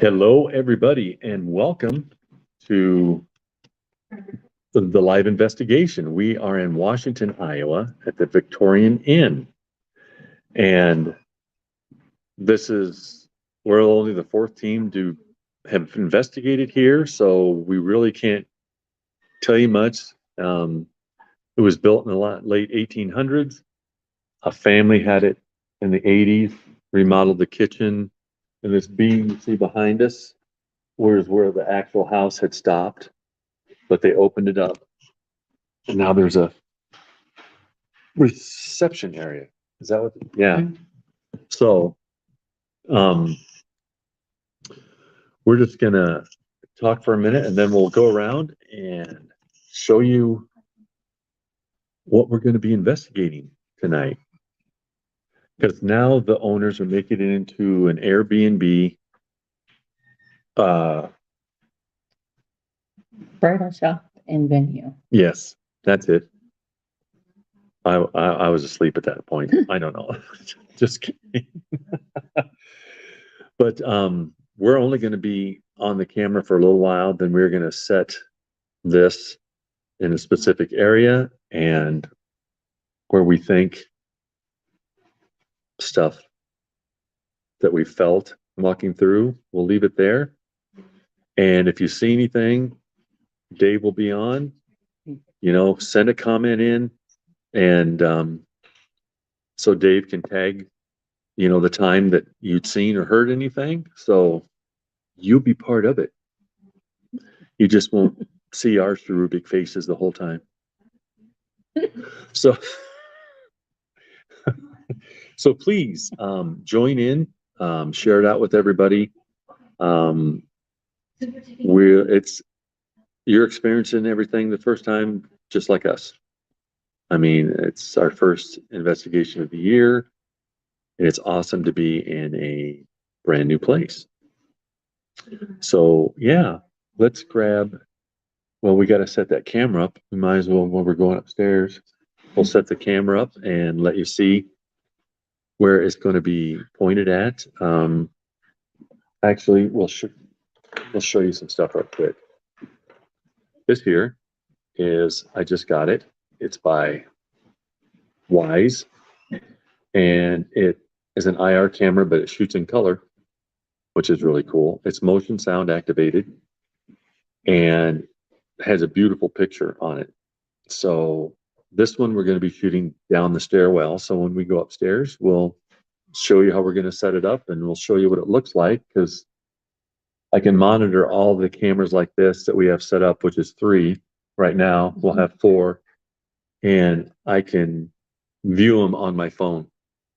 Hello, everybody, and welcome to the live investigation. We are in Washington, Iowa at the Victorian Inn. And we're only the fourth team to have investigated here, so we really can't tell you much. It was built in the late 1800s. A family had it in the 80s, remodeled the kitchen. And this beam you see behind us was where the actual house had stopped, but they opened it up. And now there's a reception area. Is that what? Yeah. So, we're just gonna talk for a minute and then we'll go around and show you what we're going to be investigating tonight. Because now the owners are making it into an Airbnb bridal shop and venue. Yes, that's it. I was asleep at that point. I don't know. Just kidding. But we're only going to be on the camera for a little while. Then we're going to set this in a specific area and where we think stuff that we felt walking through, we'll leave it there. And if you see anything, Dave will be on. Send a comment in, and so Dave can tag, the time that you'd seen or heard anything. So you'll be part of it. You just won't see our cherubic faces the whole time. So, so please join in, share it out with everybody. You're experiencing everything the first time, just like us. I mean, it's our first investigation of the year, and it's awesome to be in a brand new place. So yeah, let's grab. Well, we got to set that camera up. We might as well, when we're going upstairs, we'll set the camera up and let you see where it's going to be pointed at. Actually, we'll show you some stuff real quick. This here I just got it. It's by Wise, and it is an IR camera, but it shoots in color, which is really cool. It's motion sound activated and has a beautiful picture on it. So this one we're going to be shooting down the stairwell. So when we go upstairs, we'll show you how we're going to set it up, and we'll show you what it looks like, because I can monitor all the cameras like this that we have set up, which is 3 right now. We'll have 4, and I can view them on my phone,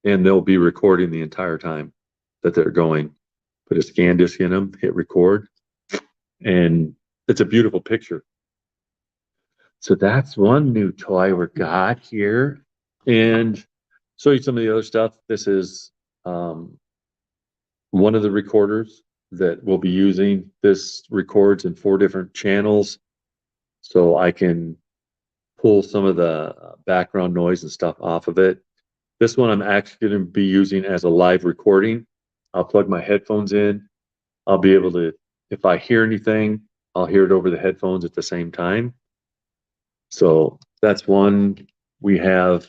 and they'll be recording the entire time that they're going. Put a scan disc in them, hit record, and it's a beautiful picture. So that's one new toy we got here, and show you some of the other stuff. This is one of the recorders that we'll be using. This records in 4 different channels, so I can pull some of the background noise and stuff off of it. This one I'm actually going to be using as a live recording. I'll plug my headphones in. I'll be able to, if I hear anything, I'll hear it over the headphones at the same time. So that's one. We have,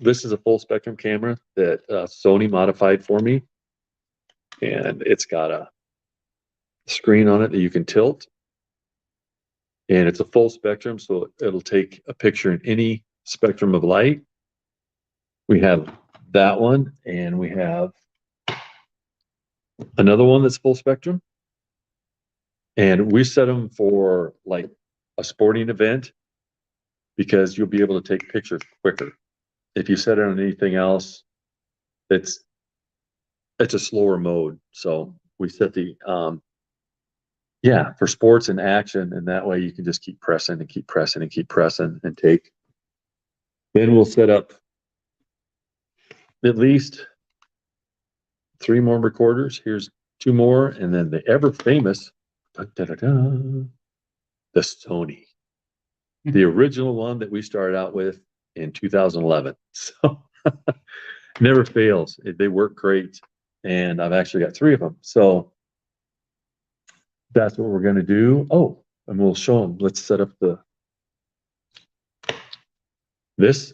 this is a full spectrum camera that Sony modified for me. And it's got a screen on it that you can tilt. And it's a full spectrum, so it'll take a picture in any spectrum of light. We have that one, and we have another one that's full spectrum. And we set them for like a sporting event, because you'll be able to take pictures quicker. If you set it on anything else, it's a slower mode. So we set the for sports and action, and that way you can just keep pressing and keep pressing and keep pressing and take. Then we'll set up at least 3 more recorders. Here's 2 more, and then the ever famous the Sony, the original one that we started out with in 2011. So never fails. They work great, and I've actually got 3 of them. So that's what we're going to do. Oh, and we'll show them. Let's set up this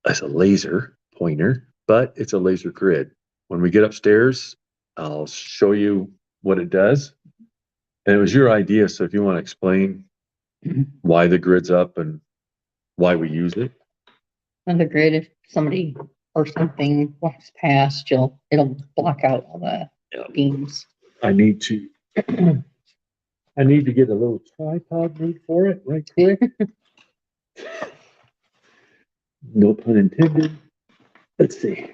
as a laser pointer, but it's a laser grid. When we get upstairs, I'll show you what it does. And it was your idea, so if you want to explain why the grid's up and why we use it. On the grid, if somebody or something walks past, it'll block out all the beams. I need to get a little tripod made for it right quick. No pun intended. Let's see.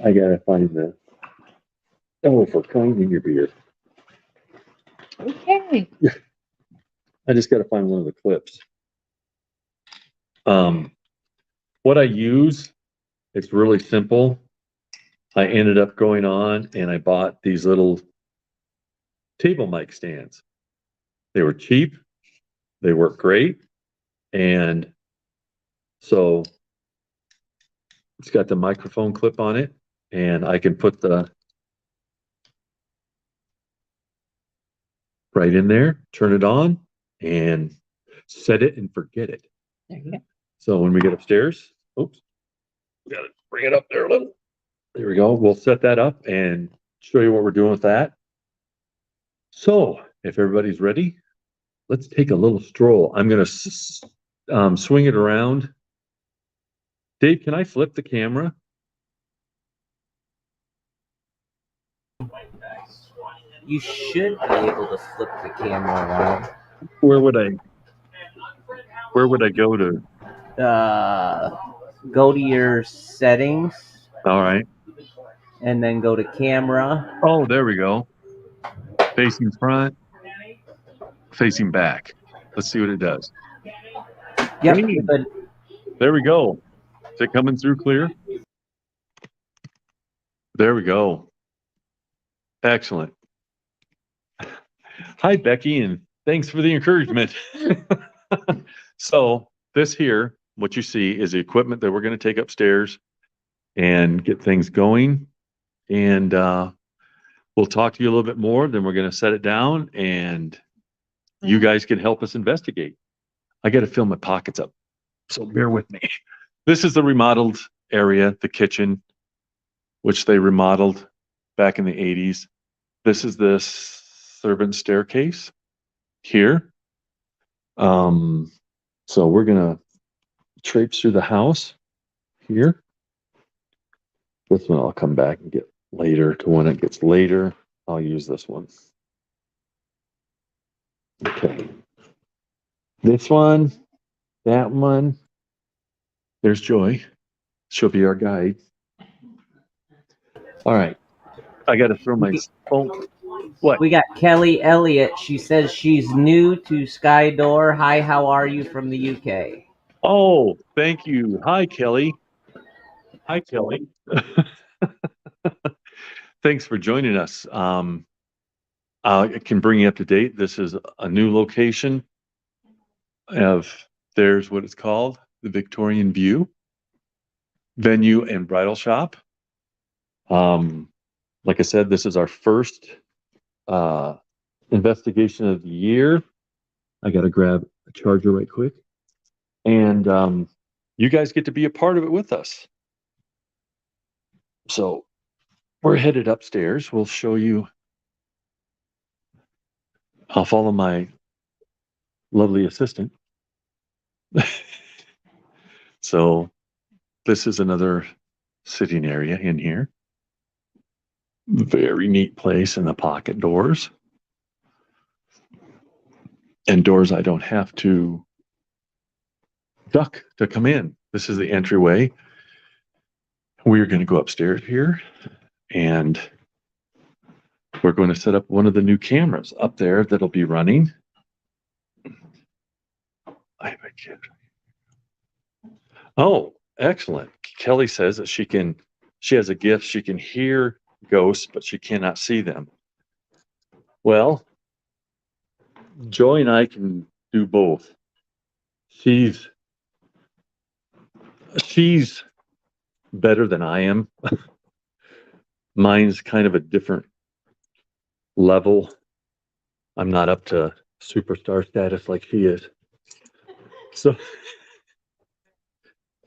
I gotta find for crying in your beer. Okay. I just gotta find one of the clips. What I use, it's really simple. I ended up going on and I bought these little table mic stands. They were cheap, they work great, and so it's got the microphone clip on it, and I can put the right in there, turn it on, and set it and forget it. There you go. So when we get upstairs, oops, we gotta bring it up there a little. There we go. We'll set that up and show you what we're doing with that. So if everybody's ready, let's take a little stroll. I'm gonna swing it around. Dave, can I flip the camera? You should be able to flip the camera around. Where would I go to? Go to your settings All right. and then go to camera. Oh, there we go. Facing front, facing back. Let's see what it does. Yep. Hey. Good. There we go. Is it coming through clear? There we go. Excellent. Hi, Becky, and thanks for the encouragement. So this here, what you see is the equipment that we're going to take upstairs and get things going. And we'll talk to you a little bit more. Then we're going to set it down and you guys can help us investigate. I got to fill my pockets up, so bear with me. This is the remodeled area, the kitchen, which they remodeled back in the 80s. This is the servant staircase here. So we're gonna traipse through the house here. This one I'll come back and get later. To when it gets later, I'll use this one. Okay. This one, that one. There's Joy. She'll be our guide. All right. I got to throw my phone. What? We got Kelly Elliott. She says she's new to Sky Door. Hi, how are you from the UK? Oh, thank you. Hi, Kelly. Hi, Kelly. Thanks for joining us. I can bring you up to date. This is a new location there's what it's called, the Victorian View venue and bridal shop. Like I said, this is our first investigation of the year. I got to grab a charger right quick. And you guys get to be a part of it with us. So we're headed upstairs. We'll show you. I'll follow my lovely assistant. So this is another sitting area in here. Very neat place, in the pocket doors. And doors I don't have to duck to come in. This is the entryway. We're going to go upstairs here and we're going to set up one of the new cameras up there that'll be running. I have a kid. Oh, excellent. Kelly says that she has a gift. She can hear ghosts, but she cannot see them. Well, Joy and I can do both. She's better than I am. Mine's kind of a different level. I'm not up to superstar status like she is. So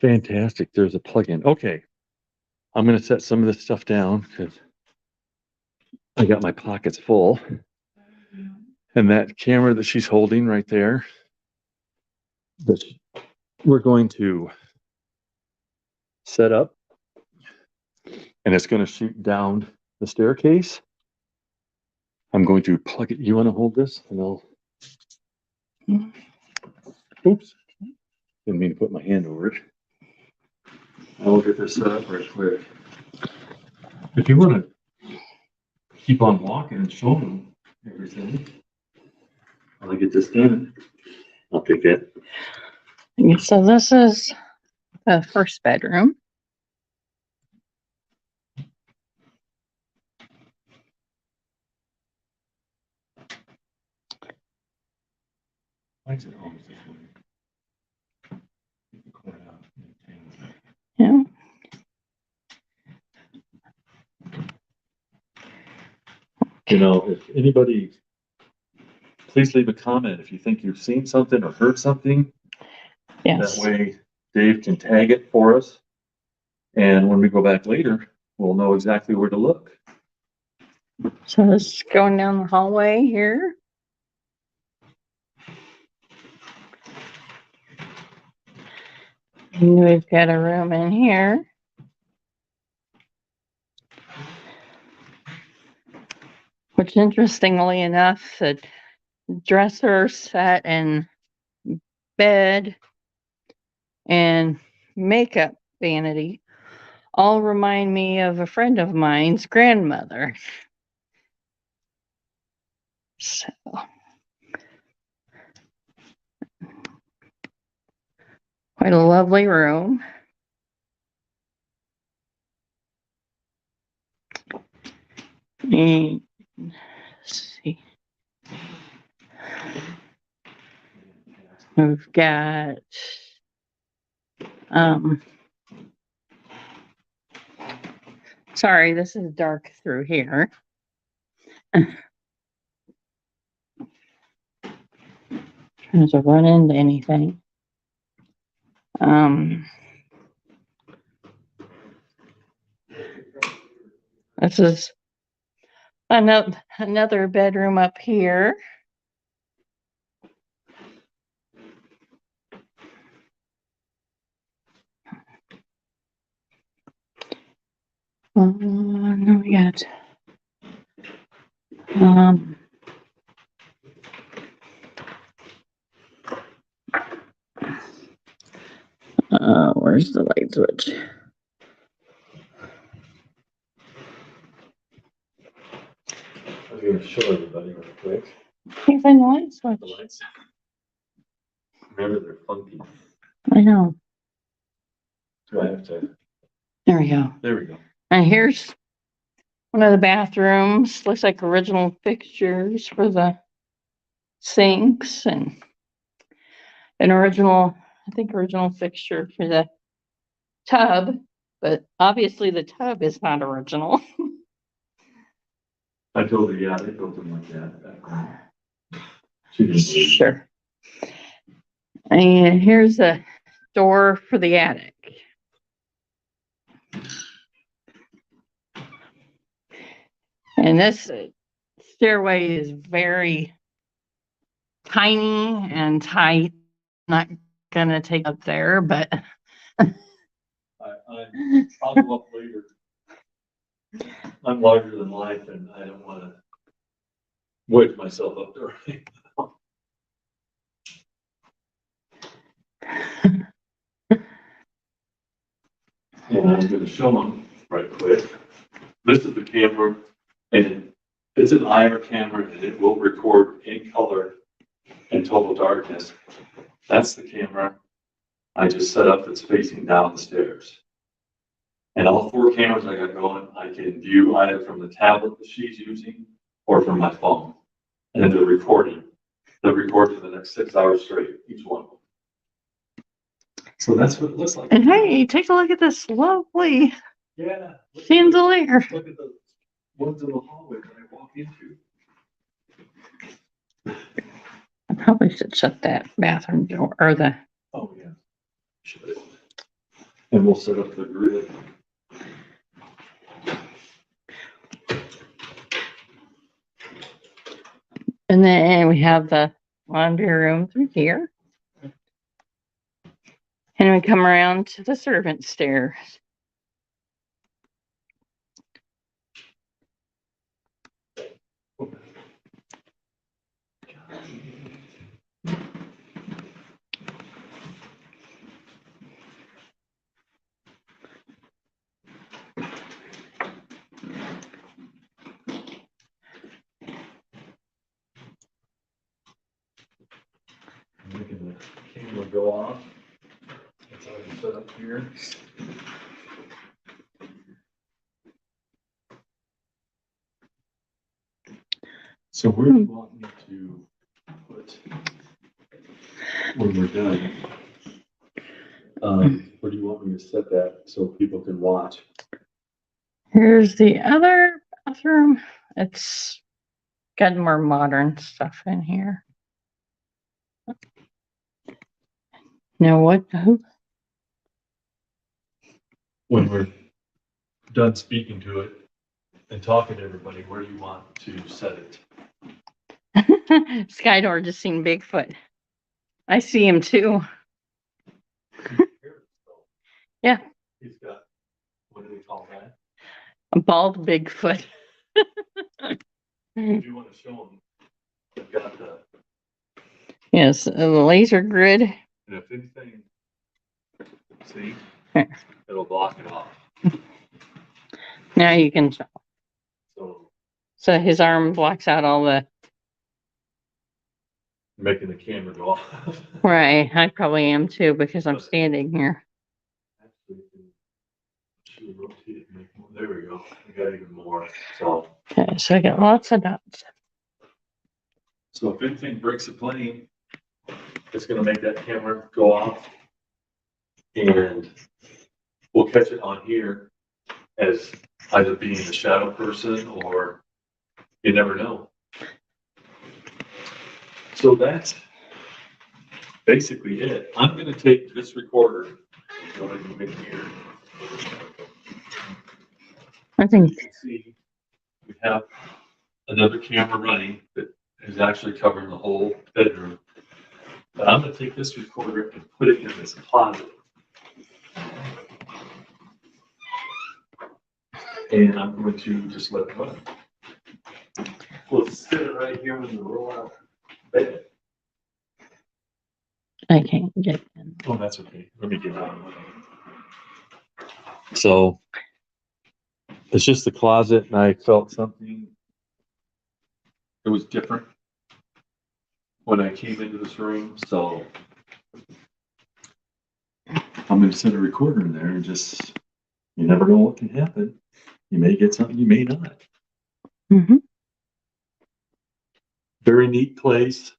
fantastic. There's a plug-in. Okay. I'm going to set some of this stuff down because I got my pockets full. And that camera that she's holding right there, that we're going to set up, and it's going to shoot down the staircase. I'm going to plug it. You want to hold this? And I'll. Oops. Didn't mean to put my hand over it. I'll get this set up right quick. If you want to keep on walking and show them everything, while I get this done, I'll take that. So this is the first bedroom. Why is it always this way? Yeah. You know, if anybody, please leave a comment if you think you've seen something or heard something. Yes. That way Dave can tag it for us. And when we go back later, we'll know exactly where to look. So this is going down the hallway here. And we've got a room in here. Which, interestingly enough, the dresser set and bed and makeup vanity all remind me of a friend of mine's grandmother. So, quite a lovely room. And let's see. We've got sorry, this is dark through here. Trying to run into anything. This is another bedroom up here. No, we got where's the light switch? I'm going to show everybody real quick. Can't find the light switch. The lights. Remember, they're funky. I know. Do I have to? There we go. There we go. And here's one of the bathrooms. Looks like original fixtures for the sinks and an original, I think, original fixture for the tub. But obviously the tub is not original. I told her, yeah, they built them like that. She didn't believe it. Sure. And here's a door for the attic. And this stairway is very tiny and tight. Not gonna take up there, but I'll go up later. I'm larger than life, and I don't want to wedge myself up there right now. And I'm going to show them right quick. This is the camera, and it's an IR camera, and it will record in color and total darkness. That's the camera I just set up that's facing down the stairs. And all four cameras I got going, I can view either from the tablet that she's using or from my phone. And then they're recording. They'll record for the next 6 hours straight, each one. So that's what it looks like. And hey, take a look at this lovely Yeah. chandelier. Look at the ones in the hallway that I walk into. I probably should shut that bathroom door or the, Oh, yeah. Should. And we'll set up the grid. and then we have the laundry room through here. And we come around to the servant stairs. Making the camera go off. That's already set up here. So where do you want me to put when we're done? Where do you want me to set that so people can watch? Here's the other bathroom. It's got more modern stuff in here. Now what? When we're done speaking to it and talking to everybody, where do you want to set it? Skydor just seen Bigfoot. I see him too. Yeah. He's got, what do they call that? A bald Bigfoot. If you want to show them, they've got the, Yes, the laser grid. and if anything, see, it'll block it off. Now you can. So So his arm blocks out all the. making the camera go off. Right, I probably am too because I'm standing here. Actually, should rotate it and make more. There we go. We got even more. So Okay, so I got lots of dots. if anything breaks the plane, it's gonna make that camera go off. And we'll catch it on here as either being a shadow person or you never know. So that's basically it. I'm gonna take this recorder and go ahead and move in here. I think. You can see we have another camera running that is actually covering the whole bedroom. But I'm gonna take this recorder and put it in this closet. And I'm going to just let it run. We'll sit it right here in the roll out bed. I can't get in. Oh, that's okay. Let me get out of the way. So it's just the closet, and I felt something. It was different when I came into this room. So I'm going to send a recorder in there and just, you never know what can happen. You may get something, you may not. Mm-hmm. Very neat place.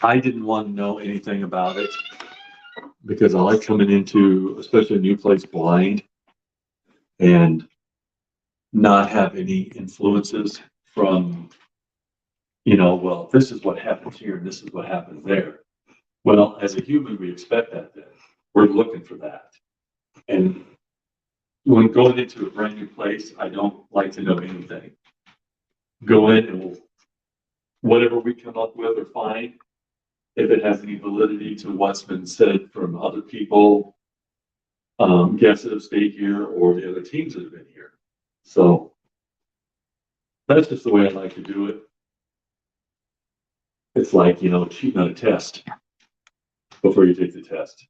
I didn't want to know anything about it because I like coming into, especially a new place, blind and not have any influences from, well, this is what happens here and this is what happens there. Well, as a human, we expect that then. We're looking for that. And when going into a brand new place, I don't like to know anything. Go in and whatever we come up with or find, if it has any validity to what's been said from other people, guests that have stayed here or the other teams that have been here. So that's just the way I like to do it. It's like, cheating on a test before you take the test.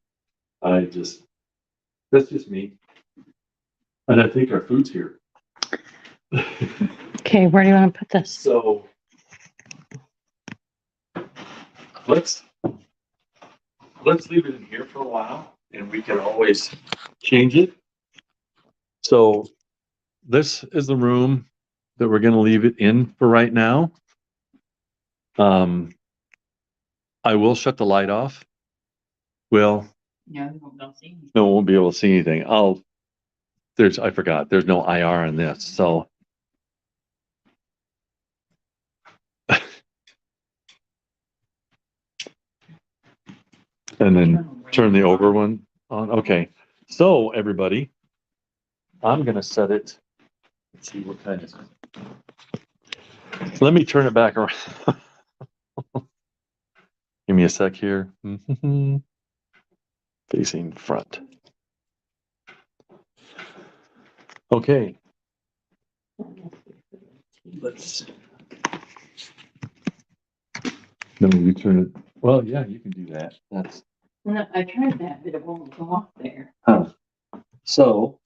That's just me. And I think our food's here. Okay, where do you want to put this? So let's leave it in here for a while and we can always change it. So this is the room that we're going to leave it in for right now. I will shut the light off. Well, Yeah, don't see. no, won't be able to see anything. I forgot, there's no IR on this, so. And then turn the over one on. Okay. So everybody, I'm going to set it. Let's see what kind is it. Let me turn it back around. Give me a sec here. Facing front. Okay. Let's. Then you turn it. Well, yeah, you can do that. That's. No, I tried that, but it won't go off there. So.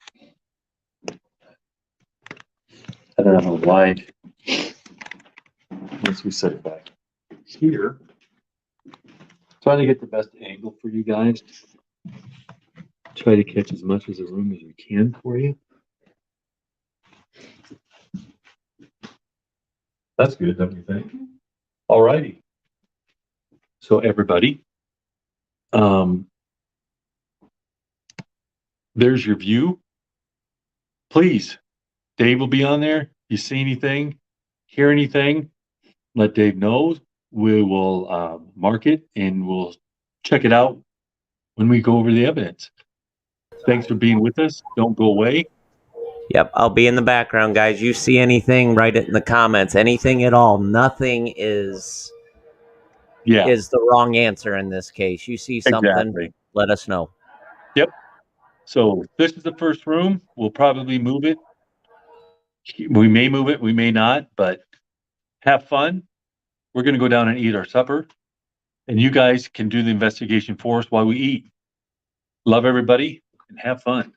I don't know how wide. Once we set it back here. Trying to get the best angle for you guys. Try to catch as much of the room as we can for you. That's good, don't you think? All righty. So everybody, there's your view. Please, Dave will be on there. You see anything, hear anything, let Dave know. We will mark it and we'll check it out when we go over the evidence. Thanks for being with us. Don't go away. Yep, I'll be in the background, guys. You see anything, write it in the comments. Anything at all. Nothing is Yeah, the wrong answer in this case. You see something, exactly. let us know. Yep. So this is the first room. We'll probably move it. We may move it, we may not, but have fun. We're going to go down and eat our supper, and you guys can do the investigation for us while we eat. Love everybody and have fun.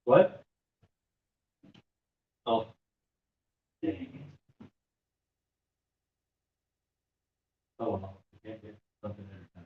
What? Oh. Oh, well. Can't get something every time.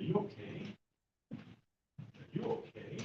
you okay? Are you okay?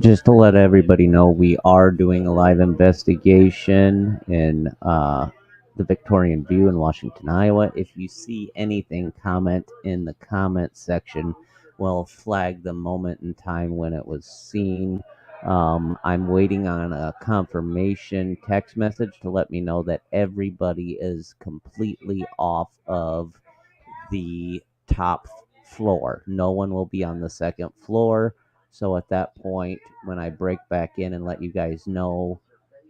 Just to let everybody know, we are doing a live investigation in the Victorian View in Washington, Iowa. If you see anything, comment in the comment section. We'll flag the moment in time when it was seen. I'm waiting on a confirmation text message to let me know that everybody is completely off of the top floor. No one will be on the second floor. So at that point, when I break back in and let you guys know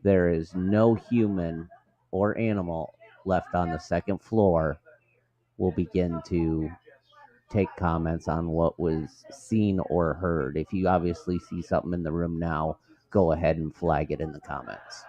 there is no human or animal left on the second floor, we'll begin to take comments on what was seen or heard. If you obviously see something in the room now, go ahead and flag it in the comments.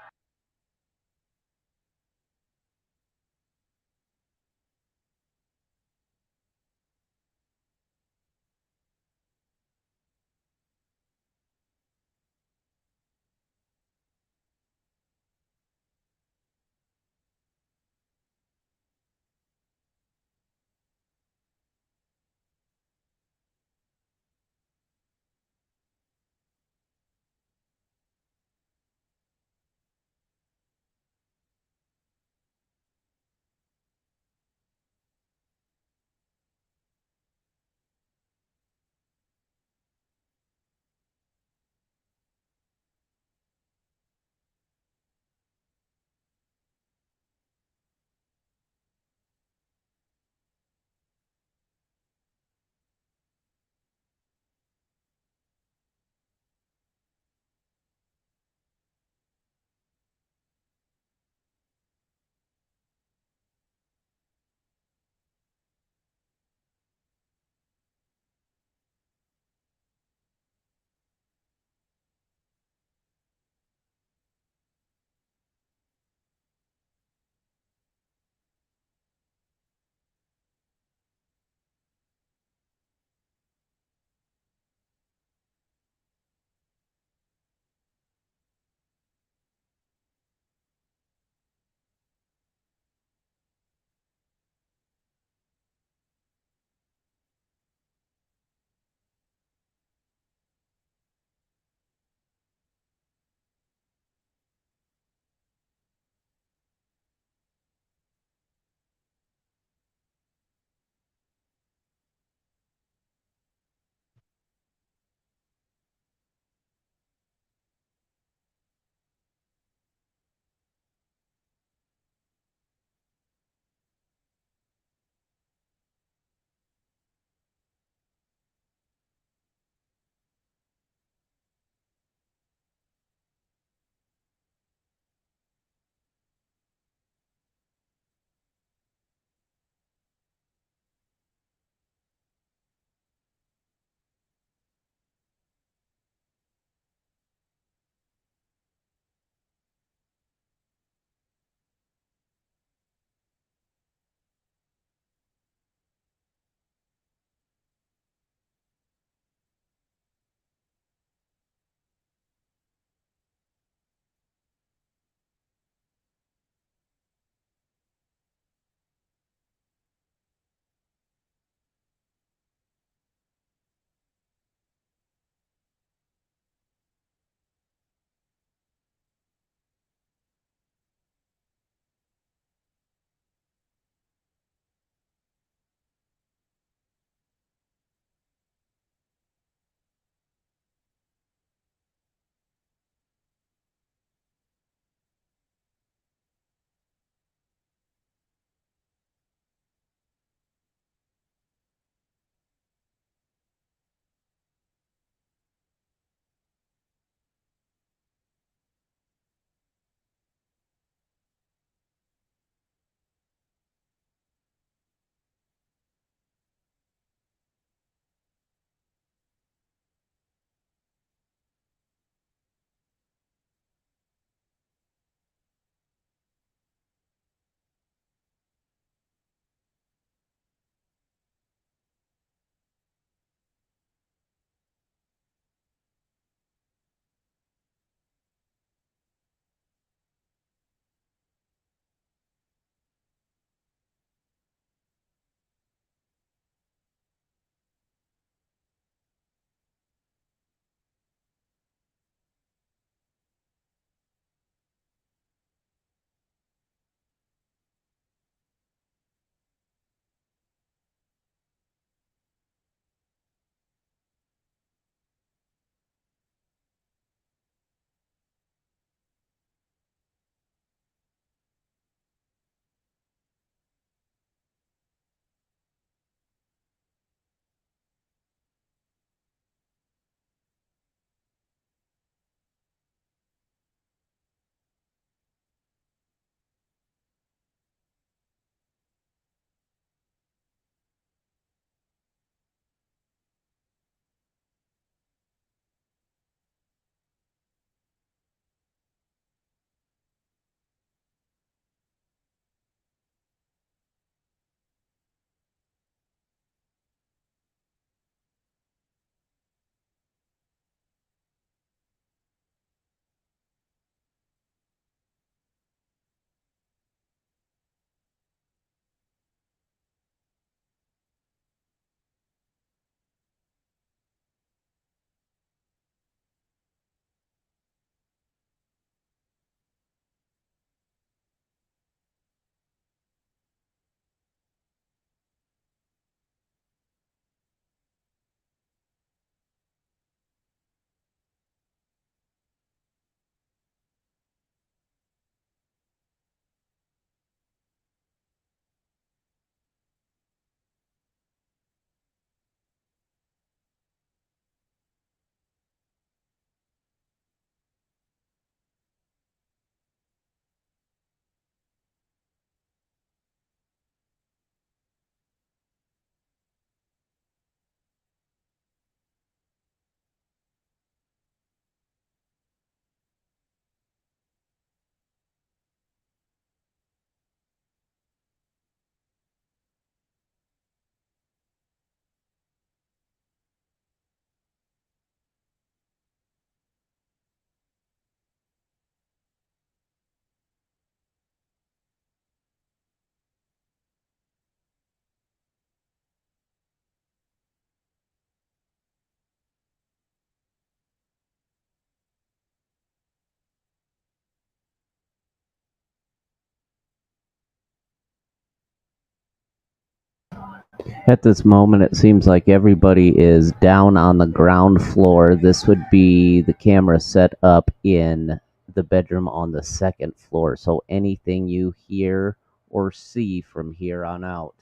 At this moment, it seems like everybody is down on the ground floor. This would be the camera set up in the bedroom on the second floor. So anything you hear or see from here on out,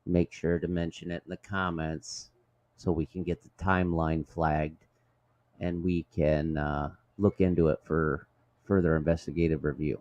make sure to mention it in the comments so we can get the timeline flagged and we can look into it for further investigative review.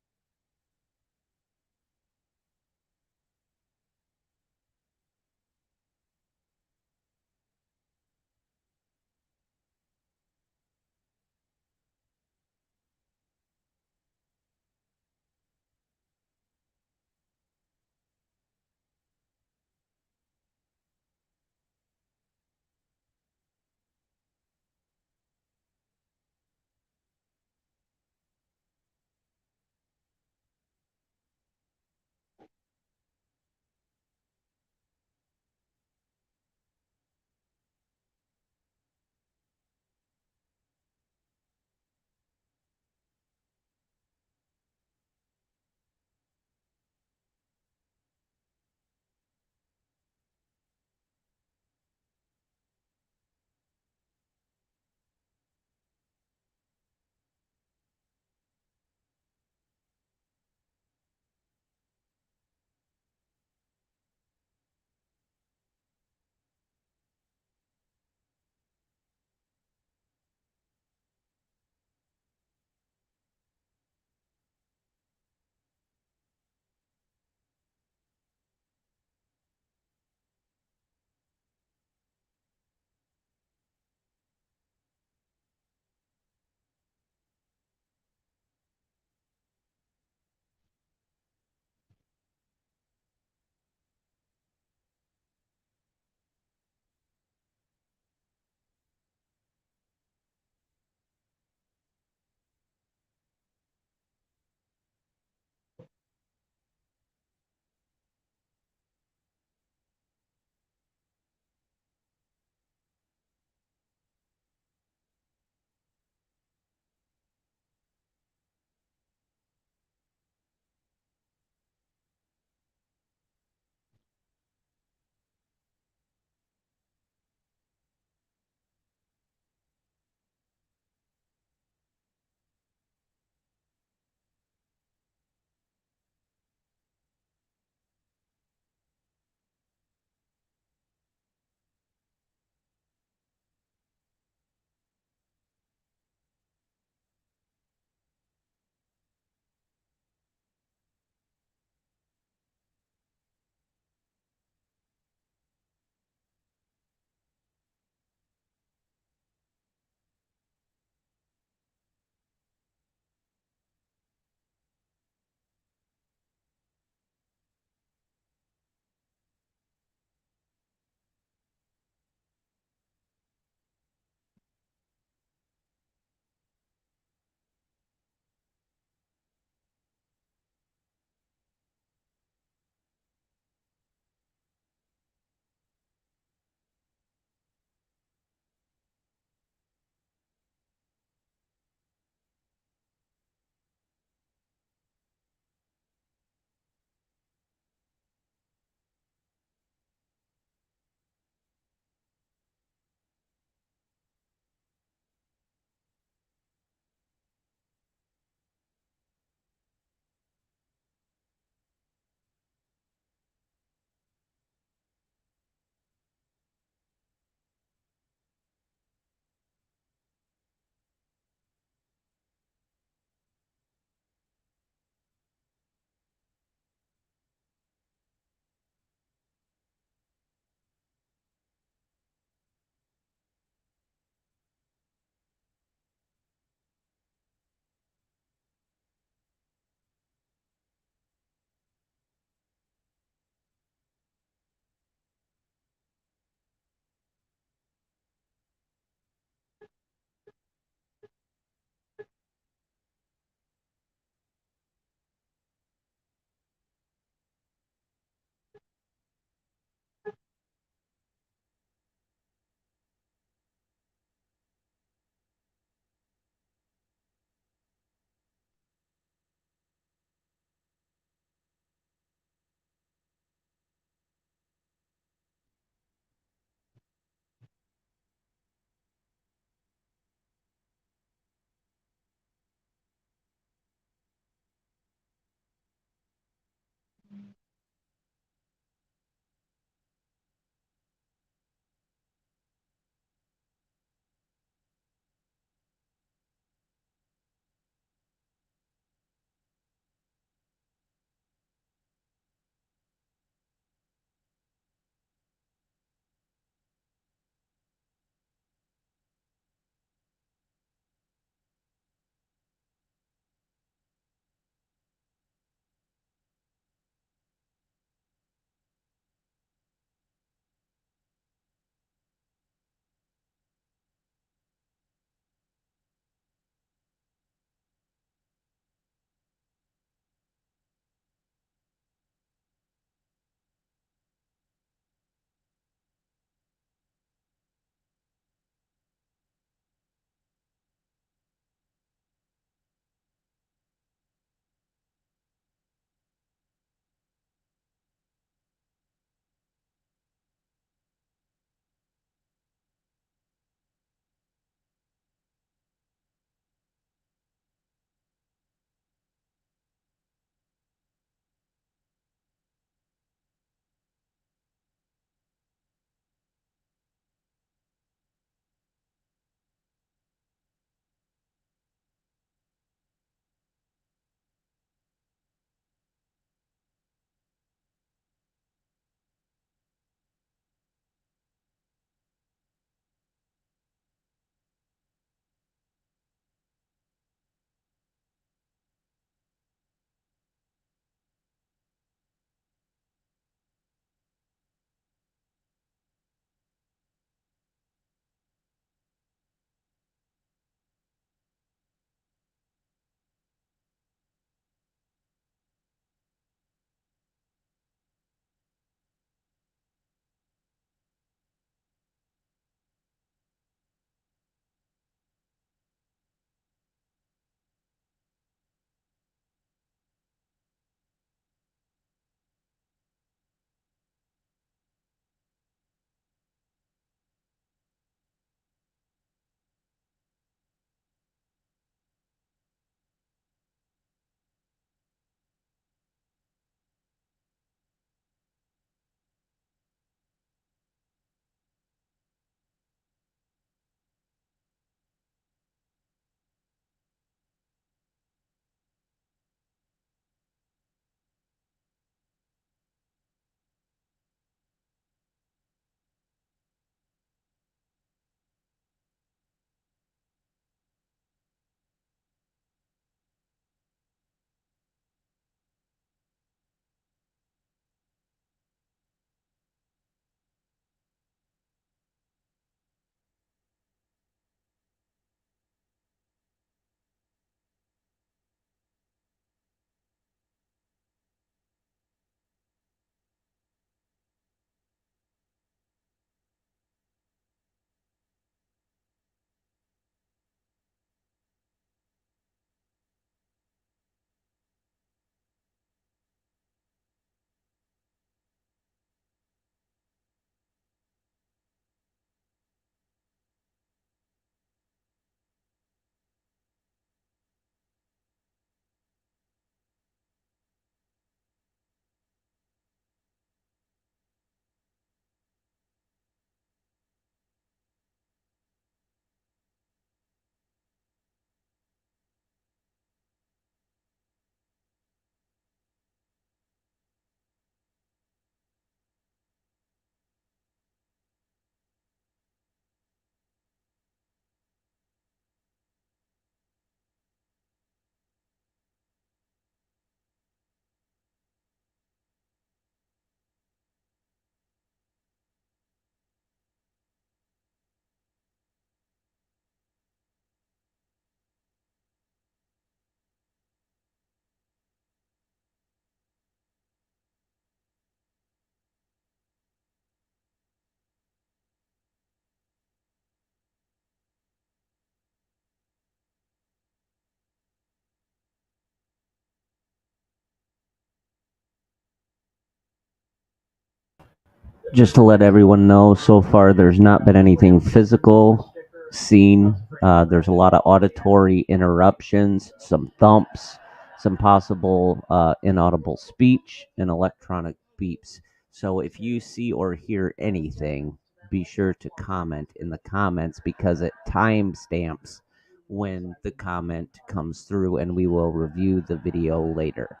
Just to let everyone know, so far there's not been anything physical seen. There's a lot of auditory interruptions, some thumps, some possible inaudible speech, and electronic beeps. So if you see or hear anything, be sure to comment in the comments because it timestamps when the comment comes through and we will review the video later.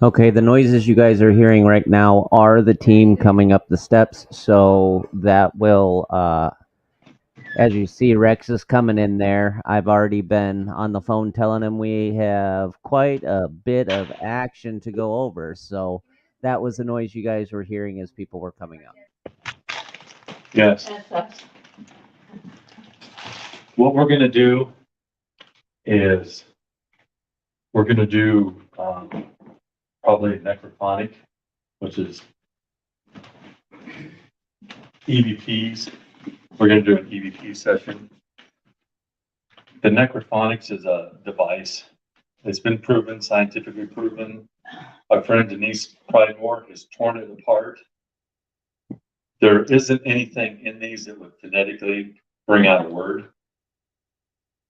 Okay, the noises you guys are hearing right now are the team coming up the steps. So that will, as you see, Rex is coming in there. I've already been on the phone telling him we have quite a bit of action to go over. So that was the noise you guys were hearing as people were coming up. Yes. That's us. What we're going to do is we're going to do probably necrophonic, which is EVPs. We're going to do an EVP session. The necrophonics is a device. It's been proven, scientifically proven. My friend Denise Pridemore has torn it apart. There isn't anything in these that would phonetically bring out a word.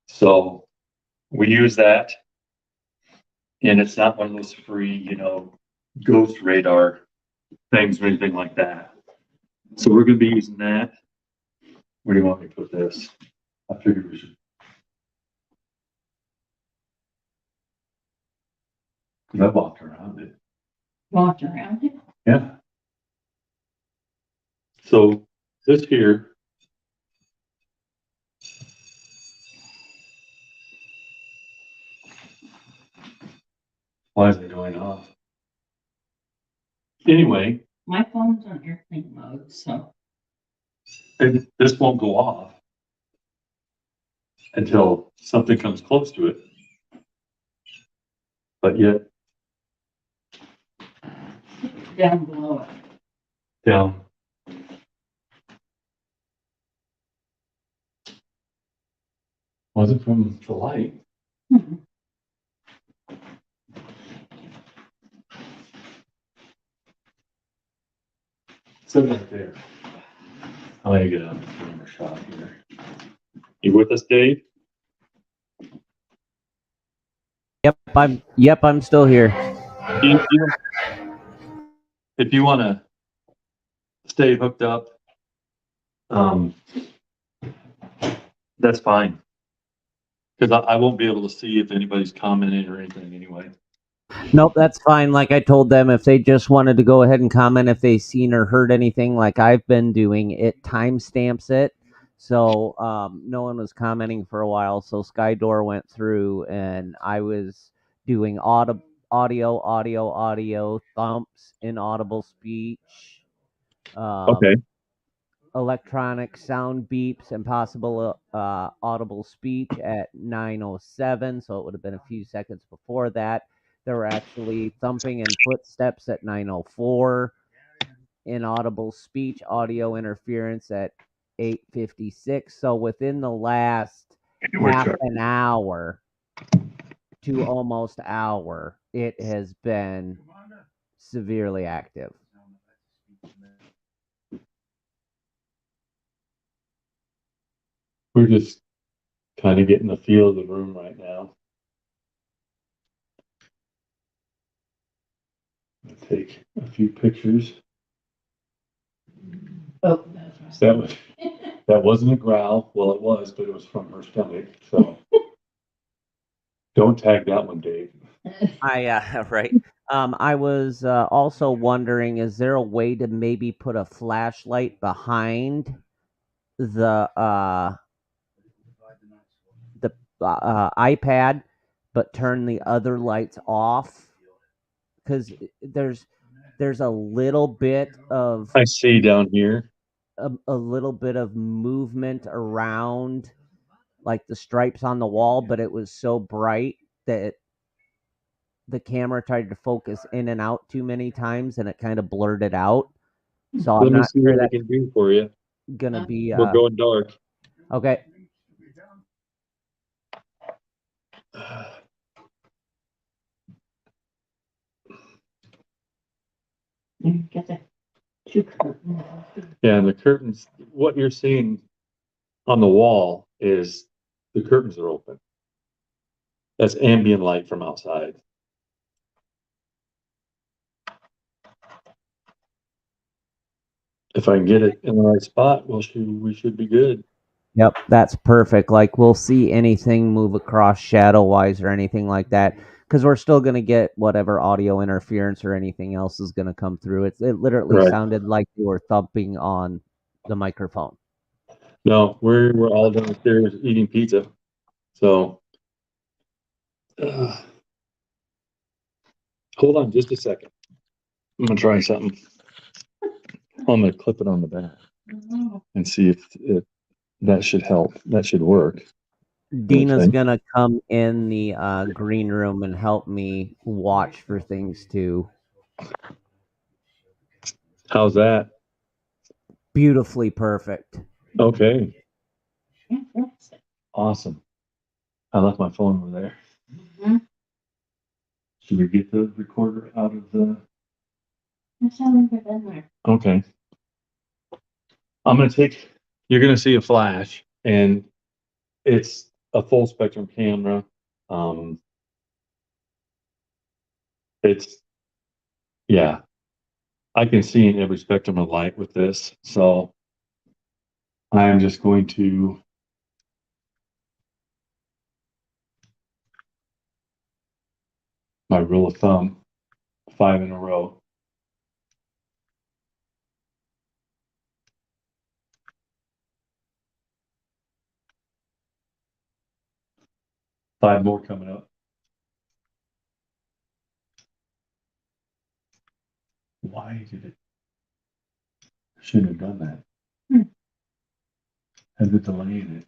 So we use that. And it's not one of those free, ghost radar things or anything like that. So we're going to be using that. Where do you want me to put this? I figured we should. Because I walked around it. Walked around it. Yeah. So this here. Why is it going off? Anyway. My phone's on airplane mode, so. And this won't go off until something comes close to it. But yet. Down below it. Down. Was it from the light? Hmm. So right there. I'm gonna get a camera shot here. You with us, Dave? Yep, I'm still here. If you want to stay hooked up, that's fine. Because I won't be able to see if anybody's commenting or anything anyway. Nope, that's fine. Like I told them, if they just wanted to go ahead and comment if they seen or heard anything, like I've been doing, it timestamps it. So no one was commenting for a while. So Skydor went through, and I was doing audio, thumps, inaudible speech, Okay. electronic sound beeps, and possible audible speech at 9:07. So it would have been a few seconds before that. There were actually thumping and footsteps at 9:04, inaudible speech, audio interference at 8:56. So within the last half an hour to almost hour, it has been severely active. We're just kind of getting the feel of the room right now. I'll take a few pictures. Oh, that's right. That wasn't a growl. Well, it was, but it was from her stomach. So don't tag that one, Dave. Right. I was also wondering, is there a way to maybe put a flashlight behind the iPad, but turn the other lights off? Because there's a little bit of I see down here. a little bit of movement around, like the stripes on the wall, but it was so bright that the camera tried to focus in and out too many times, and it kind of blurred it out. So Let I'm me not see sure what I that's can do for you. gonna be We're going dark. okay. Get the two curtains. Yeah, and the curtains, what you're seeing on the wall is the curtains are open. That's ambient light from outside. If I can get it in the right spot, we should be good. Yep, that's perfect. Like we'll see anything move across shadow wise or anything like that. because we're still going to get whatever audio interference or anything else is going to come through. It literally Right. sounded like you were thumping on the microphone. No, we're all downstairs eating pizza. So, hold on just a second. I'm gonna try something. I'm gonna clip it on the back and see if that should help. That should work. Dina's Okay. gonna come in the green room and help me watch for things too. How's that? Beautifully perfect. Okay. Awesome. I left my phone over there. Mhm. Should we get the recorder out of the? It's not even in there. Okay. You're gonna see a flash, and it's a full spectrum camera. It's, yeah, I can see in every spectrum of light with this. So I am just going to my rule of thumb, 5 in a row. Five more coming up. Why did it? Shouldn't have done that. Had the delay in it.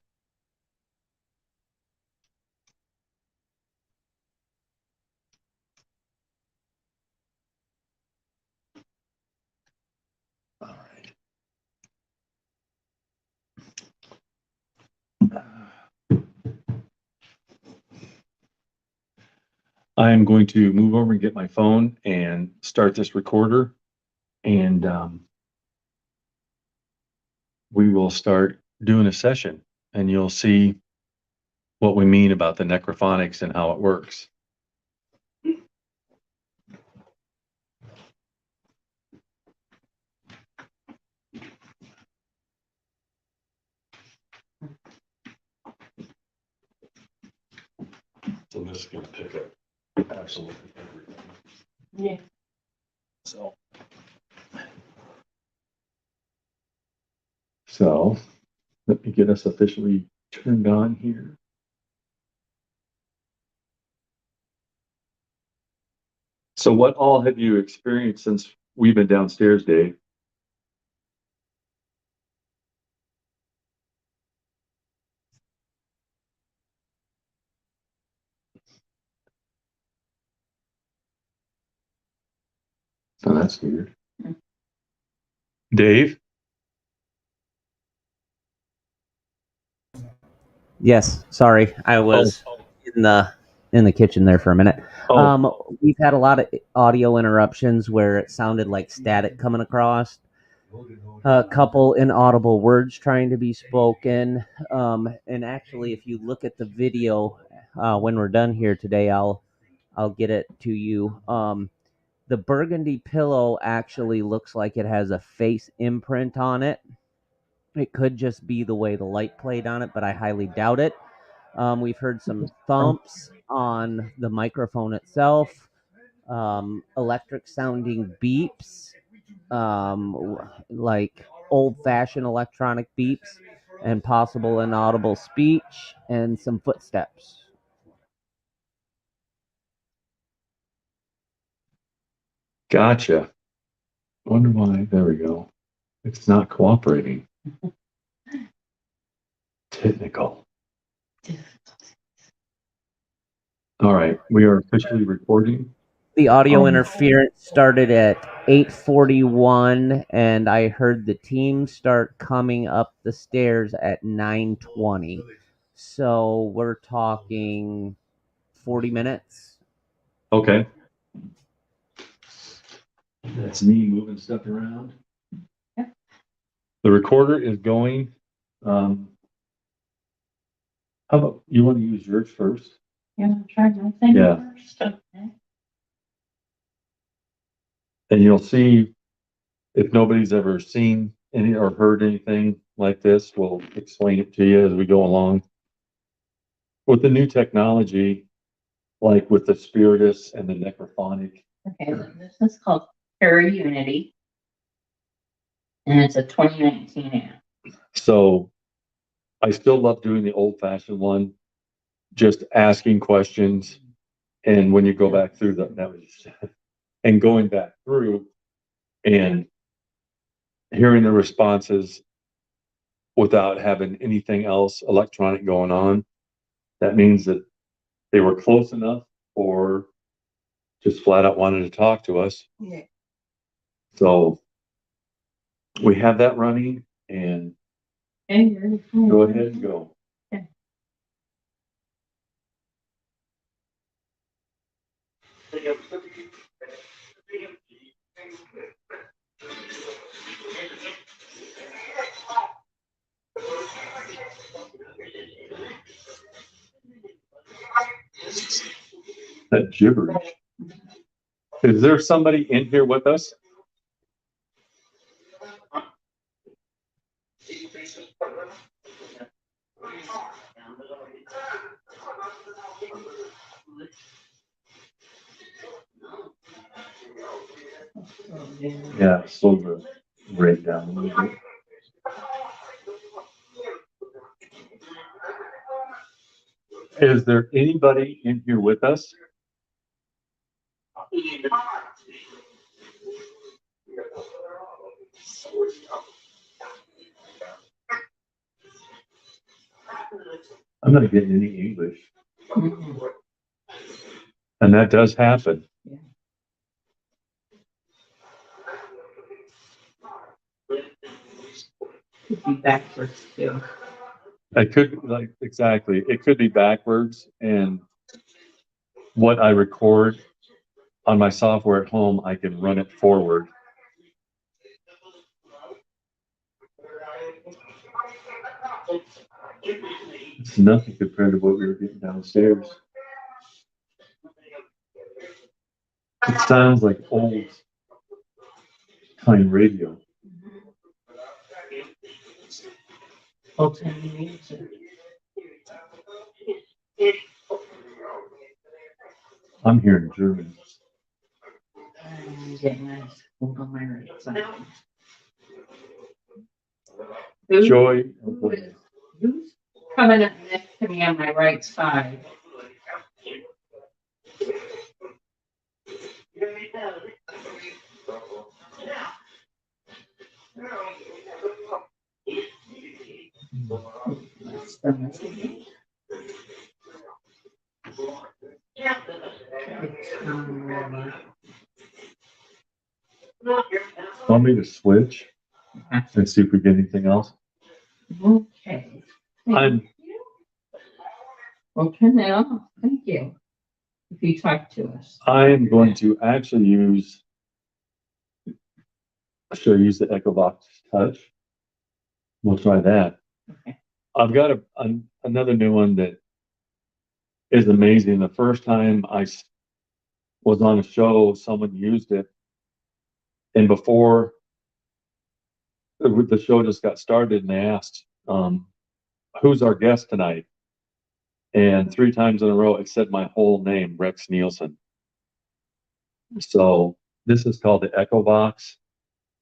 All right. I am going to move over and get my phone and start this recorder, and we will start doing a session, and you'll see what we mean about the necrophonics and how it works. So this is going to pick up absolutely everything. Yeah. So let me get us officially turned on here. So what all have you experienced since we've been downstairs, Dave? Oh, that's weird. Dave? Yes, sorry, I was in the kitchen there for a minute. We've had a lot of audio interruptions where it sounded like static coming across. A couple inaudible words trying to be spoken. And actually, if you look at the video when we're done here today, I'll get it to you. The burgundy pillow actually looks like it has a face imprint on it. It could just be the way the light played on it, but I highly doubt it. We've heard some thumps on the microphone itself, electric sounding beeps, like old fashioned electronic beeps, and possible inaudible speech, and some footsteps. Gotcha. Wonder why. There we go. It's not cooperating. Technical. All right. We are officially recording. The audio interference started at 8:41, and I heard the team start coming up the stairs at 9:20. So we're talking 40 minutes. Okay. That's me moving stuff around. The recorder is going. How about you want to use yours first? You want to try my thing Yeah. first? Okay. And you'll see if nobody's ever seen any or heard anything like this, we'll explain it to you as we go along. With the new technology, like with the spiritus and the necrophonic. Okay, this is called Para Unity. And it's a 2019 app. So I still love doing the old fashioned one, just asking questions. And when you go back through that was, and going back through and hearing the responses without having anything else electronic going on, that means that they were close enough or just flat out wanted to talk to us. Yeah. So we have that running, and go ahead and go. Okay. That gibberish. Is there somebody in here with us? Yeah, slow the rate down a little bit. Is there anybody in here with us? I'm not getting any English. And that does happen. Yeah. Could be backwards too. It could, like, exactly. It could be backwards, and what I record on my software at home, I can run it forward. It's nothing compared to what we were getting downstairs. It sounds like old time radio. Old-time music. I'm hearing German. I'm getting nice. Hold on my right side. Who- Joy. Who's coming up next to me on my right side? Want me to switch and see if we get anything else? Okay. I'm Well, turn that off. Thank you. If you talk to us. I am going to actually use. Should I use the EchoBox Touch? We'll try that. Okay. I've got another new one that is amazing. The first time I was on a show, someone used it, and before the show just got started, and they asked, "Who's our guest tonight?" And 3 times in a row, it said my whole name, Rex Nielsen. So this is called the Echo Box,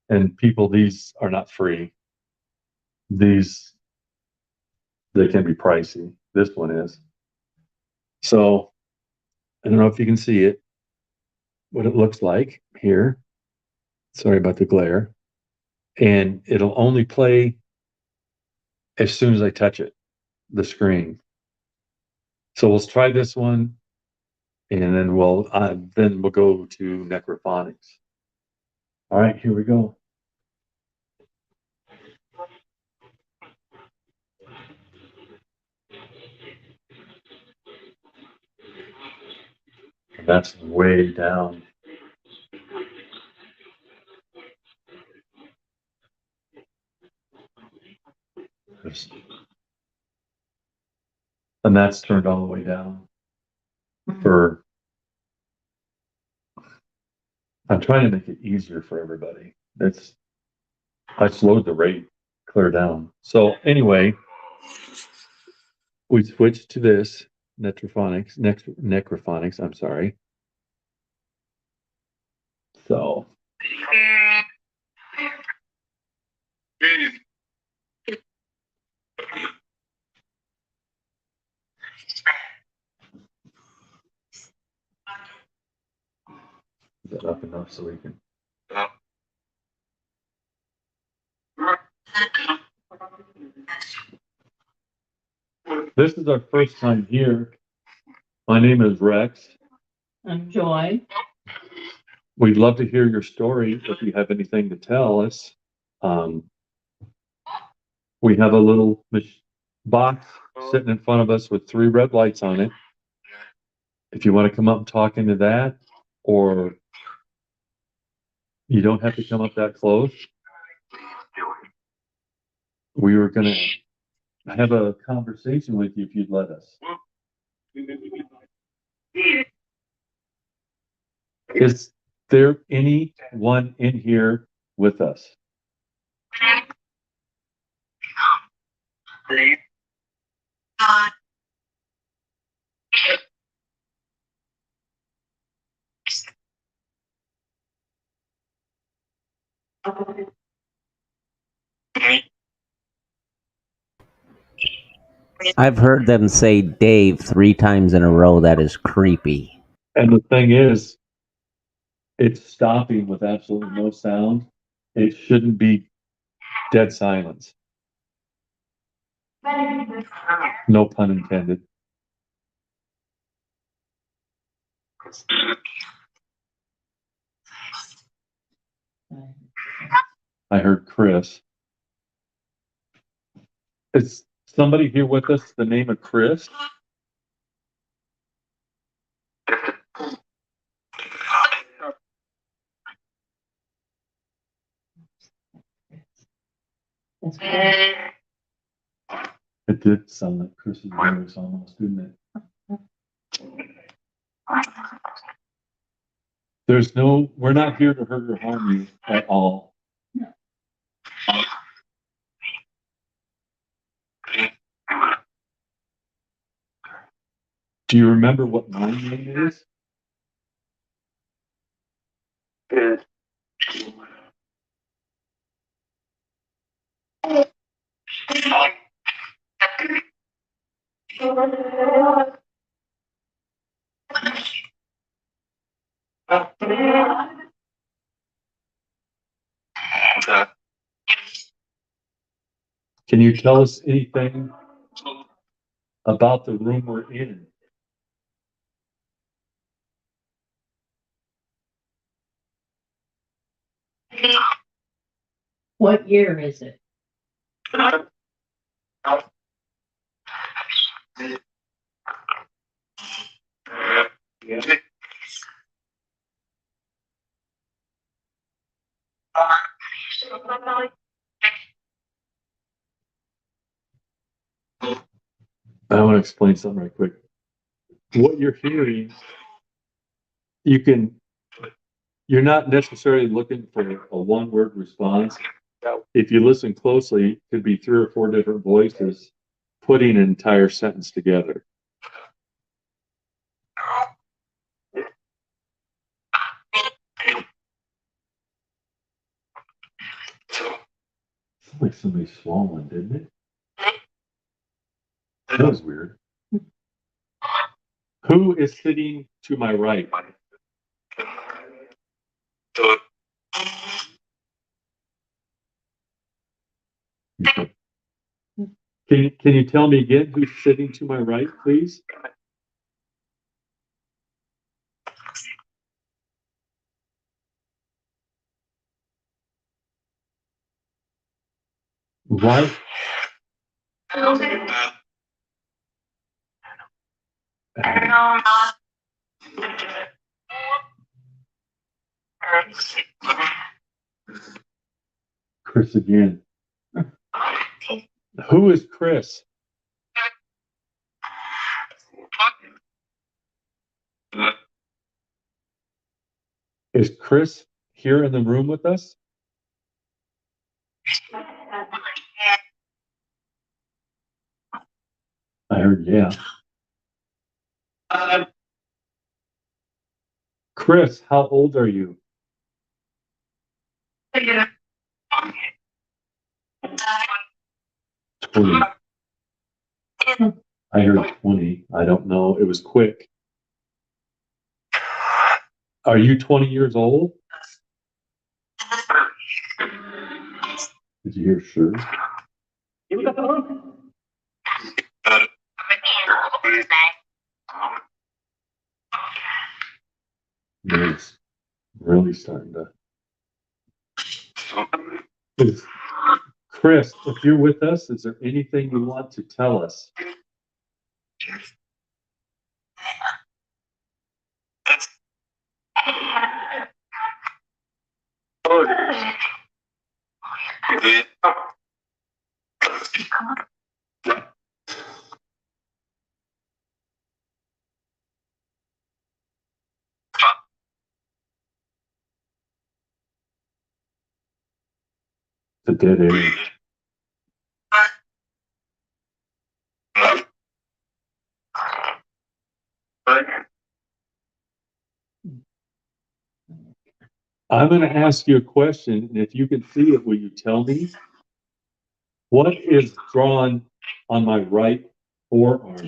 and people, these are not free. These, they can be pricey. This one is. So I don't know if you can see it, what it looks like here. Sorry about the glare. And it'll only play as soon as I touch it, the screen. So let's try this one, and then we'll go to necrophonics. All right, here we go. And that's way down. And that's turned all the way down for. I'm trying to make it easier for everybody. I slowed the rate clear down. So anyway, we switched to this, necrophonics, I'm sorry. So. Is that up enough so we can? This is our first time here. My name is Rex. I'm Joy. We'd love to hear your story if you have anything to tell us. We have a little box sitting in front of us with 3 red lights on it. If you want to come up and talk into that, or you don't have to come up that close. We were going to have a conversation with you if you'd let us. Is there anyone in here with us? I've heard them say Dave 3 times in a row. That is creepy. And the thing is, it's stopping with absolutely no sound. It shouldn't be dead silence. No pun intended. I heard Chris. Is somebody here with us the name of Chris? It did sound like Chris's voice almost, didn't it? We're not here to hurt or harm you at all. Do you remember what my name is? Can you tell us anything about the room we're in? What year is it? I want to explain something right quick. What you're hearing, you're not necessarily looking for a one-word response. If you listen closely, it could be 3 or 4 different voices putting an entire sentence together. Sounded like somebody swallowing, didn't it? That was weird. Who is sitting to my right? Can you tell me again who's sitting to my right, please? Why? Chris again. Who is Chris? Is Chris here in the room with us? I heard yeah. Chris, how old are you? 20. I heard 20. I don't know. It was quick. Are you 20 years old? Did you hear sure? It's really starting to. Chris, if you're with us, is there anything you want to tell us? The dead end. I'm going to ask you a question, and if you can see it, will you tell me what is drawn on my right forearm?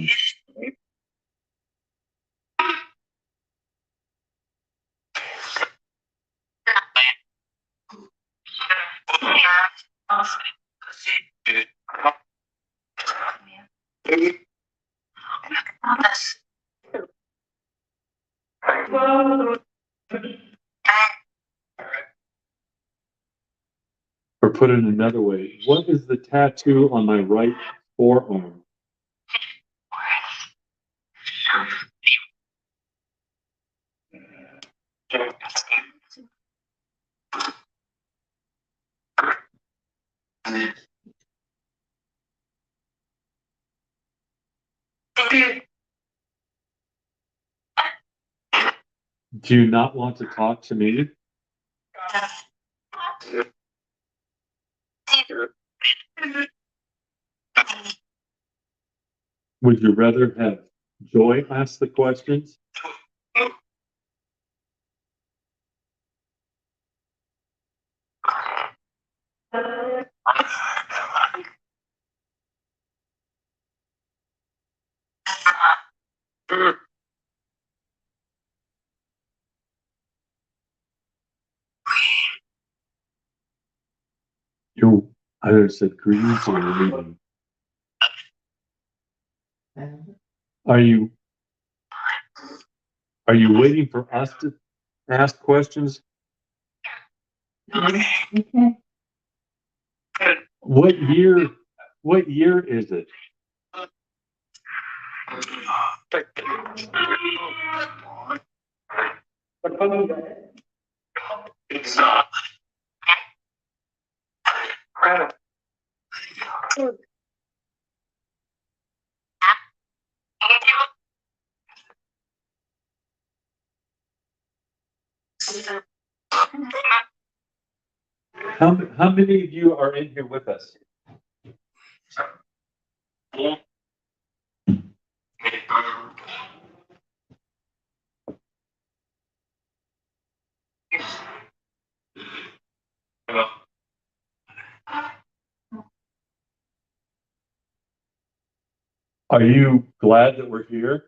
Or put it another way, what is the tattoo on my right forearm? Do you not want to talk to me? Would you rather have Joy ask the questions? You, I either said greetings or leaving. Are you waiting for us to ask questions? Okay. What year is it? How many of you are in here with us? Are you glad that we're here?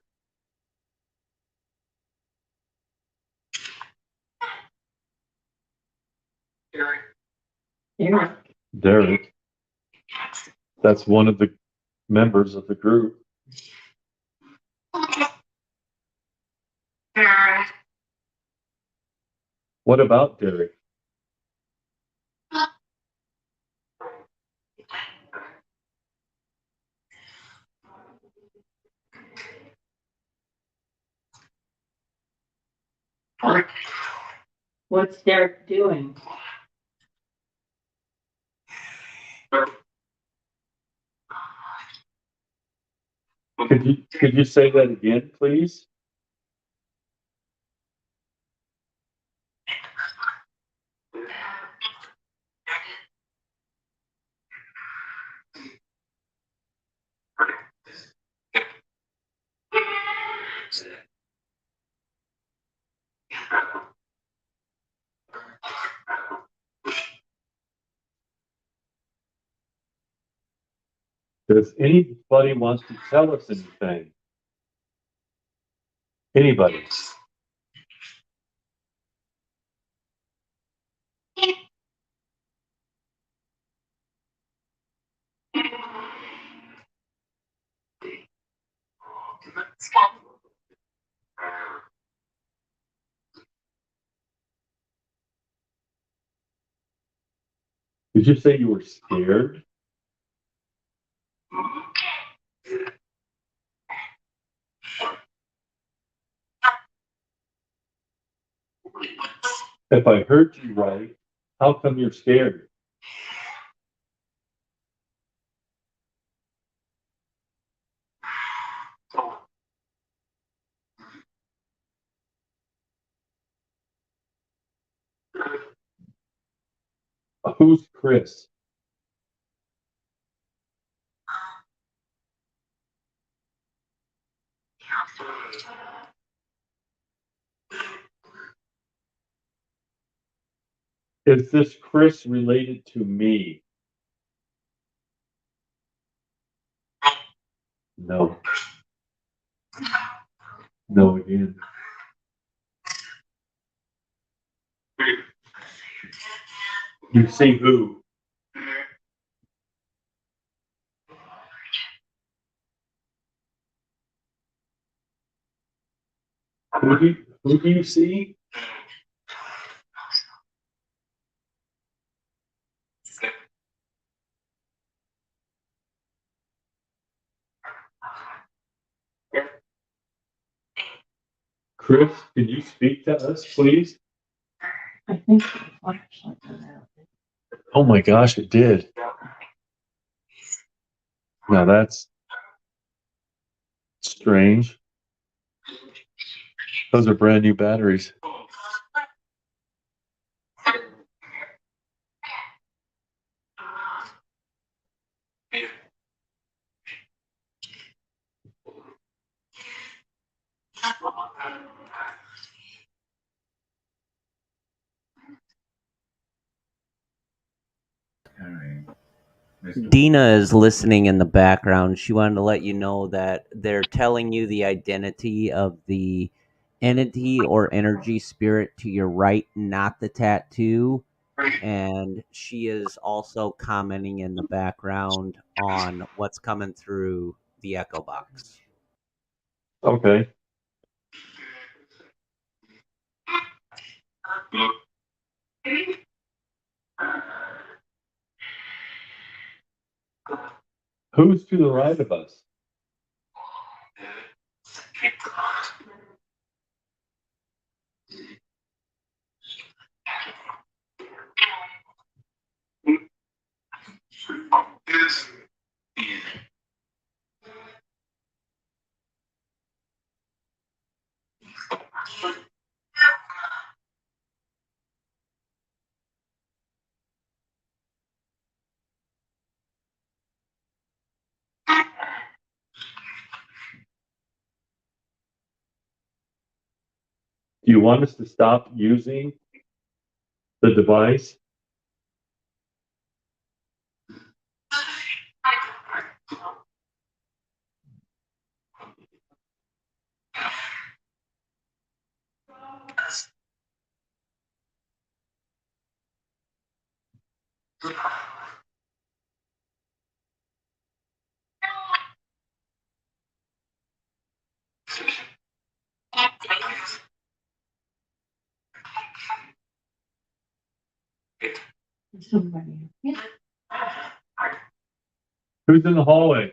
Yeah. Derek. That's one of the members of the group. What about Derek? What's Derek doing? Could you say that again, please? Does anybody wants to tell us anything? Anybody? Did you say you were scared? If I heard you right, how come you're scared? Who's Chris? Is this Chris related to me? No. No again. You see who? Who do you see? Chris, can you speak to us, please? I think the flashlight went out. Oh my gosh, it did. Now that's strange. Those are brand new batteries. Dina is listening in the background. She wanted to let you know that they're telling you the identity of the entity or energy spirit to your right, not the tattoo. And she is also commenting in the background on what's coming through the echo box. Okay. Who's to the right of us? Do you want us to stop using the device? Somebody. Yeah. Who's in the hallway?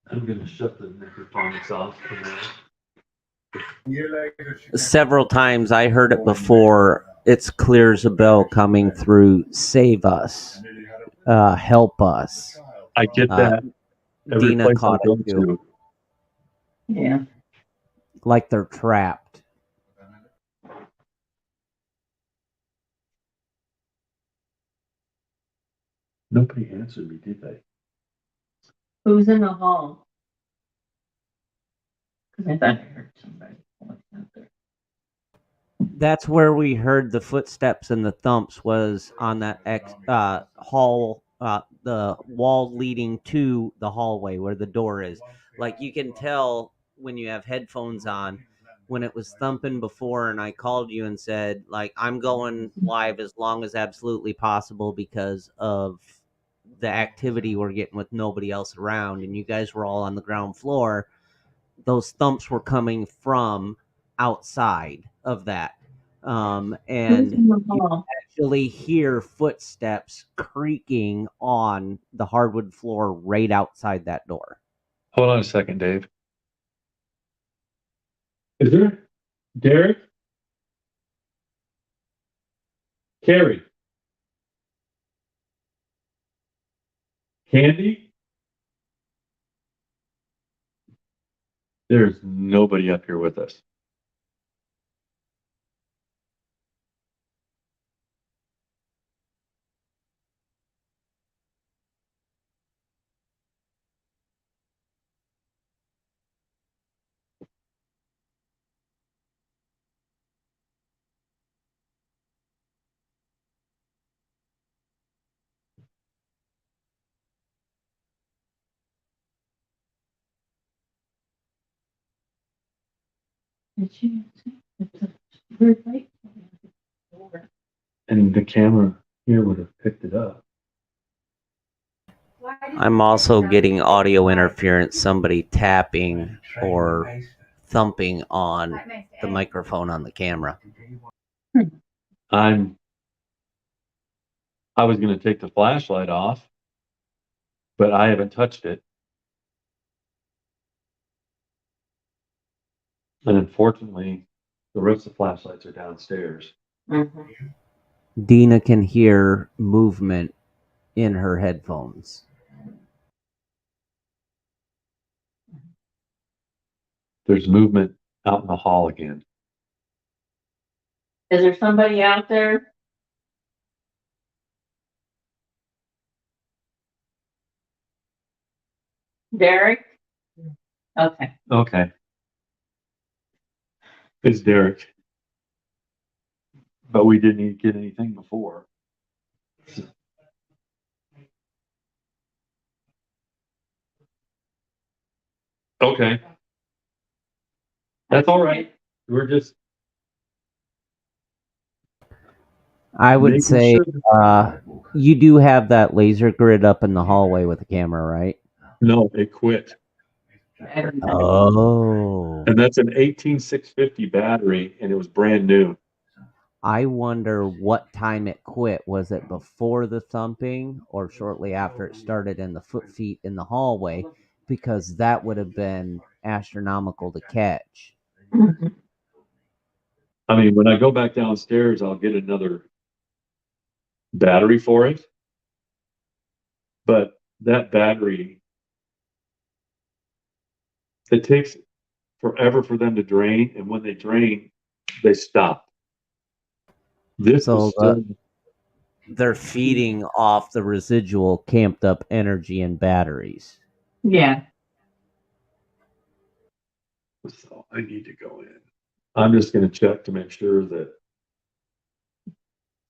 I'm gonna shut the microphones off for now. Several times I heard it before. It's clear as a bell coming through. Save us. Help us. I get that every Dina place I caught go it too. to. Yeah. Like they're trapped. Nobody answered me, did they? Who's in the hall? Because I thought I heard somebody. Out there. That's where we heard the footsteps and the thumps was on that hall, the wall leading to the hallway where the door is. Like you can tell when you have headphones on when it was thumping before, and I called you and said, like, I'm going live as long as absolutely possible because of the activity we're getting with nobody else around, and you guys were all on the ground floor. Those thumps were coming from outside of that. Who's And in the you hall? actually hear footsteps creaking on the hardwood floor right outside that door. Hold on a second, Dave. Is there Derek? Carrie? Candy? There's nobody up here with us. Did you see? It's a weird light. And the camera here would have picked it up. I'm also getting audio interference, somebody tapping or thumping on the microphone on the camera. I was going to take the flashlight off, but I haven't touched it. And unfortunately, the rest of the flashlights are downstairs. Dina can hear movement in her headphones. There's movement out in the hall again. Is there somebody out there? Derek? Okay. Okay. It's Derek. But we didn't get anything before. Okay. That's all right. We're just I would making say sure. you do have that laser grid up in the hallway with the camera, right? No, it quit. Oh. And that's an 18650 battery, and it was brand new. I wonder what time it quit. Was it before the thumping or shortly after it started in the feet in the hallway? Because that would have been astronomical to catch. I mean, when I go back downstairs, I'll get another battery for it. But that battery, it takes forever for them to drain, and when they drain, they stop. This So is still they're feeding off the residual camped up energy and batteries. Yeah. so I need to go in. I'm just going to check to make sure that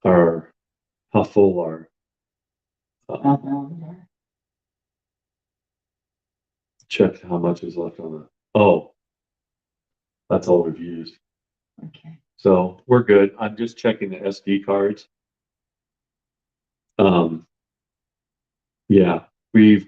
how full our check how much is left on the. Oh, that's all we've used. Okay. So we're good. I'm just checking the SD cards. Yeah, they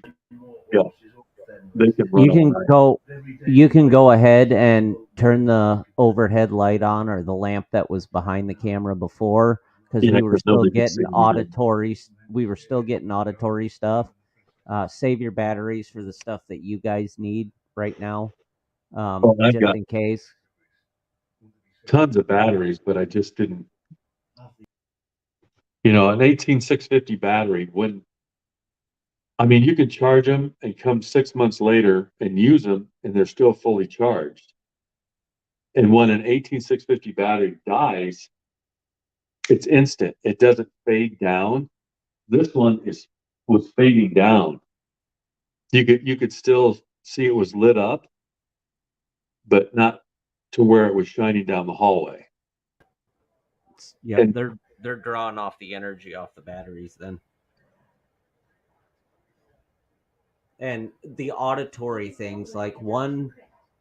can run You can all night. go. You can go ahead and turn the overhead light on or the lamp that was behind the camera before, because Yeah, we were 'cause still nobody can getting see me. auditory. We were still getting auditory stuff. Save your batteries for the stuff that you guys need right now, I've just got in case. tons of batteries, but I just didn't. An 18650 battery, you can charge them and come 6 months later and use them and they're still fully charged. And when an 18650 battery dies, it's instant. It doesn't fade down. This one was fading down. You could still see it was lit up, but not to where it was shining down the hallway. lights. Yep, And- they're drawing off the energy off the batteries then. And the auditory things, like one,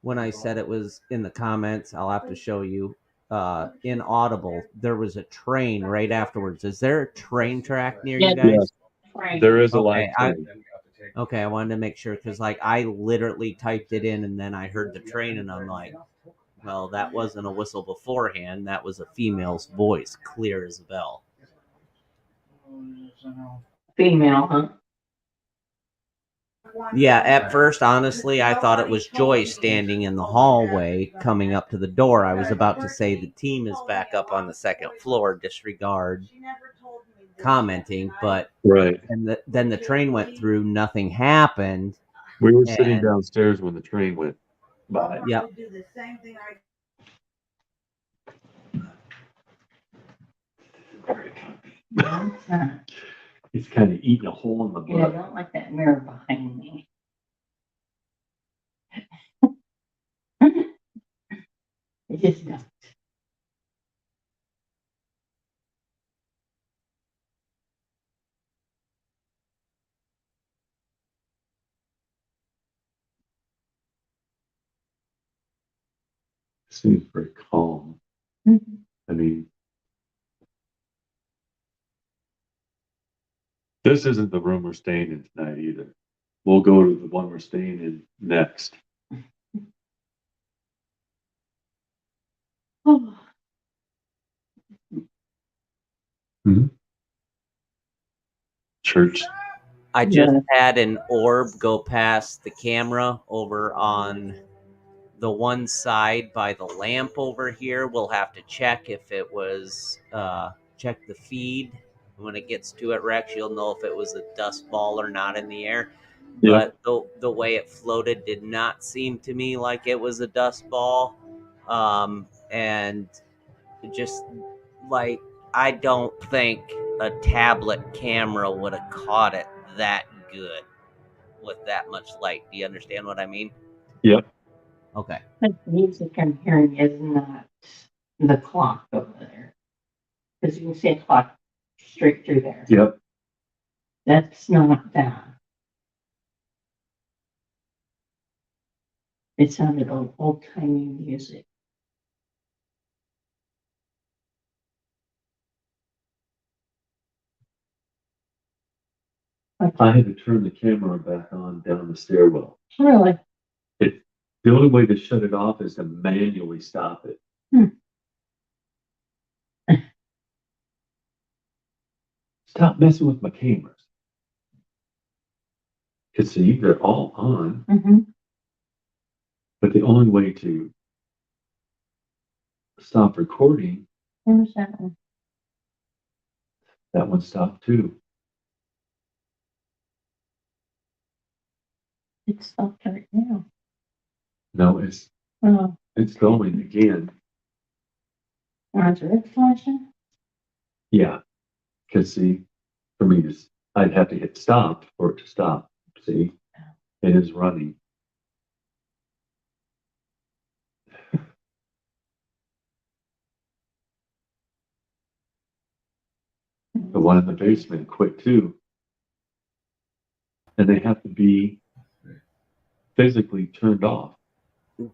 when I said it was in the comments, I'll have to show you. Inaudible. There was a train right afterwards. Is there a train track near you Yeah. guys? Right. There is a Okay, live train. Okay, I wanted to make sure because, like, I literally typed it in and then I heard the train and I'm like, well, that wasn't a whistle beforehand. That was a female's voice, clear as a bell. Female, huh? Yeah, at first, honestly, I thought it was Joy standing in the hallway coming up to the door. I was about to say the team is back up on the second floor, disregard commenting, but Right. then the train went through, nothing happened. We were sitting And- downstairs when the train went by. Yep. He's kind of eating a hole in the Yeah, I butt. don't like that mirror behind me. It just don't. Seems very calm. Mhm. I mean, this isn't the room we're staying in tonight either. We'll go to the one we're staying in next. Oh, Church. I just Yeah. had an orb go past the camera over on the one side by the lamp over here. We'll have to check if it was check the feed when it gets to it, Rex. You'll know if it was a dust ball or not in the air. Yep. But the way it floated did not seem to me like it was a dust ball. And just like, I don't think a tablet camera would have caught it that good with that much light. Do you understand what I mean? Yep. Okay. the music I'm hearing is not the clock over there. Because you can see a clock straight through there. Yep. That's not that. It sounded old timey music. I had to turn the camera back on down the stairwell. Really? The only way to shut it off is to manually stop it. Hmm. Stop messing with my cameras. Because see, they're all on, Mm-hmm. but the only way to stop recording, Where's that one? that one stopped too. It stopped right now. No, Oh, it's going again. is it flashing? Yeah. Because see, for me to, I'd have to hit stop for it to stop. See, it is running. The one in the basement quit too. And they have to be physically turned off.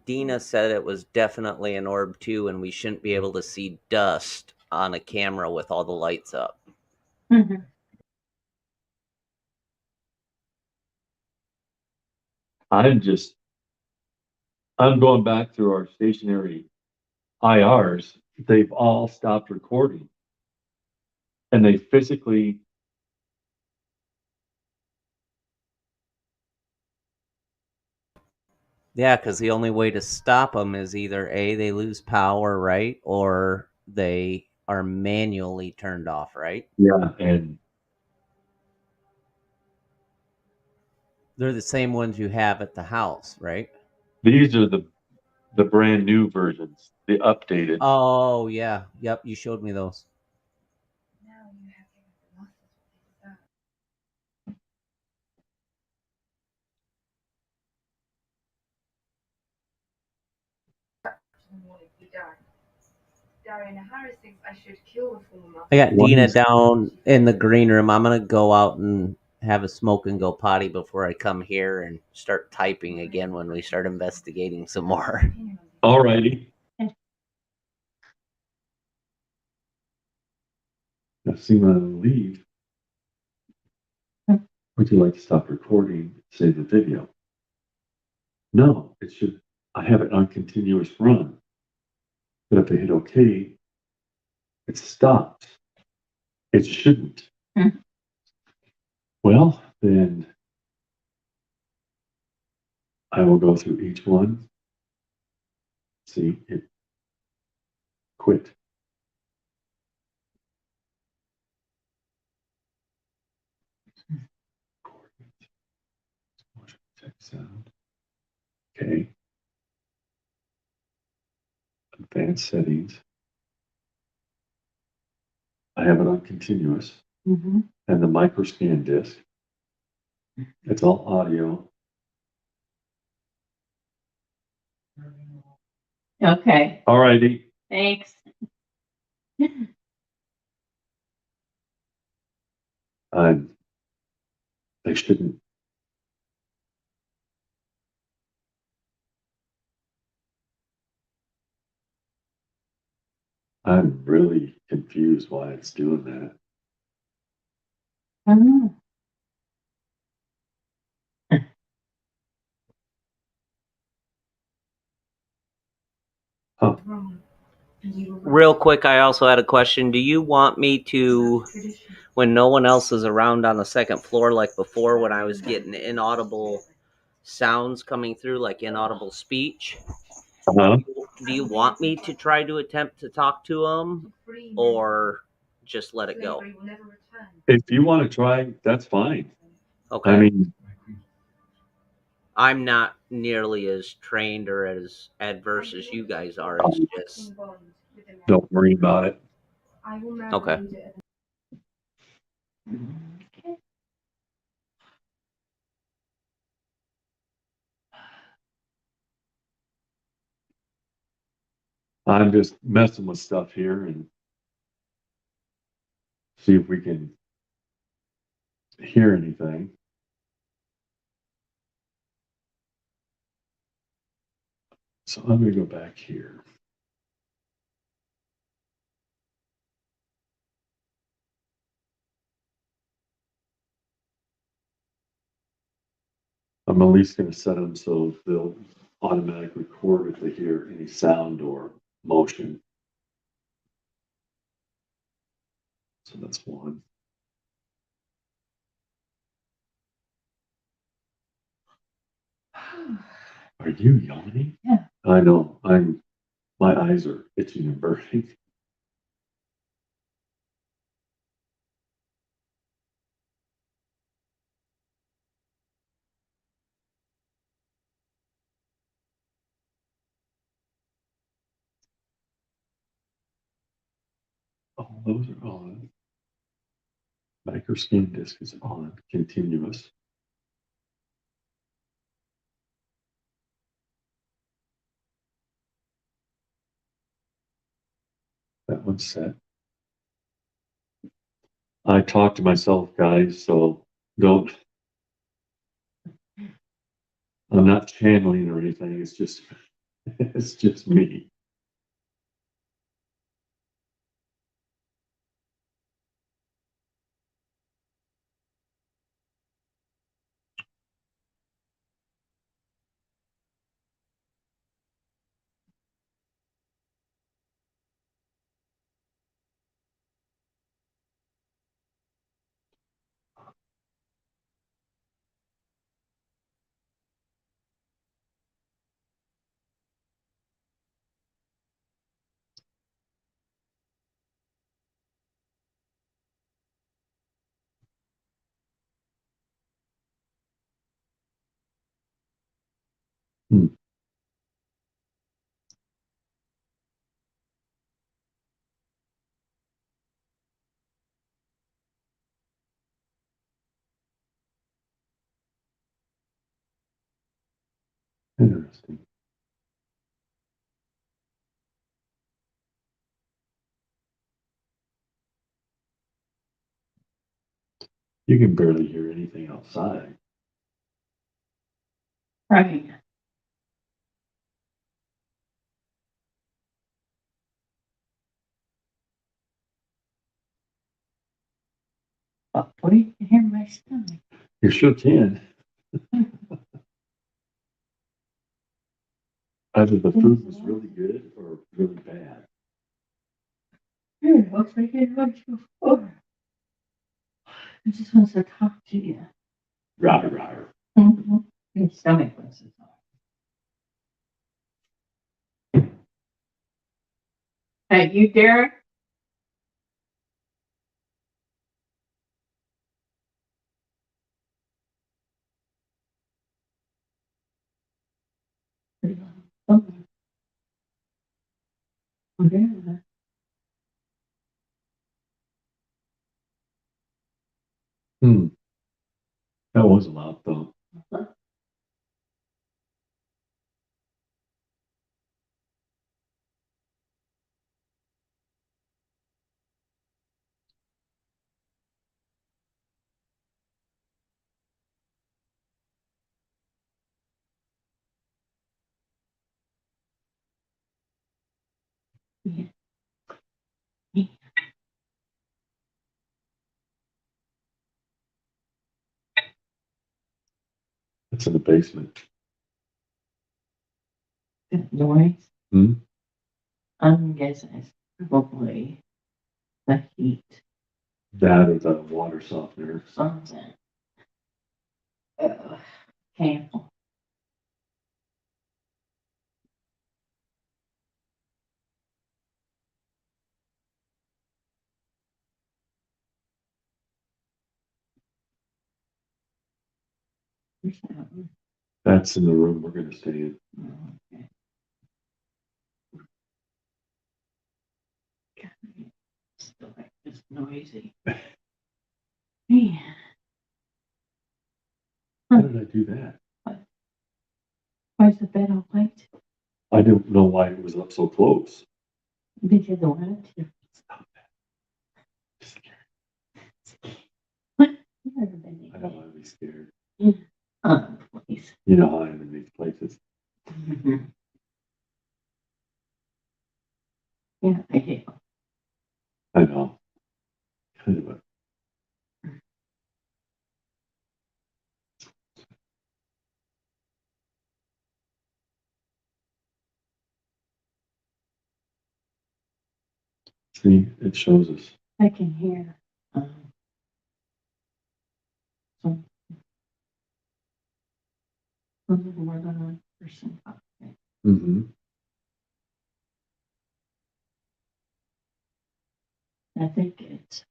Dina said it was definitely an orb too, and we shouldn't be able to see dust on a camera with all the lights up. Mm-hmm. I'm going back through our stationary IRs. They've all stopped recording. And they physically, Yeah, because the only way to stop them is either A, they lose power, right? Or they are manually turned off, right? yeah, and They're the same ones you have at the house, right? these are the brand new versions, the updated. Oh, yeah. Yep, you showed me those. I got What Dina is- down in the green room. I'm gonna go out and have a smoke and go potty before I come here and start typing again when we start investigating some more. All righty. Now, see, when I leave, would you like to stop recording, save the video? No, it should. I have it on continuous run. But if I hit OK, it stops. It shouldn't. Hmm. Well, then I will go through each one. See, it quit. Check sound. Okay. Advanced settings. I have it on continuous. Mm-hmm. And the microscan disc. It's all audio. Okay, All righty. thanks. They shouldn't. I'm really confused why it's doing that. Mhm. Huh. Real quick, I also had a question. Do you want me to, when no one else is around on the second floor, like before when I was getting inaudible sounds coming through, like inaudible speech, Uh-huh. do you want me to try to attempt to talk to them or just let it go? If you want to try, that's fine. Okay. I mean, I'm not nearly as trained or as adverse as you guys are. It's just don't worry about it. okay. I'm just messing with stuff here and see if we can hear anything. So I'm going to go back here. I'm at least going to set them so they'll automatically record if they hear any sound or motion. So that's one. Are you yawning? Yeah. I know. My eyes are itching and burning. Oh, those are on. Microscan disc is on, continuous. That one's set. I talk to myself, guys, so don't. I'm not channeling or anything. It's just, it's just me. Hmm. Interesting. You can barely hear anything outside. Right. But we can hear my stomach. You sure can. Either the food was really good or really bad. It looks like it was before. I just wants to talk to you. Rawr, rawr. Mm-hmm. Your stomach was. Hey, you, Derek? Okay. Hmm. That was loud though. Yeah. It's in the basement. That noise. Hmm? I'm guessing it's probably the heat. That or the water softener. Something. Painful. Where's that one? That's in the room we're going to stay in. Oh, okay. God, it's still like just noisy. Man. How did I do that? Why's the bed all white? I don't know why it was up so close. Because I wanted to. Stop that. Just scared. What? You've never been I there. don't want to be scared. Please. You know how I am in these places. Mhm. Yeah, I do. I know. Kind of a, see, it shows us. I can hear some a little more than 1% talking. Mm-hmm. I think it's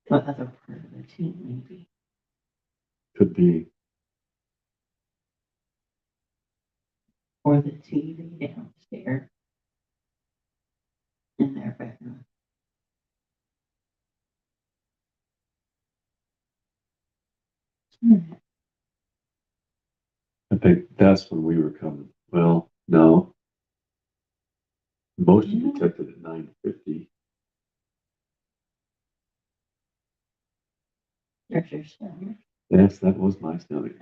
the other part of the team, maybe. Could be. Or the TV downstairs in their bedroom. I think that's when we were coming. Well, no. Motion Yeah. detected at 9:50. There's your stomach. Yes, that was my stomach.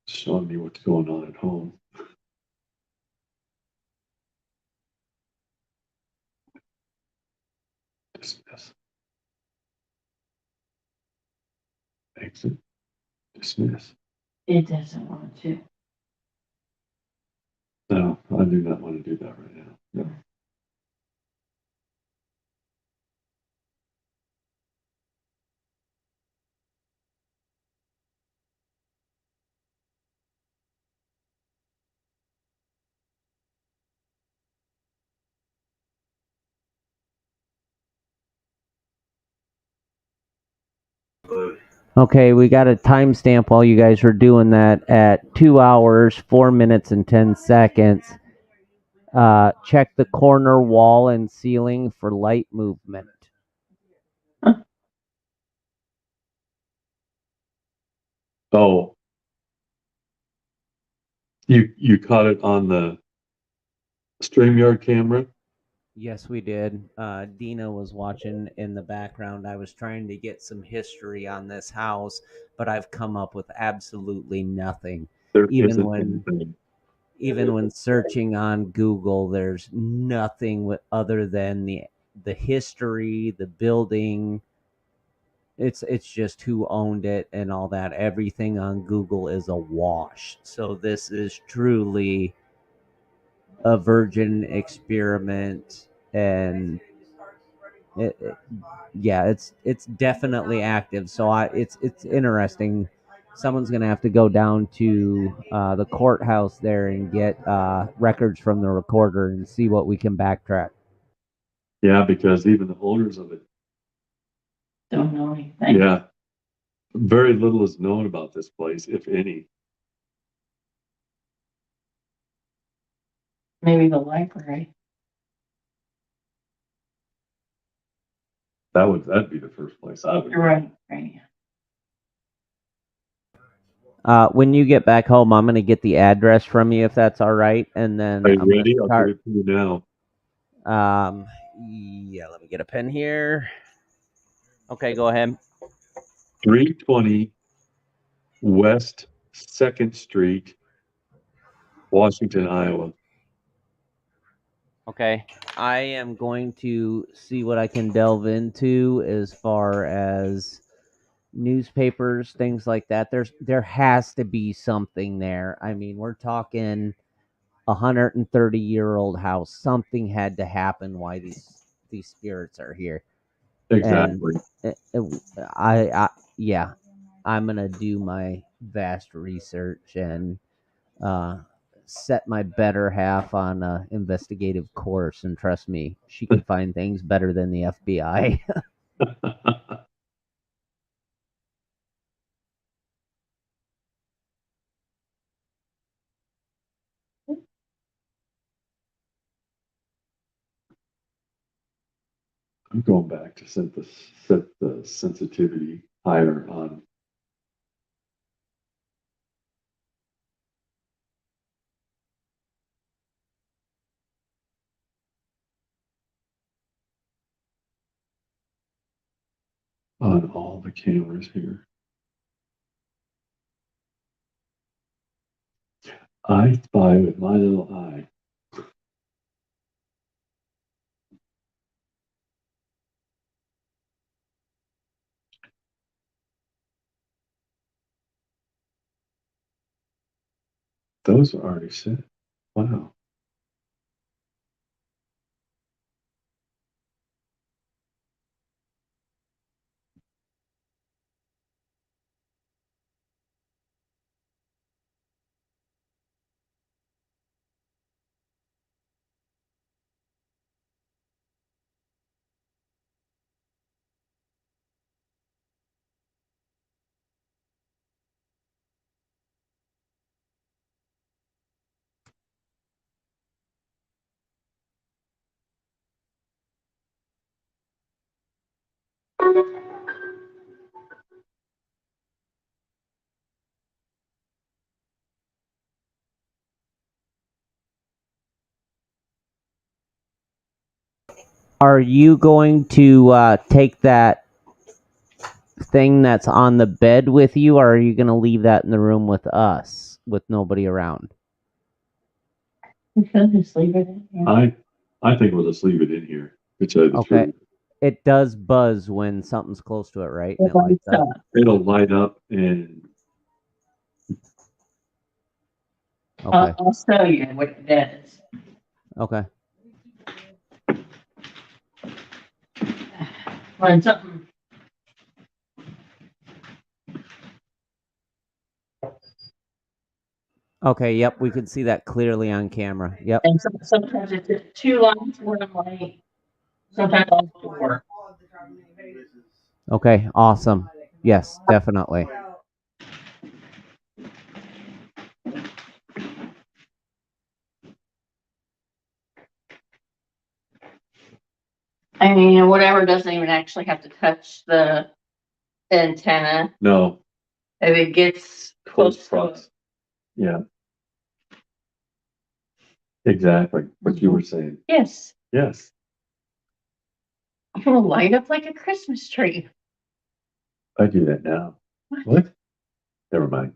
Showing me what's going on at home. Dismiss. Exit. Dismiss. It doesn't want to. No, I do not want to do that right now. No. Okay, we got a timestamp while you guys are doing that at 2 hours, 4 minutes, and 10 seconds. Check the corner wall and ceiling for light movement. Oh, you caught it on the StreamYard camera. Yes, we did. Dina was watching in the background. I was trying to get some history on this house, but I've come up with absolutely nothing. There Even isn't when anything. even when searching on Google, there's nothing other than the history, the building. It's just who owned it and all that. Everything on Google is a wash. So this is truly a virgin experiment, and yeah, it's definitely active. So it's interesting. Someone's gonna have to go down to the courthouse there and get records from the recorder and see what we can backtrack. Yeah, because even the owners of it, Don't know anything. yeah, very little is known about this place, if any. Maybe the library. That'd be the first place I would. You're right, right. When you get back home, I'm gonna get the address from you if that's all right, and then Are you I'm gonna ready? I'll give start. it to you now. Yeah, let me get a pen here. Okay, go ahead. 320 West 2nd Street, Washington, Iowa. Okay. I am going to see what I can delve into as far as newspapers, things like that. There has to be something there. I mean, we're talking 130-year-old house. Something had to happen why these spirits are here. And Exactly. I yeah, I'm gonna do my vast research and uh, set my better half on a investigative course. And trust me, she can find things better than the FBI. I'm going back to set the sensitivity higher on all the cameras here. I spy with my little eye. Those are already set. Wow. Are you going to take that thing that's on the bed with you, or are you going to leave that in the room with us with nobody around? We could just leave it in here. I think we'll just leave it in here to tell you the Okay. truth. It does buzz when something's close to it, right? And it It lights lights up. up. It'll light up and Okay. I'll show you what it does. Okay. When something, Okay. Yep. We can see that clearly on camera. Yep. and sometimes it's just two lights, one light, sometimes all four. Okay. Awesome. Yes, definitely. I mean, whatever doesn't even actually have to touch the antenna. no, If it gets close close to it. prox. Yeah. Exactly what you were saying. Yes. Yes. I'm gonna light up like a Christmas tree. I do that now. What? Never mind.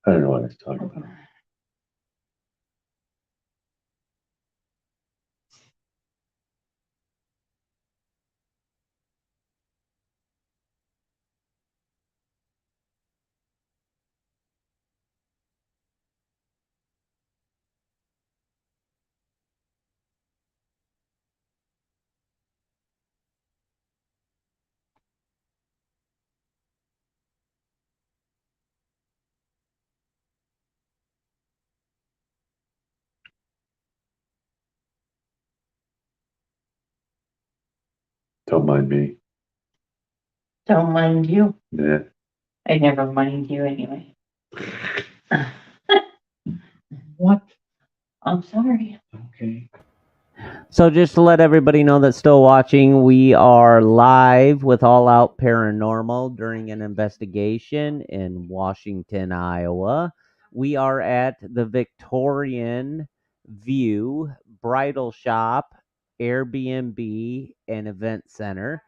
I don't know what I was talking about. Don't mind me. Don't mind you. Yeah. I never mind you anyway. What? I'm sorry. Okay. So just to let everybody know that's still watching, we are live with All Out Paranormal during an investigation in Washington, Iowa. We are at the Victorian View Bridal Shop, Airbnb, and Event Center.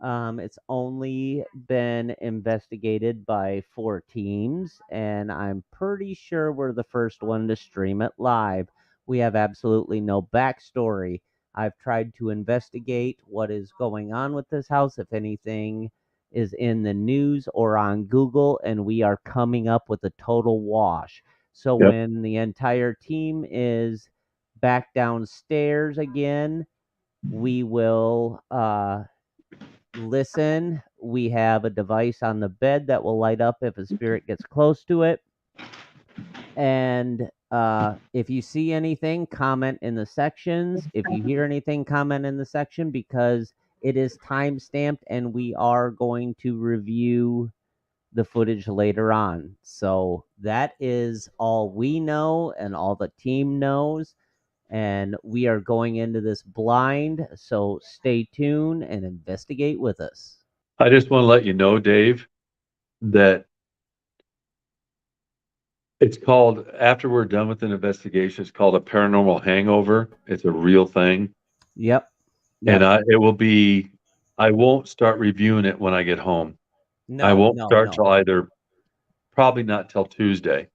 It's only been investigated by 4 teams, and I'm pretty sure we're the first one to stream it live. We have absolutely no backstory. I've tried to investigate what is going on with this house, if anything is in the news or on Google, and we are coming up with a total wash. So Yep. when the entire team is back downstairs again, we will listen. We have a device on the bed that will light up if a spirit gets close to it. And if you see anything, comment in the sections. If you hear anything, comment in the section, because it is time stamped and we are going to review the footage later on. So that is all we know and all the team knows. And we are going into this blind. So stay tuned and investigate with us. I just want to let you know, Dave, that it's called, after we're done with an investigation, it's called a paranormal hangover. It's a real thing. Yep. And Yep. I won't start reviewing it when I get home. I No, won't no, start no. till probably not till Tuesday.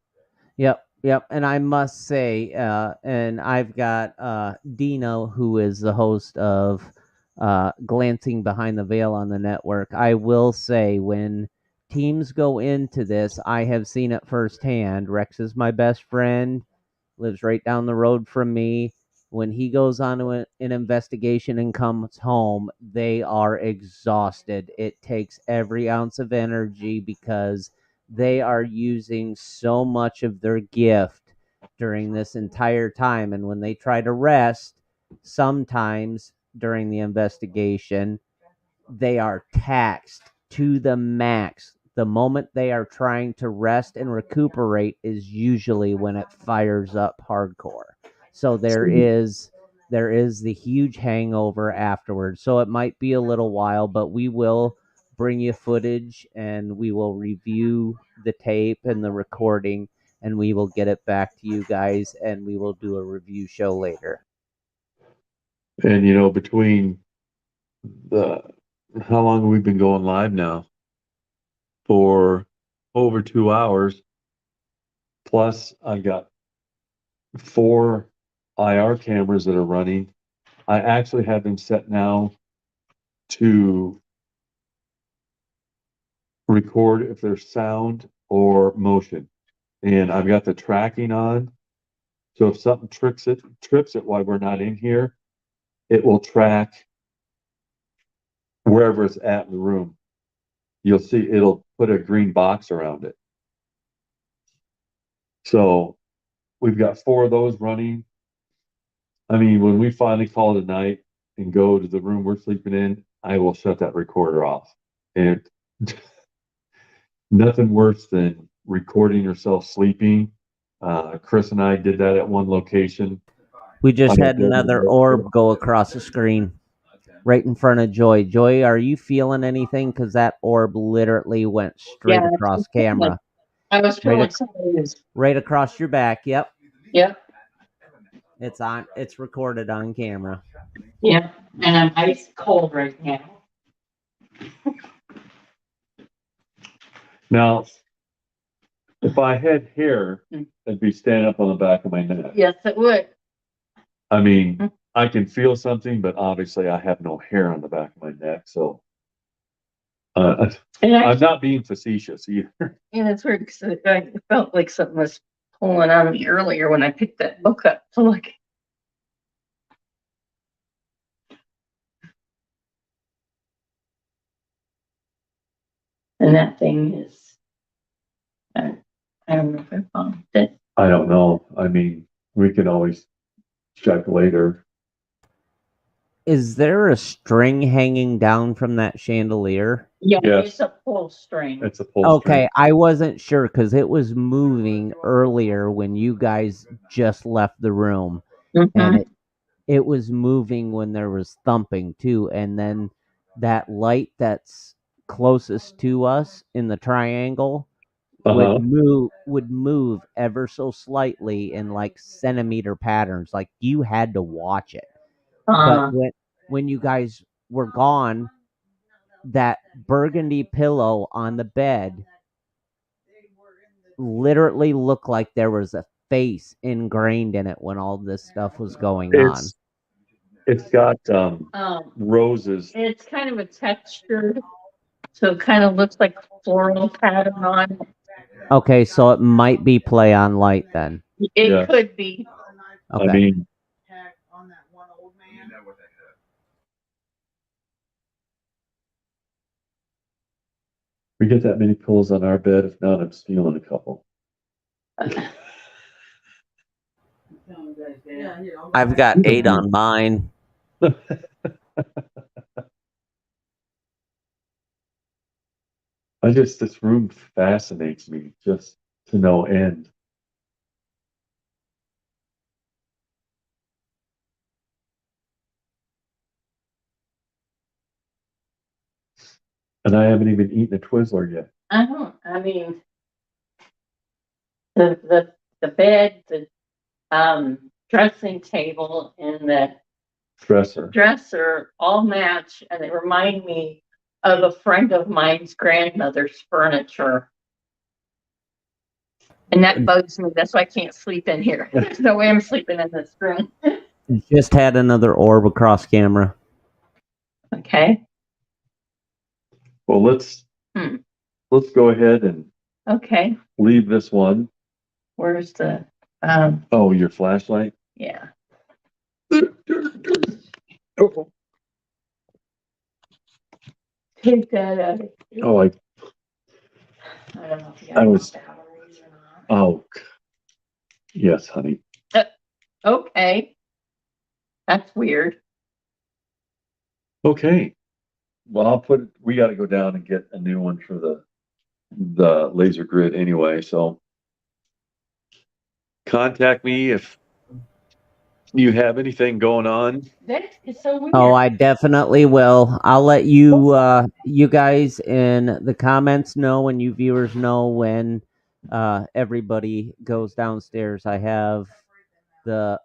Yep, yep. And I must say, and I've got Dino, who is the host of Glancing Behind the Veil on the network. I will say, when teams go into this, I have seen it firsthand. Rex is my best friend, lives right down the road from me. When he goes on to an investigation and comes home, they are exhausted. It takes every ounce of energy because they are using so much of their gift during this entire time. And when they try to rest, sometimes during the investigation, they are taxed to the max. The moment they are trying to rest and recuperate is usually when it fires up hardcore. So there is the huge hangover afterwards. So it might be a little while, but we will bring you footage and we will review the tape and the recording, and we will get it back to you guys, and we will do a review show later. And between the how long have we been going live now? For over 2 hours. Plus, I've got 4 IR cameras that are running. I actually have them set now to record if there's sound or motion. And I've got the tracking on. So if something trips it while we're not in here, it will track wherever it's at in the room. You'll see it'll put a green box around it. So we've got 4 of those running. I mean, when we finally call it a night and go to the room we're sleeping in, I will shut that recorder off. And nothing worse than recording yourself sleeping. Chris and I did that at one location. We just I had another orb go across the screen right in front of Joy. Joy, are you feeling anything? Because that orb literally went straight across camera. I was feeling Right, like somebody was. right across your back. Yep. Yep. It's on. It's recorded on camera. Yeah, and I'm ice cold right now. Now, if I had hair, it'd be standing up on the back of my neck. Yes, it would. I mean, I can feel something, but obviously I have no hair on the back of my neck, so And I'm not being facetious either. and it's weird because I felt like something was pulling on me earlier when I picked that book up to look. And that thing is, I don't know if I found it. I don't know. I mean, we can always check later. Is there a string hanging down from that chandelier? Yeah, Yes. it's a pull string. It's a pull Okay, I wasn't sure because it was moving earlier when you guys just left the room, and Mhm. it was moving when there was thumping too, and then that light that's closest to us in the triangle Uh-huh. would move ever so slightly in like centimeter patterns. Like you had to watch it. But when you guys were gone, that burgundy pillow on the bed literally looked like there was a face ingrained in it when all this stuff was going on. It's got roses. It's kind of a textured, so it kind of looks like floral pattern on it. Okay, so it might be play on light then. It Yeah. could be. Okay. I mean, we get that many pillows on our bed. If not, I'm stealing a couple. I've got 8 on mine. This room fascinates me just to no end. And I haven't even eaten a Twizzler yet. I mean, the bed, the dressing table, and the dresser all match, and they remind me of a friend of mine's grandmother's furniture. And that bugs me. That's why I can't sleep in here. There's no way I'm sleeping in this room. Just had another orb across camera. Okay. Well, let's go ahead and Okay. leave this one. Where's the Oh, your flashlight? yeah. Oh, Take that out. oh, I don't know if you I got was- batteries or not. oh, yes, honey. Okay. That's weird. Okay. Well, we got to go down and get a new one for the laser grid anyway. So contact me if you have anything going on. That is so weird. Oh, I definitely will. I'll let you you guys in the comments know, and you viewers know when everybody goes downstairs. I have the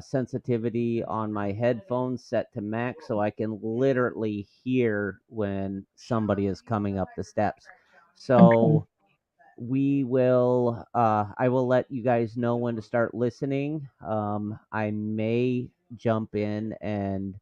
sensitivity on my headphones set to max so I can literally hear when somebody is coming up the steps. So we will I will let you guys know when to start listening. I may jump in and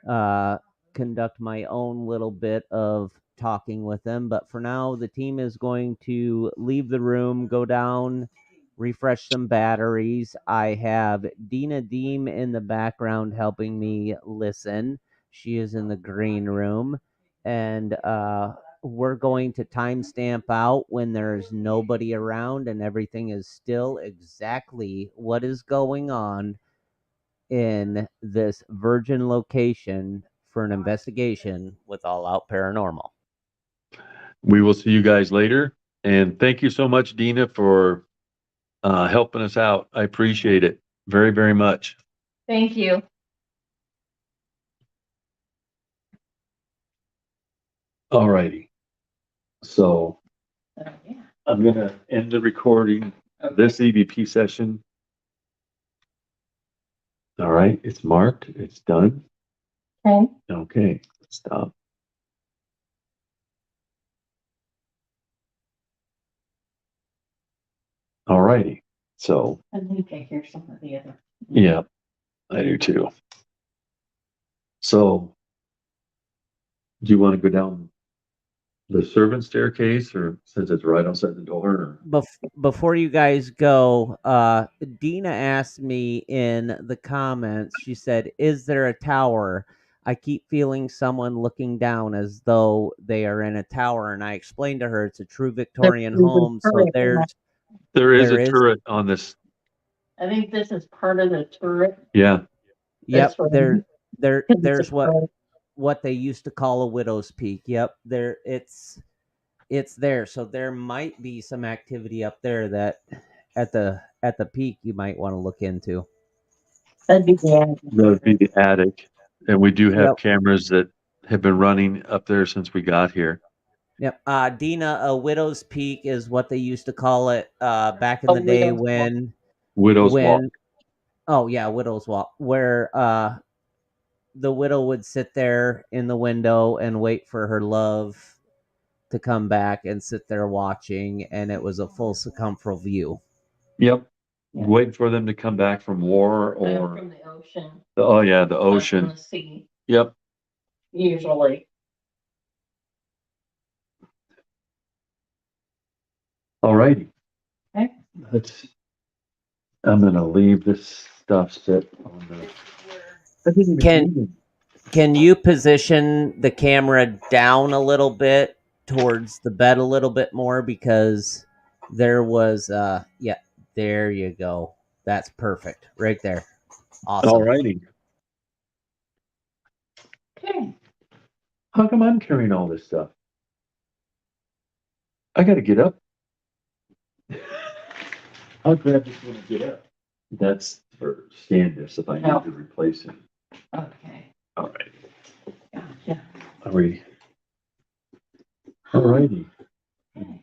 uh, conduct my own little bit of talking with them. But for now, the team is going to leave the room, go down, refresh some batteries. I have Dina Deem in the background helping me listen. She is in the green room. And we're going to timestamp out when there's nobody around and everything is still exactly what is going on in this virgin location for an investigation with All Out Paranormal. We will see you guys later. And thank you so much, Dina, for helping us out. I appreciate it very, very much. Thank you. All righty. So Yeah. I'm going to end the recording of this EVP session. All right, it's marked. It's done. Okay. Okay, stop. All righty. So, I think I hear some of the other. yeah, I do too. So, do you want to go down the servant staircase, or since it's right outside the door? Or? Before you guys go, Dina asked me in the comments, she said, "Is there a tower? I keep feeling someone looking down as though they are in a tower." And I explained to her it's a true Victorian home. So There is there a is, turret on this. I think this is part of the turret. Yeah. yep, This one. there's It's a turret. what they used to call a widow's peak. Yep, it's there. So there might be some activity up there that at the peak you might want to look into. That'd be the That would be the attic. And we do have Yep. cameras that have been running up there since we got here. Yep. Dina, a widow's peak is what they used to call it back in A the day widow's walk. Widow's Walk. when oh yeah, widow's walk, where the widow would sit there in the window and wait for her love to come back and sit there watching, and it was a full circumferential view. Yep. Waiting for them to come back from war or From the ocean. oh yeah, the From ocean. the sea, Yep. usually. All righty. Okay. I'm gonna leave this stuff sit on the. Can you position the camera down a little bit towards the bed a little bit more, because there was yeah, there you go. That's perfect. Right there. Awesome. All righty. Okay. How come I'm carrying all this stuff? I gotta get up. I'll grab this when I get up. That's for Standish if I need to replace him. Okay. All right. Gotcha. Are we? All righty. Okay.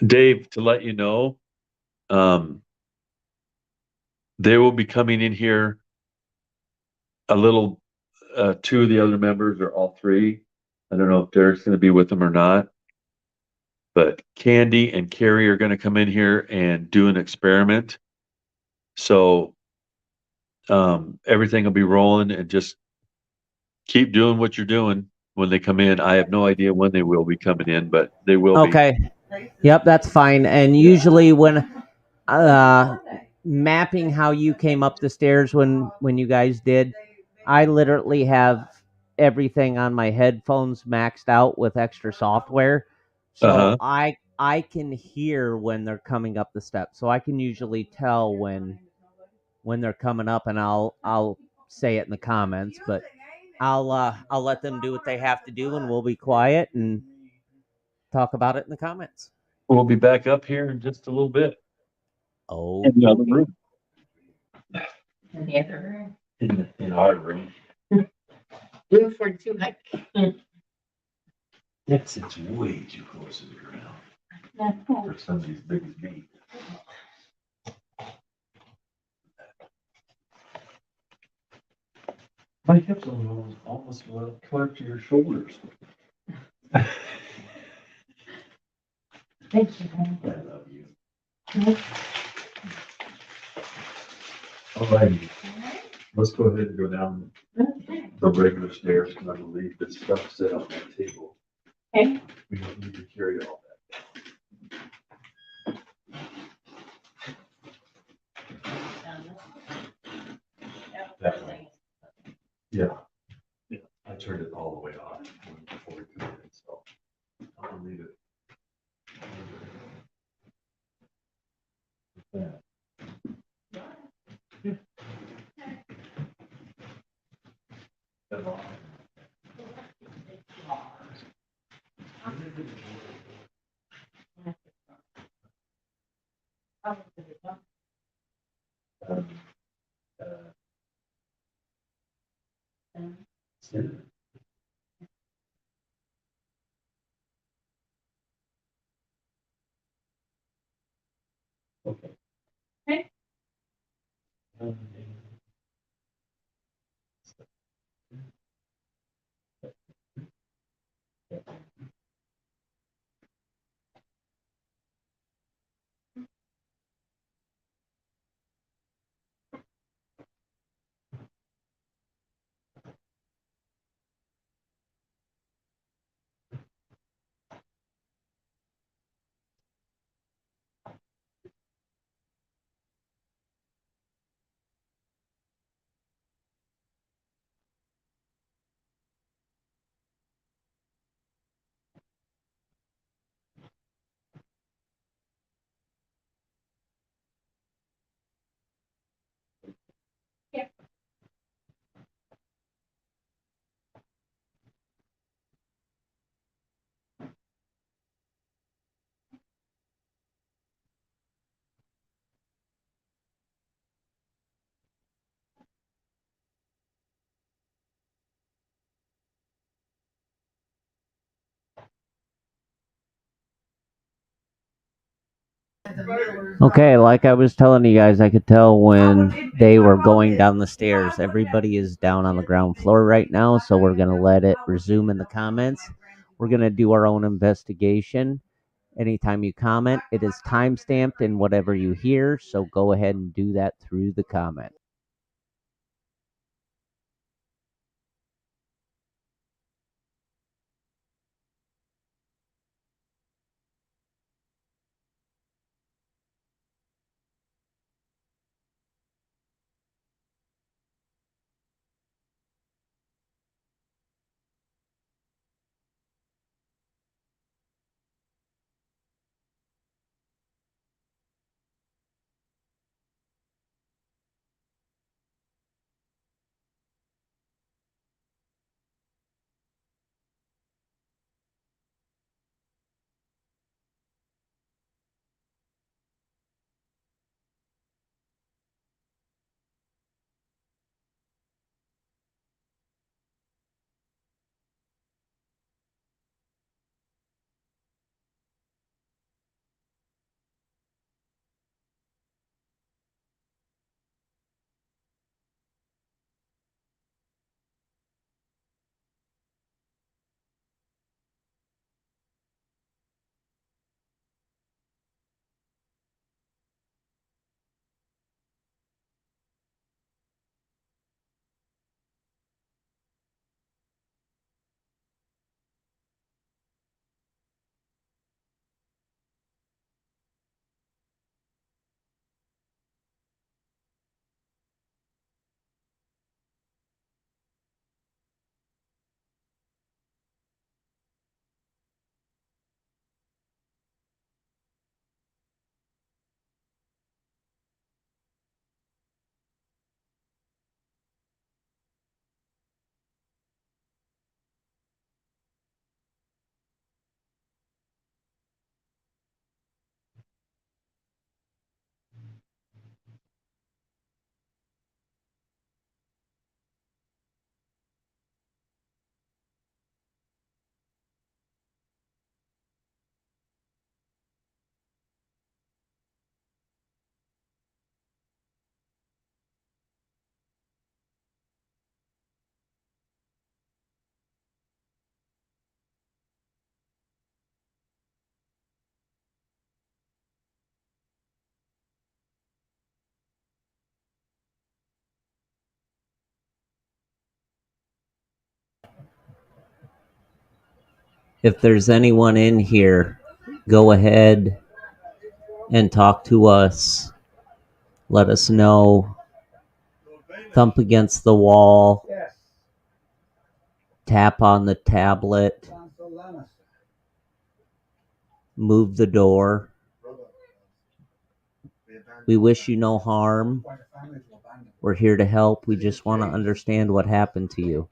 Dave, to let you know, they will be coming in here a little, two of the other members or all three. I don't know if Derek's going to be with them or not, but Candy and Carrie are going to come in here and do an experiment. So, everything will be rolling, and just keep doing what you're doing when they come in. I have no idea when they will be coming in, but they will be. Okay. Yep, that's fine. And usually when mapping how you came up the stairs when you guys did, I literally have everything on my headphones maxed out with extra software. So Uh-huh. I can hear when they're coming up the steps. So I can usually tell when they're coming up, and I'll say it in the comments, but I'll let them do what they have to do, and we'll be quiet and talk about it in the comments. We'll be back up here in just a little bit. Oh, In the other room. In the other room. In our room. Room 42. That sits way too close to the ground for somebody as big as me. My hips almost clear to your shoulders. Thank you. I love you. All righty. Let's go ahead and go down the regular stairs, because I believe this stuff set on that table. Okay. We don't need to carry all that way. Yeah. Yeah. I turned it all the way off before we come in, so I'll leave it. Yeah. Um, cinnamon. Okay. Okay. Okay, like I was telling you guys, I could tell when they were going down the stairs. Everybody is down on the ground floor right now, so we're going to let it resume in the comments. We're going to do our own investigation. Anytime you comment, it is time stamped in whatever you hear, so go ahead and do that through the comment. If there's anyone in here, go ahead and talk to us. Let us know. Thump against the wall. Tap on the tablet. Move the door. We wish you no harm. We're here to help. We just want to understand what happened to you.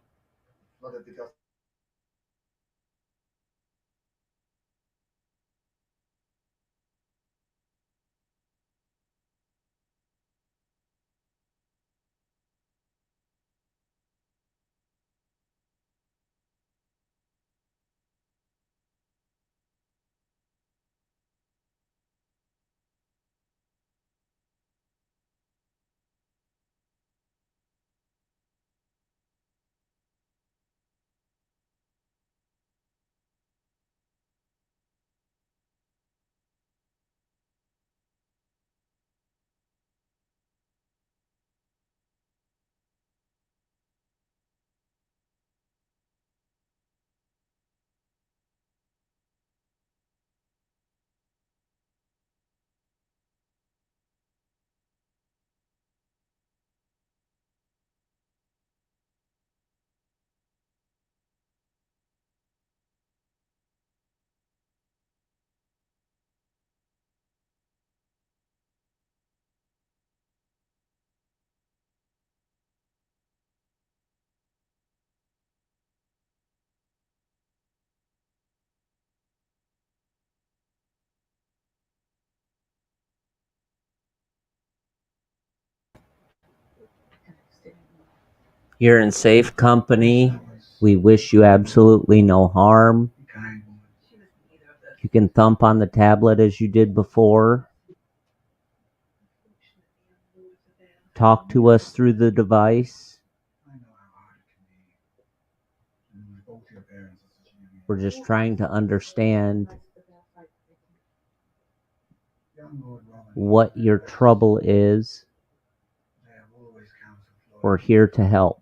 You're in safe company. We wish you absolutely no harm. You can thump on the tablet as you did before. talk to us through the device. We're just trying to understand what your trouble is. We're here to help.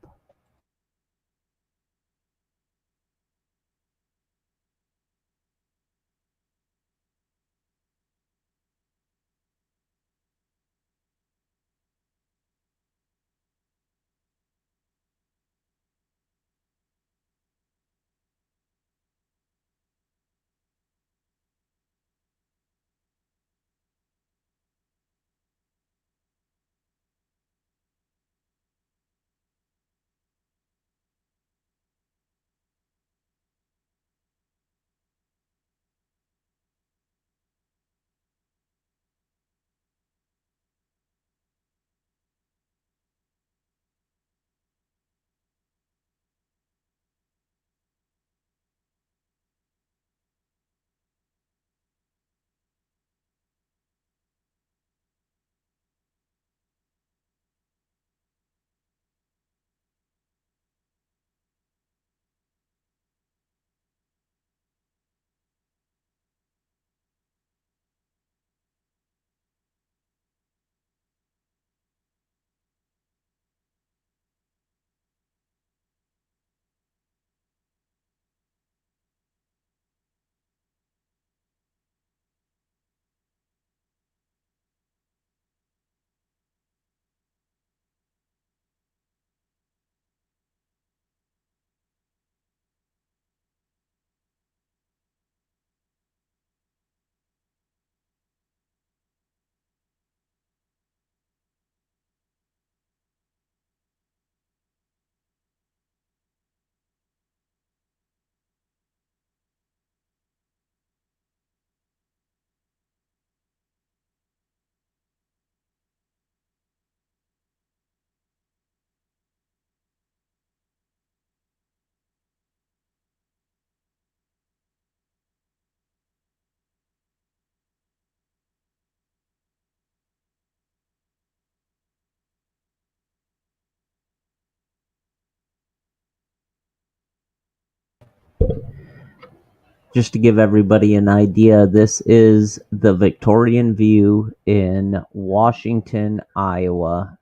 Just to give everybody an idea, this is the Victorian View in Washington, Iowa.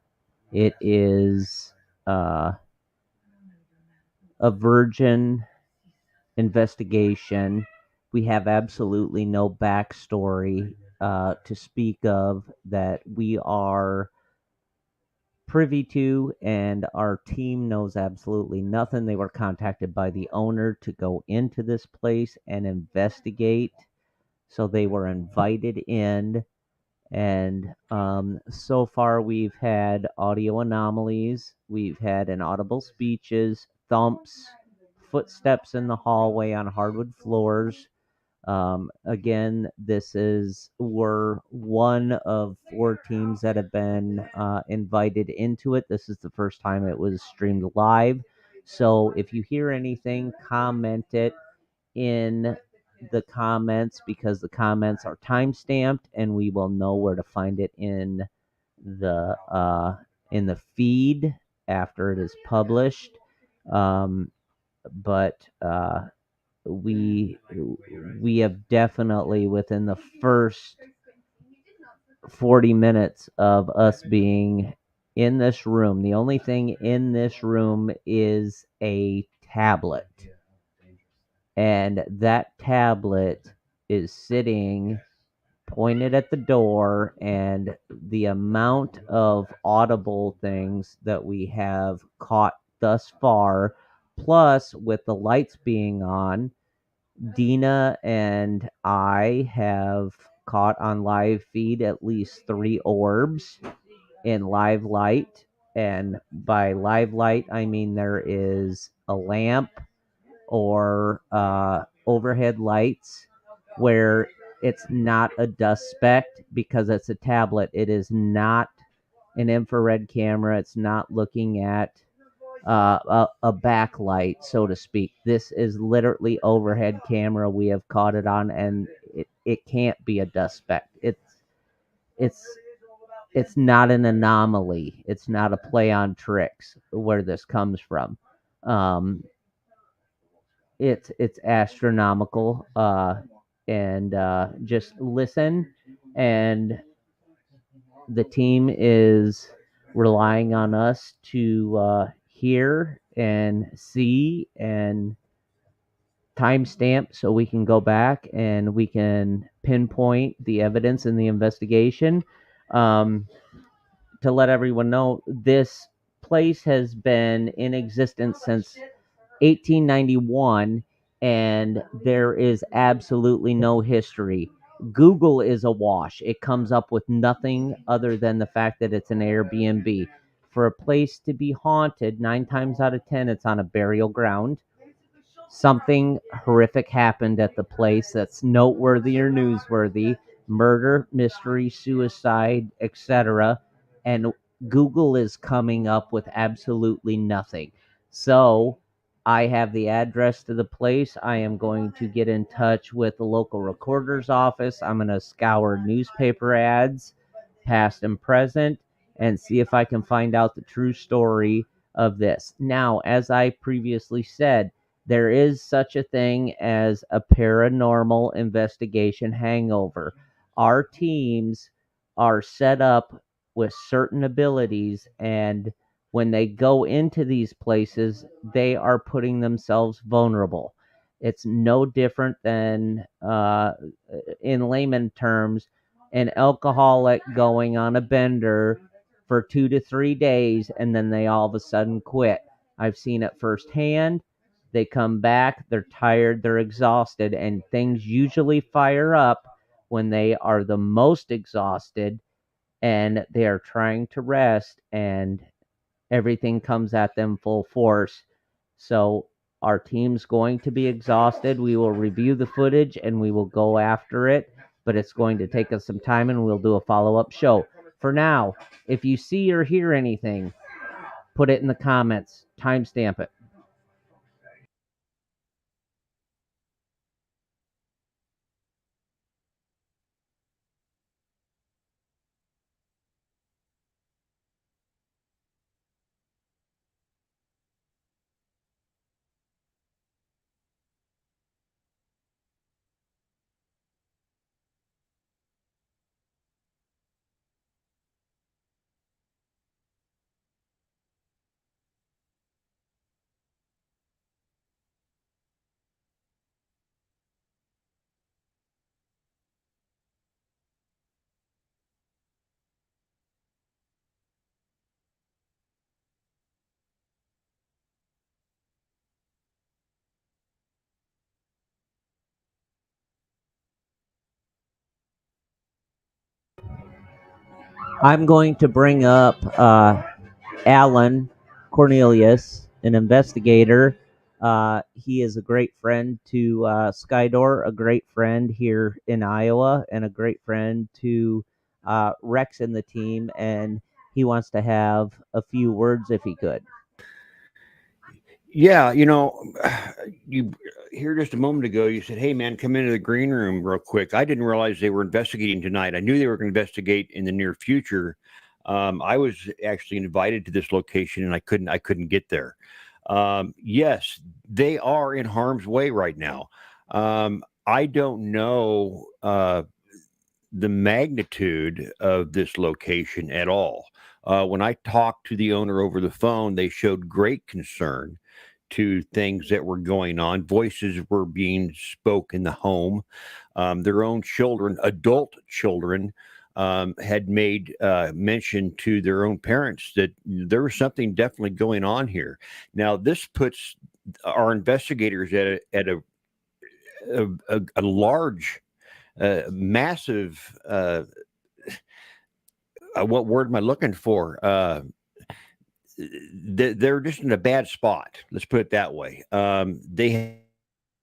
It is a virgin investigation. We have absolutely no backstory to speak of that we are privy to, and our team knows absolutely nothing. They were contacted by the owner to go into this place and investigate. So they were invited in, and so far we've had audio anomalies, we've had inaudible speeches, thumps, footsteps in the hallway on hardwood floors. Again, we're one of 4 teams that have been invited into it. This is the first time it was streamed live. So if you hear anything, comment it in the comments, because the comments are time stamped and we will know where to find it in the feed after it is published. But we have definitely, within the first 40 minutes of us being in this room, the only thing in this room is a tablet, and that tablet is sitting pointed at the door, and the amount of audible things that we have caught thus far, plus with the lights being on, Dina and I have caught on live feed at least 3 orbs in live light. And by live light, I mean there is a lamp or overhead lights where it's not a dust speck because it's a tablet. It is not an infrared camera. It's not looking at a backlight, so to speak. This is literally overhead camera we have caught it on, and it can't be a dust speck. It's it's not an anomaly. It's not a play on tricks where this comes from. Um, it's astronomical. And just listen, and the team is relying on us to hear and see and timestamp so we can go back and we can pinpoint the evidence in the investigation. Um, to let everyone know, this place has been in existence since 1891, and there is absolutely no history. Google is a wash. It comes up with nothing other than the fact that it's an Airbnb. For a place to be haunted, 9 times out of 10, it's on a burial ground. Something horrific happened at the place that's noteworthy or newsworthy: murder, mystery, suicide, etc. And Google is coming up with absolutely nothing. So I have the address to the place. I am going to get in touch with the local recorder's office. I'm going to scour newspaper ads, past and present, and see if I can find out the true story of this. Now, as I previously said, there is such a thing as a paranormal investigation hangover. Our teams are set up with certain abilities, and when they go into these places, they are putting themselves vulnerable. It's no different than, in layman terms, an alcoholic going on a bender for 2 to 3 days and then they all of a sudden quit. I've seen it firsthand. They come back, they're tired, they're exhausted, and things usually fire up when they are the most exhausted and they are trying to rest, and everything comes at them full force. So our team's going to be exhausted. We will review the footage and we will go after it, but it's going to take us some time and we'll do a follow-up show. For now, if you see or hear anything, put it in the comments, timestamp it. I'm going to bring up Alan Cornelius, an investigator. He is a great friend to Skydor, a great friend here in Iowa, and a great friend to Rex and the team. And he wants to have a few words if he could. Yeah, you here just a moment ago, you said, "Hey, man, come into the green room real quick." I didn't realize they were investigating tonight. I knew they were going to investigate in the near future. I was actually invited to this location, and I couldn't get there. Yes, they are in harm's way right now. I don't know the magnitude of this location at all. When I talked to the owner over the phone, they showed great concern to things that were going on. Voices were being spoke in the home. Their own children, adult children, had made mention to their own parents that there was something definitely going on here. Now, this puts our investigators at a large, massive. What word am I looking for? They're just in a bad spot. Let's put it that way. They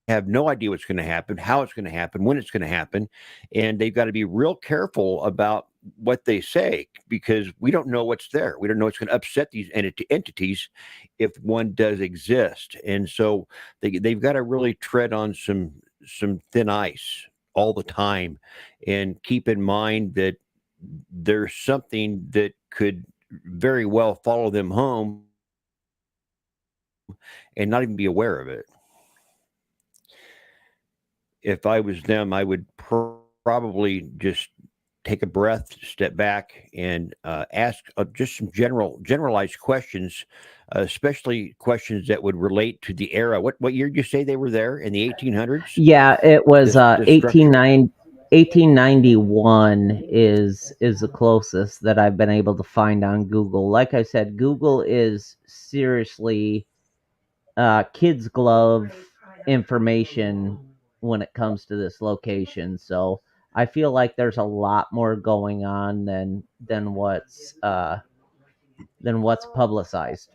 have no idea what's going to happen, how it's going to happen, when it's going to happen, and they've got to be real careful about what they say because we don't know what's there. We don't know what's going to upset these entities if one does exist, and so they've got to really tread on some thin ice all the time, and keep in mind that there's something that could very well follow them home and not even be aware of it. If I was them, I would probably just take a breath, step back, and ask just some generalized questions, especially questions that would relate to the era. What year did you say they were there in the 1800s? Yeah, it was This structure. 1891 is the closest that I've been able to find on Google. Like I said, Google is seriously kids glove information when it comes to this location. So I feel like there's a lot more going on than what's publicized.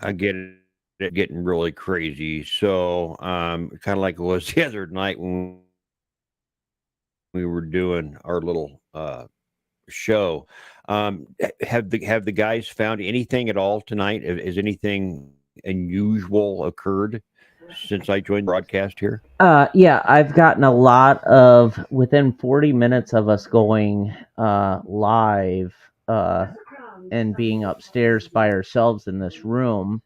I get it getting really crazy. So, kind of like it was the other night when we were doing our little show. Have the guys found anything at all tonight? Has anything unusual occurred since I joined the broadcast here? Yeah, I've gotten a lot of within 40 minutes of us going live and being upstairs by ourselves in this room.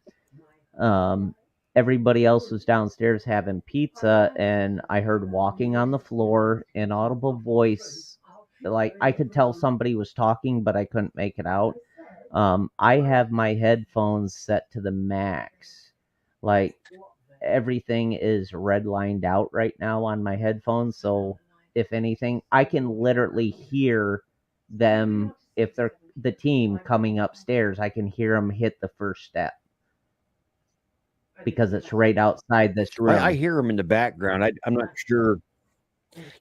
Um, Everybody else was downstairs having pizza, and I heard walking on the floor, an audible voice. Like I could tell somebody was talking, but I couldn't make it out. I have my headphones set to the max. Like everything is redlined out right now on my headphones. So if anything, I can literally hear them if they're the team coming upstairs. I can hear them hit the first step because it's right outside this I room. hear them in the background. I'm not sure.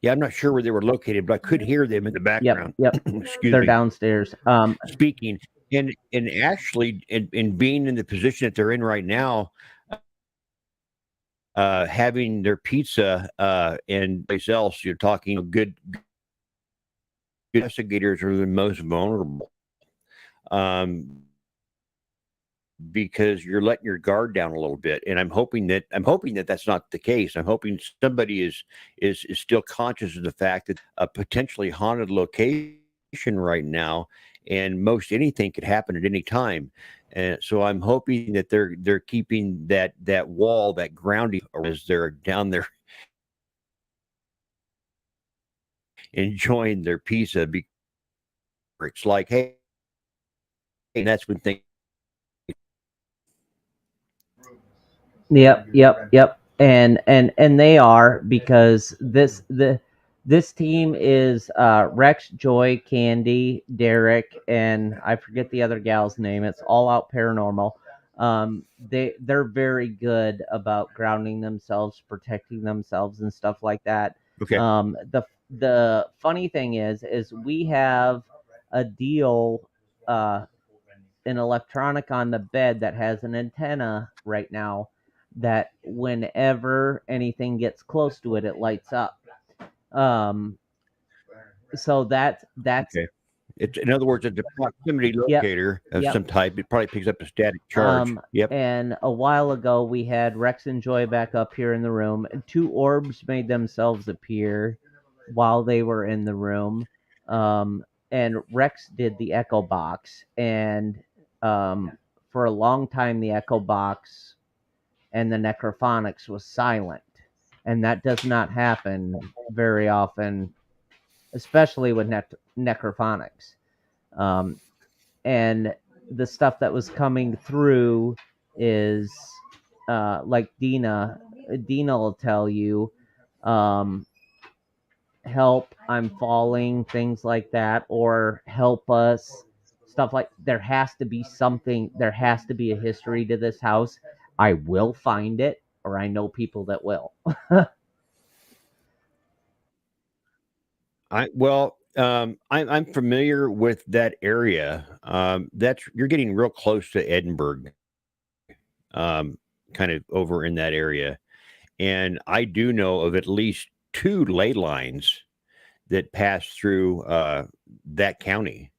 Yeah, I'm not sure where they were located, but I could hear them in the Yep, background. yep. Excuse They're me. downstairs. Speaking and actually, in being in the position that they're in right now, having their pizza and place else, you're talking good investigators are the most vulnerable. Because you're letting your guard down a little bit, and I'm hoping that that's not the case. I'm hoping somebody is still conscious of the fact that a potentially haunted location right now, and most anything could happen at any time. And so I'm hoping that they're keeping that wall, that grounding, as they're down there enjoying their pizza. Because it's like, hey, and that's when things. Yep. And they are because this team is Rex, Joy, Candy, Derek, and I forget the other gal's name. It's All Out Paranormal. They're very good about grounding themselves, protecting themselves, and stuff like that. Okay. The funny thing is we have a deal. An electronic on the bed that has an antenna right now that whenever anything gets close to it, it lights up. Um, so that's Okay. It's, in other words, it's a proximity yep, locator of yep. some type. It probably picks up a static charge. Yep. And a while ago, we had Rex and Joy back up here in the room. And two orbs made themselves appear while they were in the room. And Rex did the echo box. And for a long time, the echo box and the necrophonics was silent. And that does not happen very often, especially with necrophonics. Um, and the stuff that was coming through is like Dina will tell you, um, help, I'm falling, things like that, or help us, stuff like there has to be something, there has to be a history to this house. I will find it, or I know people that will. I'm familiar with that area. That's you're getting real close to Edinburgh, kind of over in that area, and I do know of at least two ley lines that pass through that county,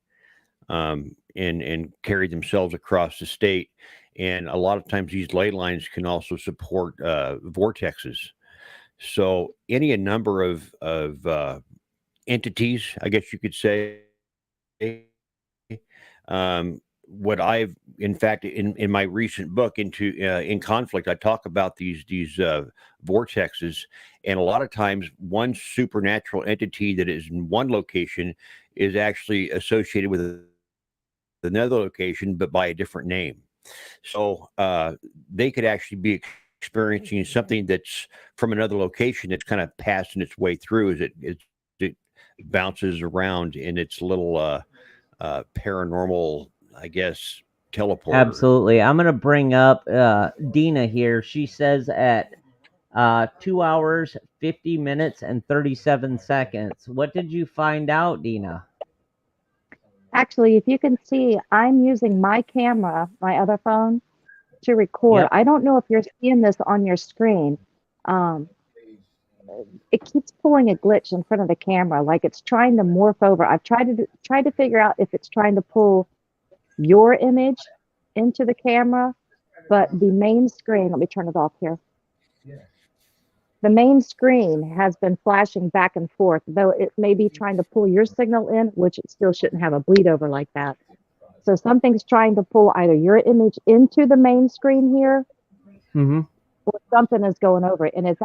and carry themselves across the state. And a lot of times, these ley lines can also support vortexes. So any number of entities, I guess you could say. What I've, in fact, in my recent book, into in conflict, I talk about these vortexes, and a lot of times one supernatural entity that is in one location is actually associated with another location, but by a different name. So they could actually be experiencing something that's from another location that's kind of passing its way through as it bounces around in its little paranormal, I guess, teleporter. Absolutely. I'm going to bring up Dina here. She says at 2 hours, 50 minutes, and 37 seconds. What did you find out, Dina? Actually, if you can see, I'm using my camera, my other phone, to record. Yep. I don't know if you're seeing this on your screen. Um, it keeps pulling a glitch in front of the camera, like it's trying to morph over. I've tried to figure out if it's trying to pull your image into the camera, but the main screen, let me turn it off here. The main screen has been flashing back and forth, though it may be trying to pull your signal in, which it still shouldn't have a bleed over like that. So something's trying to pull either your image into the main screen here, Mm-hmm. or something is going over it. And it's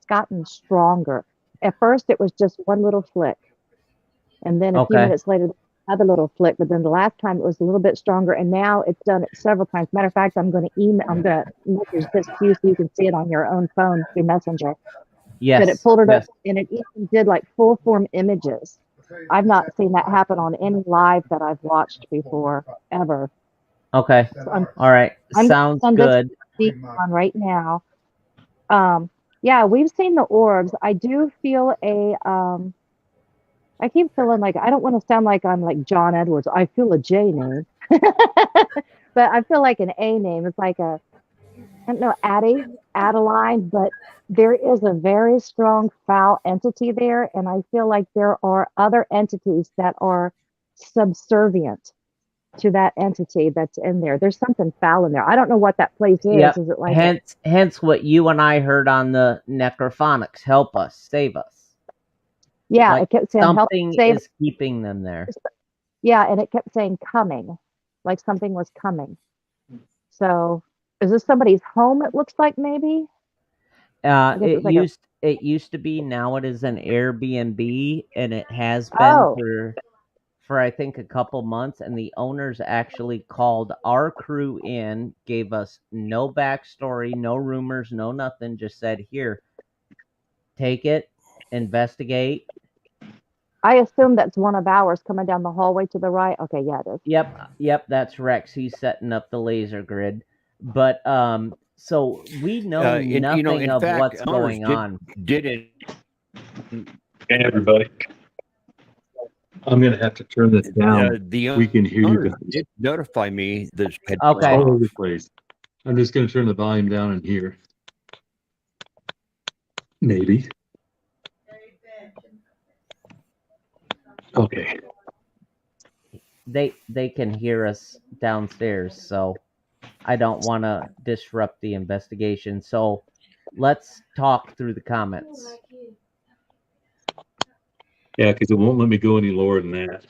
gotten stronger. At first, it was just one little flick. And then a few Okay. minutes later, another little flick. But then the last time it was a little bit stronger. And now it's done it several times. Matter of fact, I'm going to message this to you so you can see it on your own phone through Messenger. Yes. That it pulled it yes. up and it even did like full form images. I've not seen that happen on any live that I've watched before, ever. Okay. So All right. I'm Sounds on this good. speak on right now. Yeah, we've seen the orbs. I do feel I keep feeling like I don't want to sound like I'm like John Edwards. I feel a J name. But I feel like an A name. It's like I don't know, Adeline, but there is a very strong foul entity there, and I feel like there are other entities that are subservient to that entity that's in there. There's something foul in there. I don't know what that place is. Yep. Is it like Hence what you and I heard on the necrophonics. Help us, save us. yeah, Like it kept saying help something save. is keeping them there. Yeah, and it kept saying coming, like something was coming. So is this somebody's home? It looks like maybe. I guess it's like It used to be. Now it is an Airbnb, and it has been oh, for I think a couple months. And the owners actually called our crew in, gave us no backstory, no rumors, no nothing. Just said, "Here, take it, investigate." I assume that's one of ours coming down the hallway to the right. Okay, yeah, it is. Yep, that's Rex. He's setting up the laser grid. But so we know nothing in of fact, what's owners going on. did Hey, everybody. I'm going to have to turn this down. the We can hear you owners guys did notify me that had Okay. all over the place. I'm just going to turn the volume down in here. Maybe. Okay. They can hear us downstairs, so I don't want to disrupt the investigation. So let's talk through the comments. Yeah, because it won't let me go any lower than that.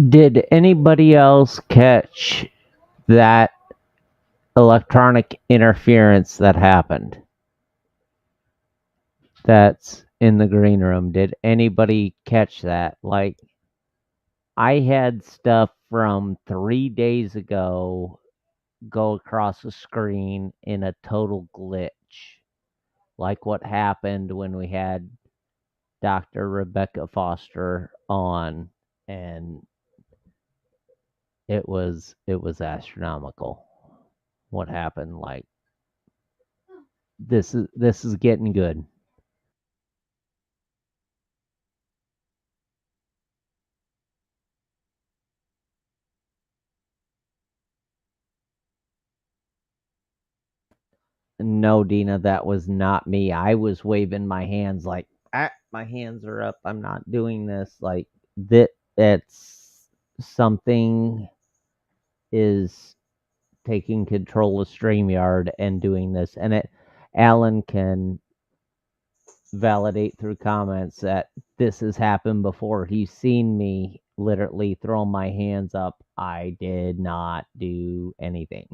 Did anybody else catch that electronic interference that happened? That's in the green room. Did anybody catch that? Like, I had stuff from 3 days ago go across the screen in a total glitch, like what happened when we had Dr. Rebecca Foster on, and it was astronomical what happened. Like, this is getting good. No, Dina, that was not me. I was waving my hands like, my hands are up. I'm not doing this. Like, that's something is taking control of StreamYard and doing this. And Alan can validate through comments that this has happened before. He's seen me literally throw my hands up. I did not do anything.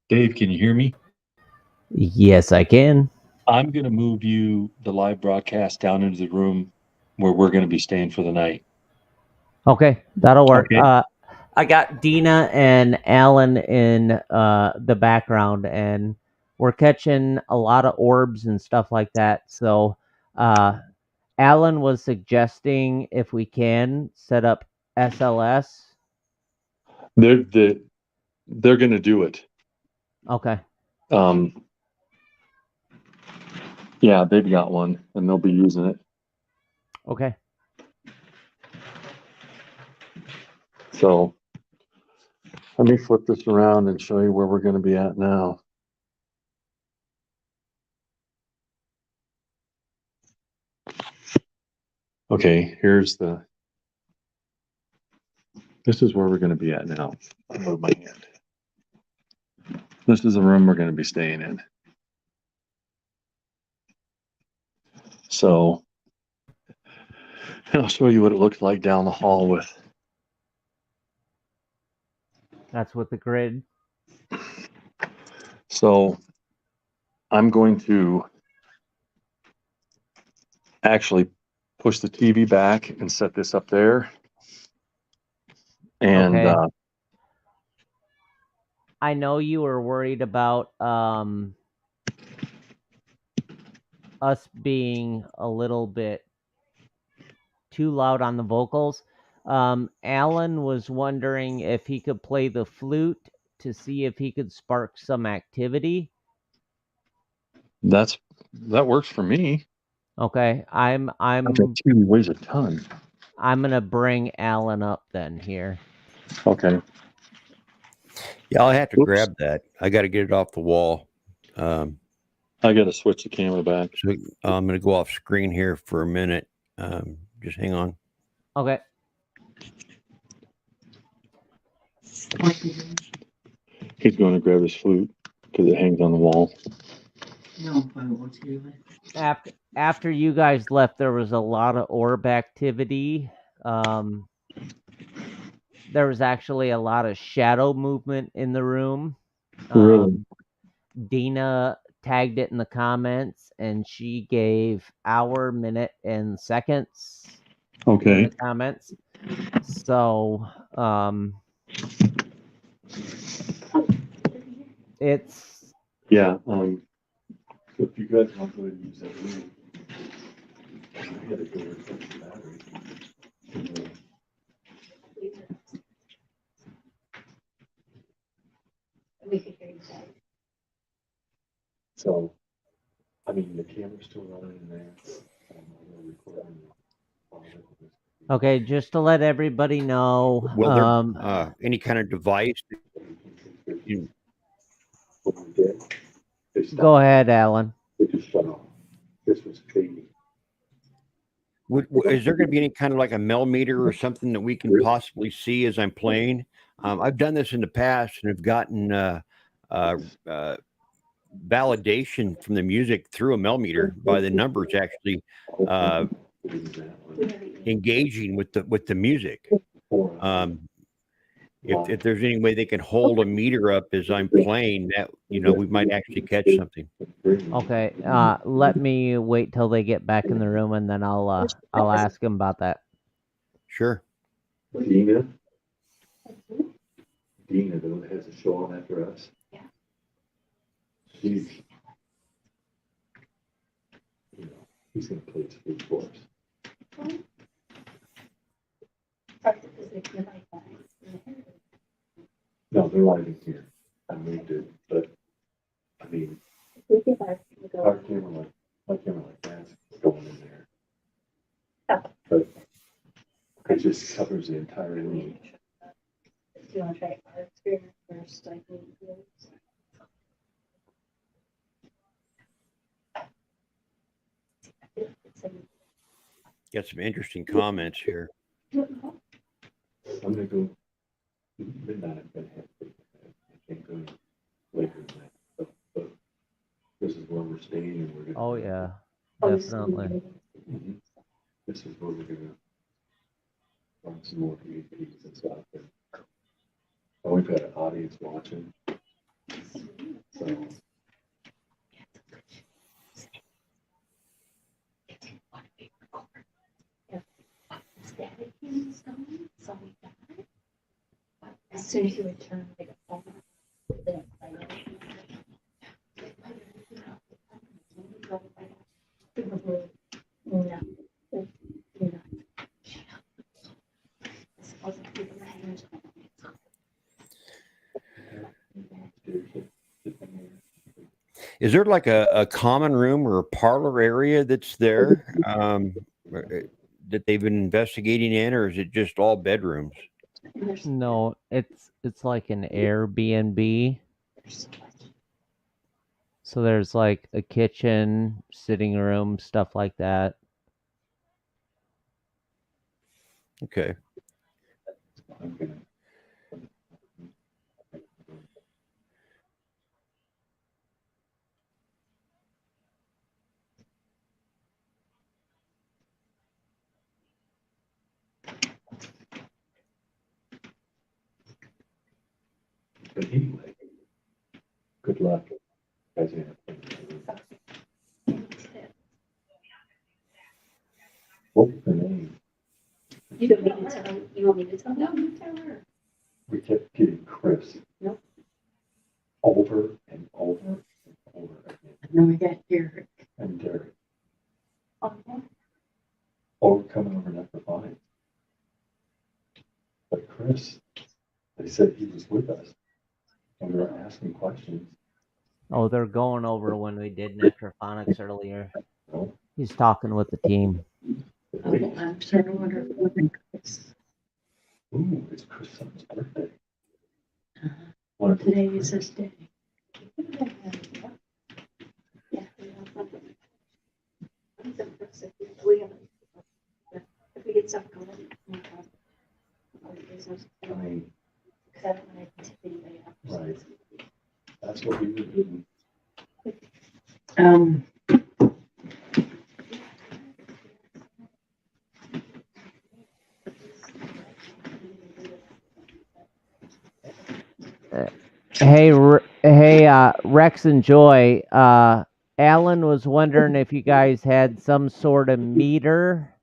Dave, can you hear me? Yes, I can. I'm going to move you, the live broadcast, down into the room where we're going to be staying for the night. Okay, that'll work. Okay. I got Dina and Alan in the background, and we're catching a lot of orbs and stuff like that. So, Alan was suggesting if we can set up SLS. They're going to do it. Okay. Yeah, they've got one and they'll be using it. Okay. So let me flip this around and show you where we're going to be at now. Okay, this is where we're going to be at now. I'll move my hand. This is the room we're going to be staying in. So, and I'll show you what it looked like down the hall with. That's with the grid. So I'm going to actually push the TV back and set this up there. And Okay. I know you were worried about us being a little bit too loud on the vocals. Alan was wondering if he could play the flute to see if he could spark some activity. that works for me. Okay, I'm That TV weighs a ton. gonna bring Alan up then here. Okay. Yeah, I'll have to Oops. grab that. I got to get it off the wall. I got to switch the camera back. So I'm going to go off screen here for a minute. Just hang on. Okay. He's going to grab his flute because it hangs on the wall. After you guys left, there was a lot of orb activity. There was actually a lot of shadow movement in the room. Really? Dina tagged it in the comments, and she gave hour, minute, and seconds in Okay. the comments. So it's Yeah. If you guys want to go ahead and use that room, I had to go replace the battery. So, I mean, the camera's still running in there. I'm recording. okay. Just to let everybody know, Will there any kind of device? Go ahead, Alan. It just shut off. This was fading. Is there going to be any kind of like a millimeter or something that we can possibly see as I'm playing? I've done this in the past and have gotten validation from the music through a millimeter by the numbers actually engaging with the music. If there's any way they can hold a meter up as I'm playing, that we might actually catch something. Okay. Let me wait till they get back in the room, and then I'll ask them about that. Sure. Dina, the one that has a show on after us. Yeah. He's going to play his flute for us. No, they're lighting here. I moved it, but I mean, our camera, my camera like that's going in there. But it just covers the entire room. Do you want to try our experiment first? Got some interesting comments here. I'm gonna go midnight. I can't go later than that. But this is where we're staying, and we're gonna. Oh yeah, definitely. Mm-hmm. This is where we're gonna find some more PhDs and stuff. And we've got an audience watching. So. As soon as you return, they go home. Is there like a common room or a parlor area that's there that they've been investigating in, or is it just all bedrooms? No, it's like an Airbnb. So there's like a kitchen, sitting room, stuff like that. Okay. But anyway, good luck. Guys, what was the name? You don't need to tell, you want me to tell? No, you tell her. We kept getting Chris. Nope. Over and over and over again. And then we got Eric. And Derek. Okay. Oh, coming over necrophonics. But Chris, they said he was with us. And we were asking questions. Oh, they're going over when we did necrophonics earlier. No. He's talking with the team. Oh, I'm starting to wonder if we're in Chris. Ooh, it's Chris Summer's birthday. Well, today is his day. Yeah. If we get stuff going. I mean, Because I don't want to tip anybody up. right. That's what we were doing. Um. Hey, Rex and Joy. Alan was wondering if you guys had some sort of meter.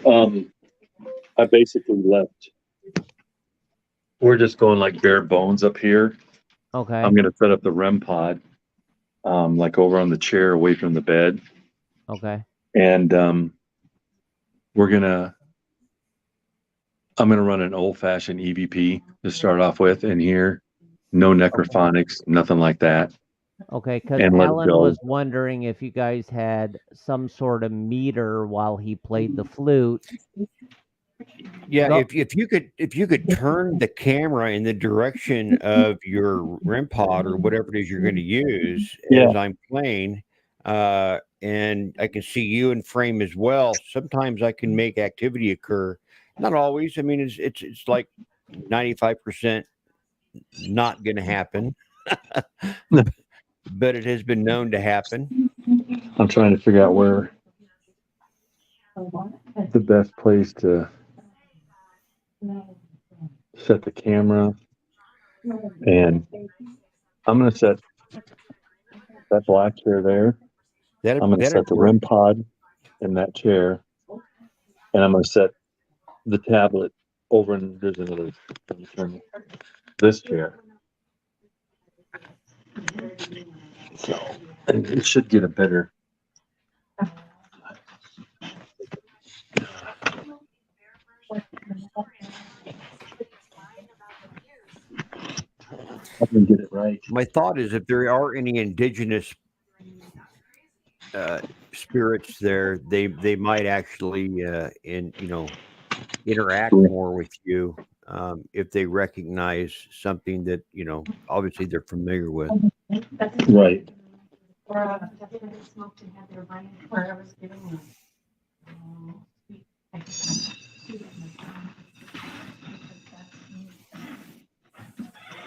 I basically left. We're just going like bare bones up here. Okay. I'm gonna set up the REM pod, like over on the chair away from the bed. Okay. And I'm gonna run an old fashioned EVP to start off with in here. No necrophonics, nothing like that. Okay, because And let it Alan go. was wondering if you guys had some sort of meter while he played the flute. Yeah, Go- if you could turn the camera in the direction of your REM pod or whatever it is you're going to use as I'm playing, and I can see you in frame as well. Sometimes I can make activity occur. Not always. I mean, it's like 95% not going to happen, but it has been known to happen. I'm trying to figure out where the best place to set the camera. And I'm gonna set that black chair there. I'm gonna set the REM pod in that chair. And I'm gonna set the tablet over, and there's another this chair. So, and it should get a better. I can get it right. My thought is if there are any indigenous spirits there, they might actually interact more with you if they recognize something that obviously they're familiar with. Right.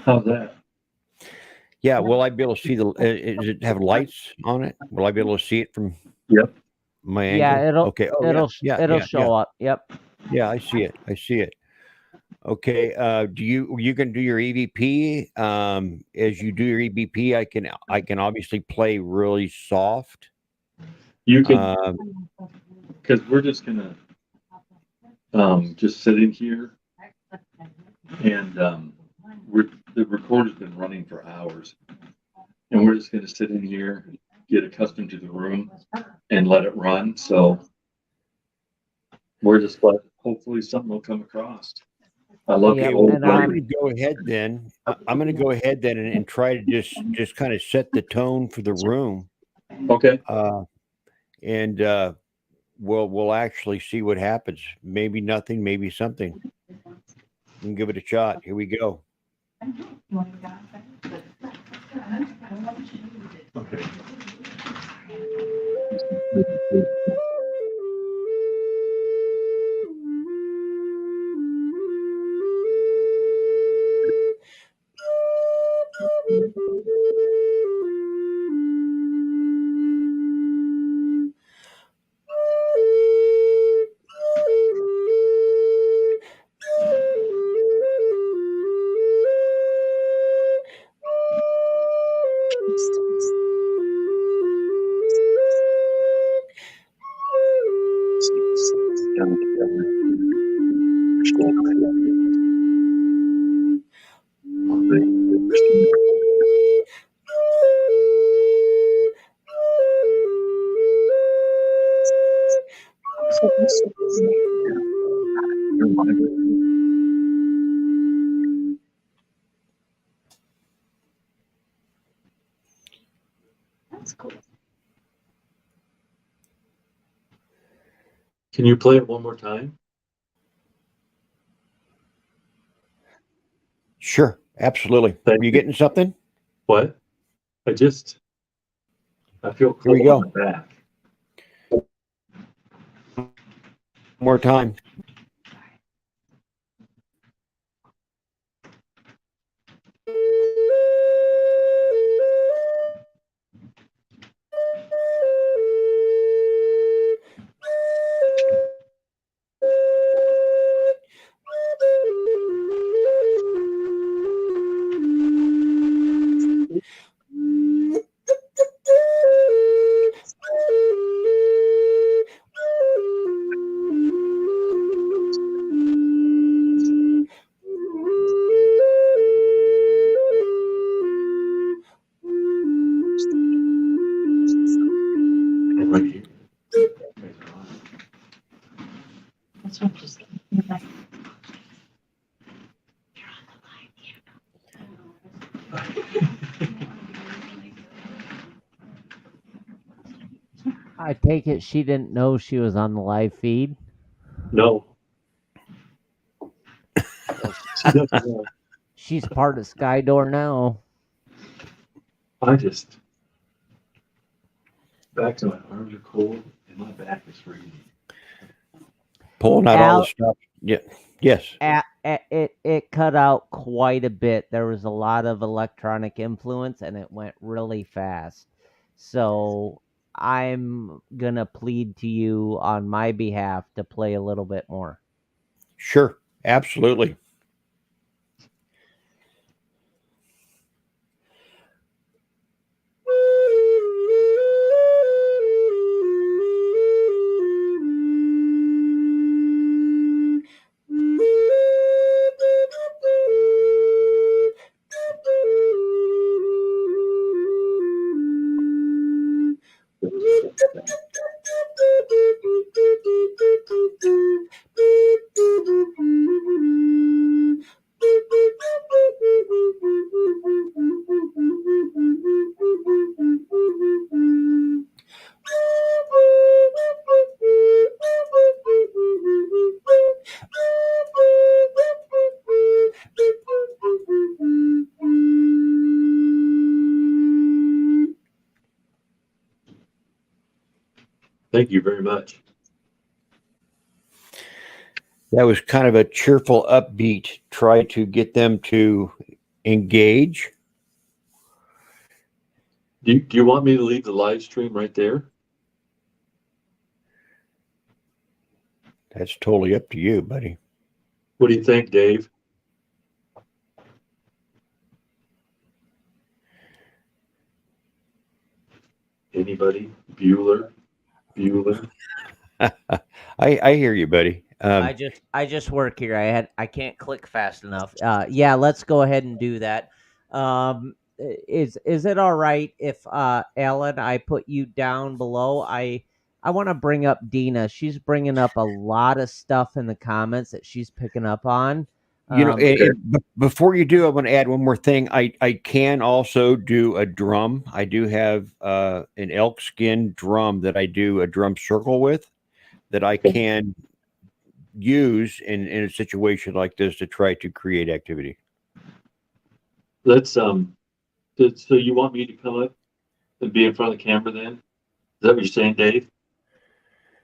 How's that? Yeah, will I be able to see does it have lights on it? Will I be able to see it from Yep. my angle? Yeah, it'll Okay. Oh, it'll yeah, show up. Yep. Yeah, I see it. Okay. Do you can do your EVP? As you do your EVP, I can obviously play really soft. You can, because we're just gonna just sit in here, and the recorder's been running for hours, and we're just gonna sit in here, get accustomed to the room, and let it run. So we're just hopefully something will come across. I love Yeah, the old. and I'm going to go ahead then. I'm going to go ahead then and try to just kind of set the tone for the room. Okay. And we'll actually see what happens. Maybe nothing, maybe something. We can give it a shot. Here we go. Okay. That's cool. Can you play it one more time? Sure, absolutely. Thank Were you you. getting something? What? I feel Here we cold on go. my back. More time. Right here. That's what I'm just. I take it she didn't know she was on the live feed. No, she doesn't know. She's part of Skydor now. Back to my arms are cold and my back is freezing. Pulling out all Al- the stuff. Yeah. Yes. It cut out quite a bit. There was a lot of electronic influence, and it went really fast. So I'm gonna plead to you on my behalf to play a little bit more. Sure. Absolutely. Thank you very much. That was kind of a cheerful, upbeat, try to get them to engage. Do you want me to leave the live stream right there? That's totally up to you, buddy. What do you think, Dave? Anybody? Bueller? I hear you, buddy. I just work here. I can't click fast enough. Yeah, let's go ahead and do that. Is it all right if Alan, I put you down below? I want to bring up Dina. She's bringing up a lot of stuff in the comments that she's picking up on. Before you do, I want to add one more thing. I can also do a drum. I do have an elk skin drum that I do a drum circle with that I can use in a situation like this to try to create activity. Let's so you want me to come up and be in front of the camera then? Is that what you're saying, Dave?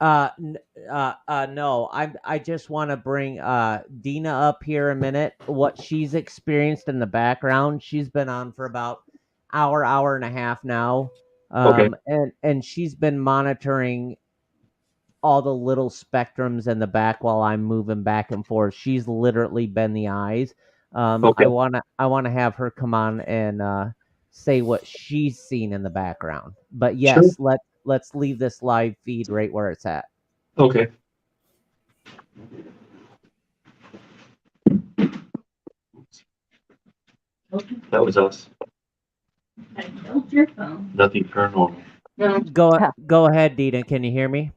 No. I just want to bring Dina up here a minute. What she's experienced in the background. She's been on for about hour and a half now. Okay. And she's been monitoring all the little spectrums in the back while I'm moving back and forth. She's literally been the eyes. Okay. I wanna have her come on and say what she's seen in the background. But yes, let's leave this live feed right where it's at. Okay. That was us. I killed your phone. Nothing paranormal. No. Go ahead, Dina. Can you hear me?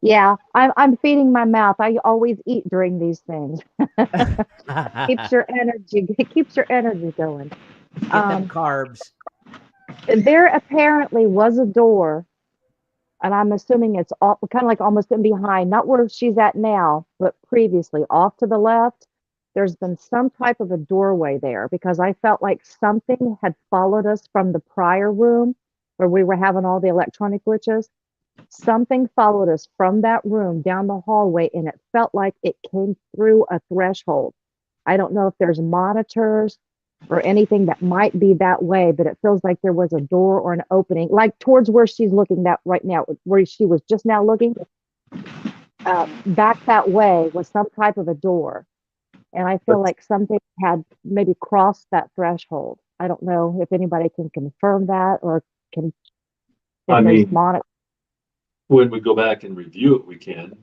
Yeah, I'm feeding my mouth. I always eat during these things. Keeps your energy. It keeps your energy going. Get them carbs. There apparently was a door, and I'm assuming it's all kind of like almost in behind, not where she's at now, but previously off to the left. There's been some type of a doorway there because I felt like something had followed us from the prior room where we were having all the electronic glitches. Something followed us from that room down the hallway, and it felt like it came through a threshold. I don't know if there's monitors or anything that might be that way, but it feels like there was a door or an opening, like towards where she's looking that right now, where she was just now looking. Back that way was some type of a door. And I feel like something had maybe crossed that threshold. I don't know if anybody can confirm that or can, I if there's mean, monitor. when we go back and review it, we can.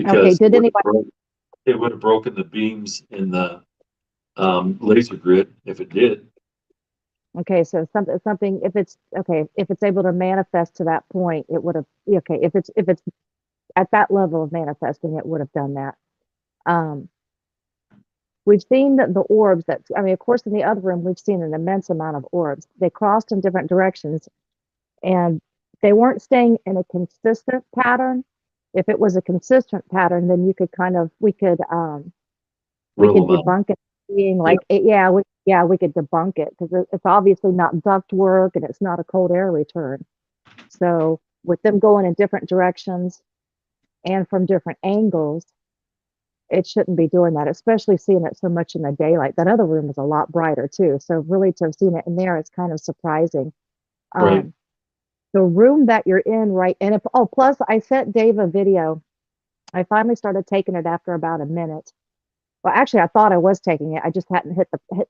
Okay, Because did anybody? it would have broken the beams in the laser grid if it did. Okay, so something, if it's okay, if it's able to manifest to that point, it would have, okay, if it's at that level of manifesting, it would have done that. Um, we've seen that the orbs that, I mean, of course, in the other room, we've seen an immense amount of orbs. They crossed in different directions and they weren't staying in a consistent pattern. If it was a consistent pattern, then you could kind of, we could Rule them out. debunk it being like, we could debunk it because it's obviously not duct work and it's not a cold air return. So with them going in different directions and from different angles, it shouldn't be doing that, especially seeing it so much in the daylight. That other room is a lot brighter too. So really to have seen it in there, it's kind of surprising. Right. The room that you're in, right? And if, oh, plus I sent Dave a video. I finally started taking it after about a minute. Well, actually, I thought I was taking it. I just hadn't hit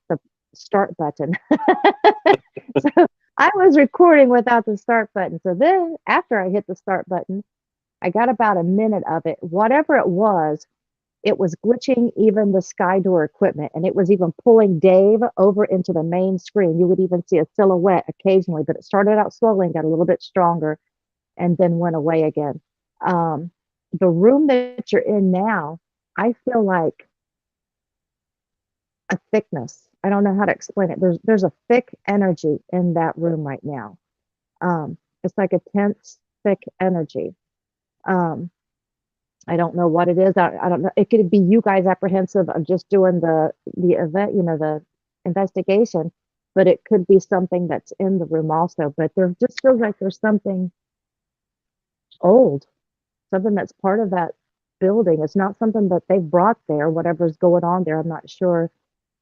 the start button. So I was recording without the start button. So then after I hit the start button, I got about a minute of it. Whatever it was glitching even the sky door equipment, and it was even pulling Dave over into the main screen. You would even see a silhouette occasionally, but it started out slowly and got a little bit stronger and then went away again. The room that you're in now, I feel like a thickness. I don't know how to explain it. There's a thick energy in that room right now. It's like a tense, thick energy. I don't know what it is. I don't know. It could be you guys apprehensive of just doing the event, the investigation, but it could be something that's in the room also. But there just feels like there's something old, something that's part of that building. It's not something that they brought there, whatever's going on there. I'm not sure.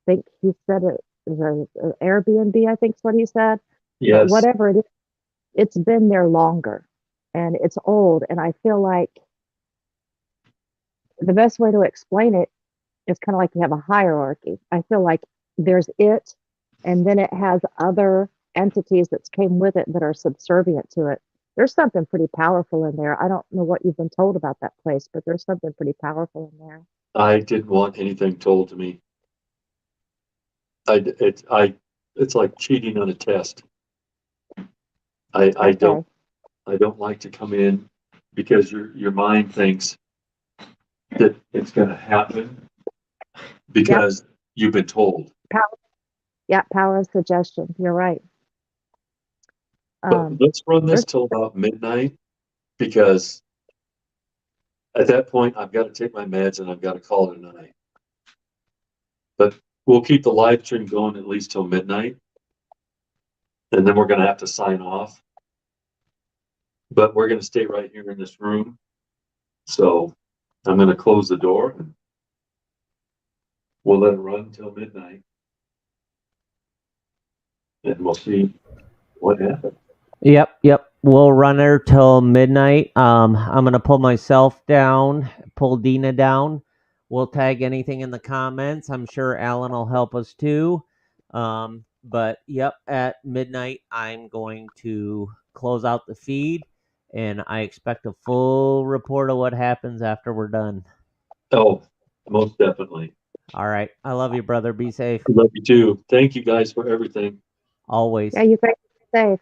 I think he said it was an Airbnb, I think is what he said. Yes. But whatever it is, it's been there longer and it's old. And I feel like the best way to explain it is kind of like you have a hierarchy. I feel like there's it, and then it has other entities that came with it that are subservient to it. There's something pretty powerful in there. I don't know what you've been told about that place, but there's something pretty powerful in there. I didn't want anything told to me. It's like cheating on a test. I don't like to come in because your mind thinks that it's going to happen because you've been told. Power of suggestion. You're right. But let's run this till about midnight because at that point I've got to take my meds and I've got to call it a night. But we'll keep the live stream going at least till midnight. And then we're going to have to sign off. But we're going to stay right here in this room. So I'm going to close the door and we'll let it run till midnight. And we'll see what happens. Yep. We'll run her till midnight. I'm gonna pull myself down, pull Dina down. We'll tag anything in the comments. I'm sure Alan will help us too. But yep, at midnight I'm going to close out the feed and I expect a full report of what happens after we're done. Oh, most definitely. All right. I love you, brother. Be safe. Love you too. Thank you guys for everything. Always. Yeah, you guys are safe.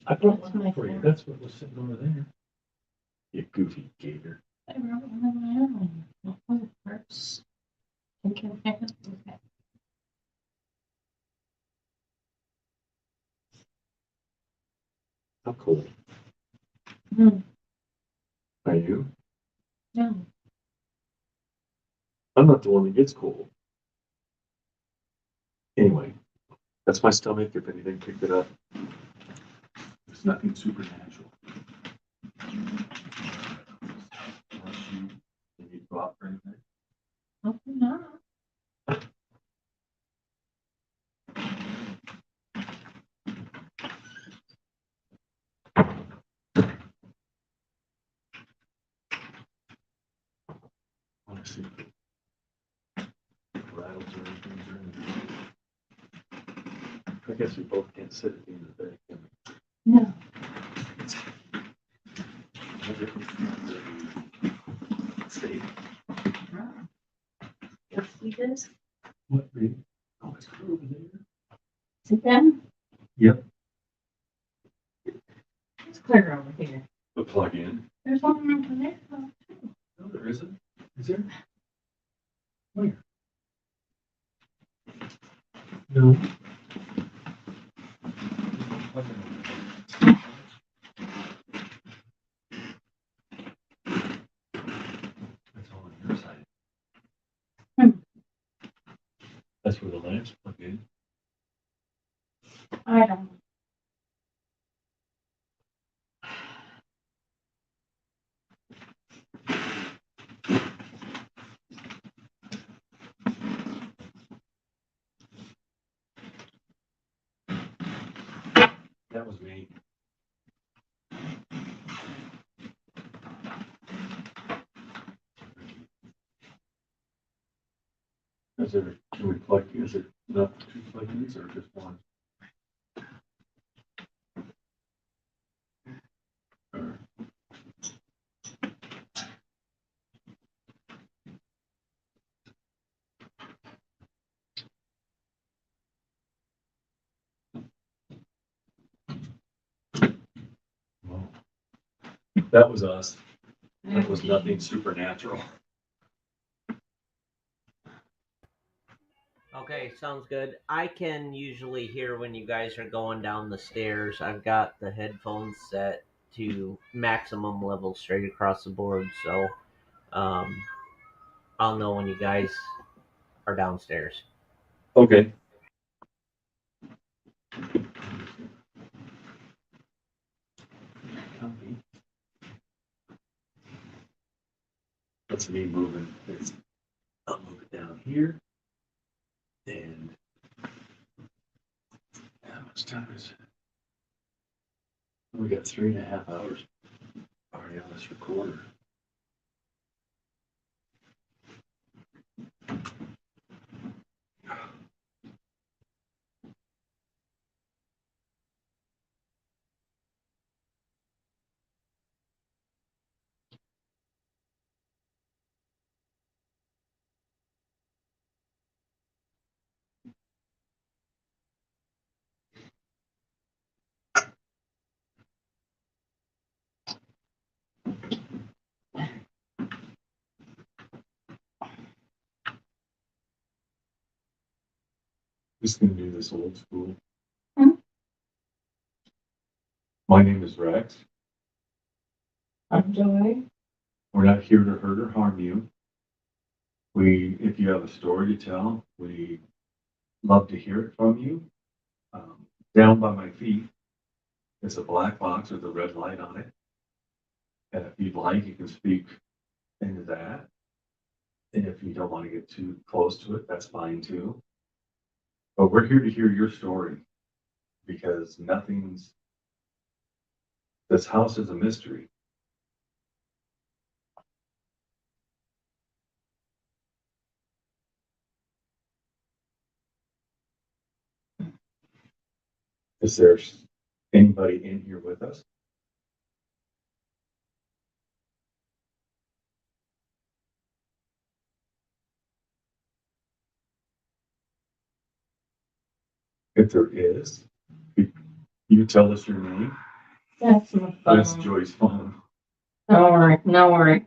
I brought one for you. That's what was sitting over there. You goofy gator. I remember one of my own. What was it first? Okay. How cool. Hmm. Are you? No. I'm not the one that gets cold. Anyway, that's my stomach. If anything picked it up, it's nothing supernatural. Unless you need to go out for anything. Hopefully not. Want to see rattles or anything during the day. I guess we both can't sit at the end of the day, can we? No. No difference from the state. Yes, we did. What, baby? Oh, it's clear over there. Is it them? Yep. It's clear over here. The plug in. There's one over there. No, there isn't. Is there? Where? No. That's all on your side. Hmm. That's where the lamps plug in. I don't. That was me. Is there, can we plug, is it not two plug-ins or just one? Or- Well, that was us. That was nothing supernatural. Okay, sounds good. I can usually hear when you guys are going down the stairs. I've got the headphones set to maximum level straight across the board, so um, I'll know when you guys are downstairs. Okay. That's me moving. I'll move it down here. And how much time is it? We got 3.5 hours already on this recorder. Just gonna do this old school. Hmm. My name is Rex. I'm Joy. We're not here to hurt or harm you. If you have a story to tell, we love to hear it from you. Down by my feet is a black box with a red light on it. And if you'd like, you can speak into that. And if you don't want to get too close to it, that's fine too. But we're here to hear your story because this house is a mystery. Is there anybody in here with us? If there is, you tell us your name. That's my That's phone. Joy's phone. Don't worry, no worry.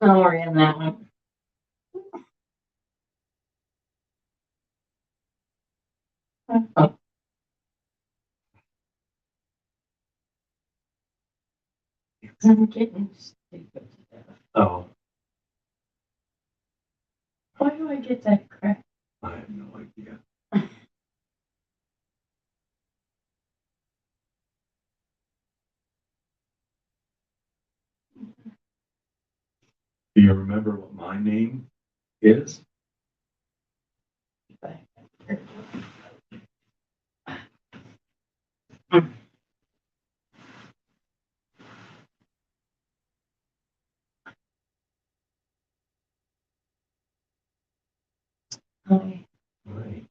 Don't worry on that one. Oh, I'm getting stupid. Oh, Why do I get that crap? I have no idea. Do you remember what my name is? Hi. Right.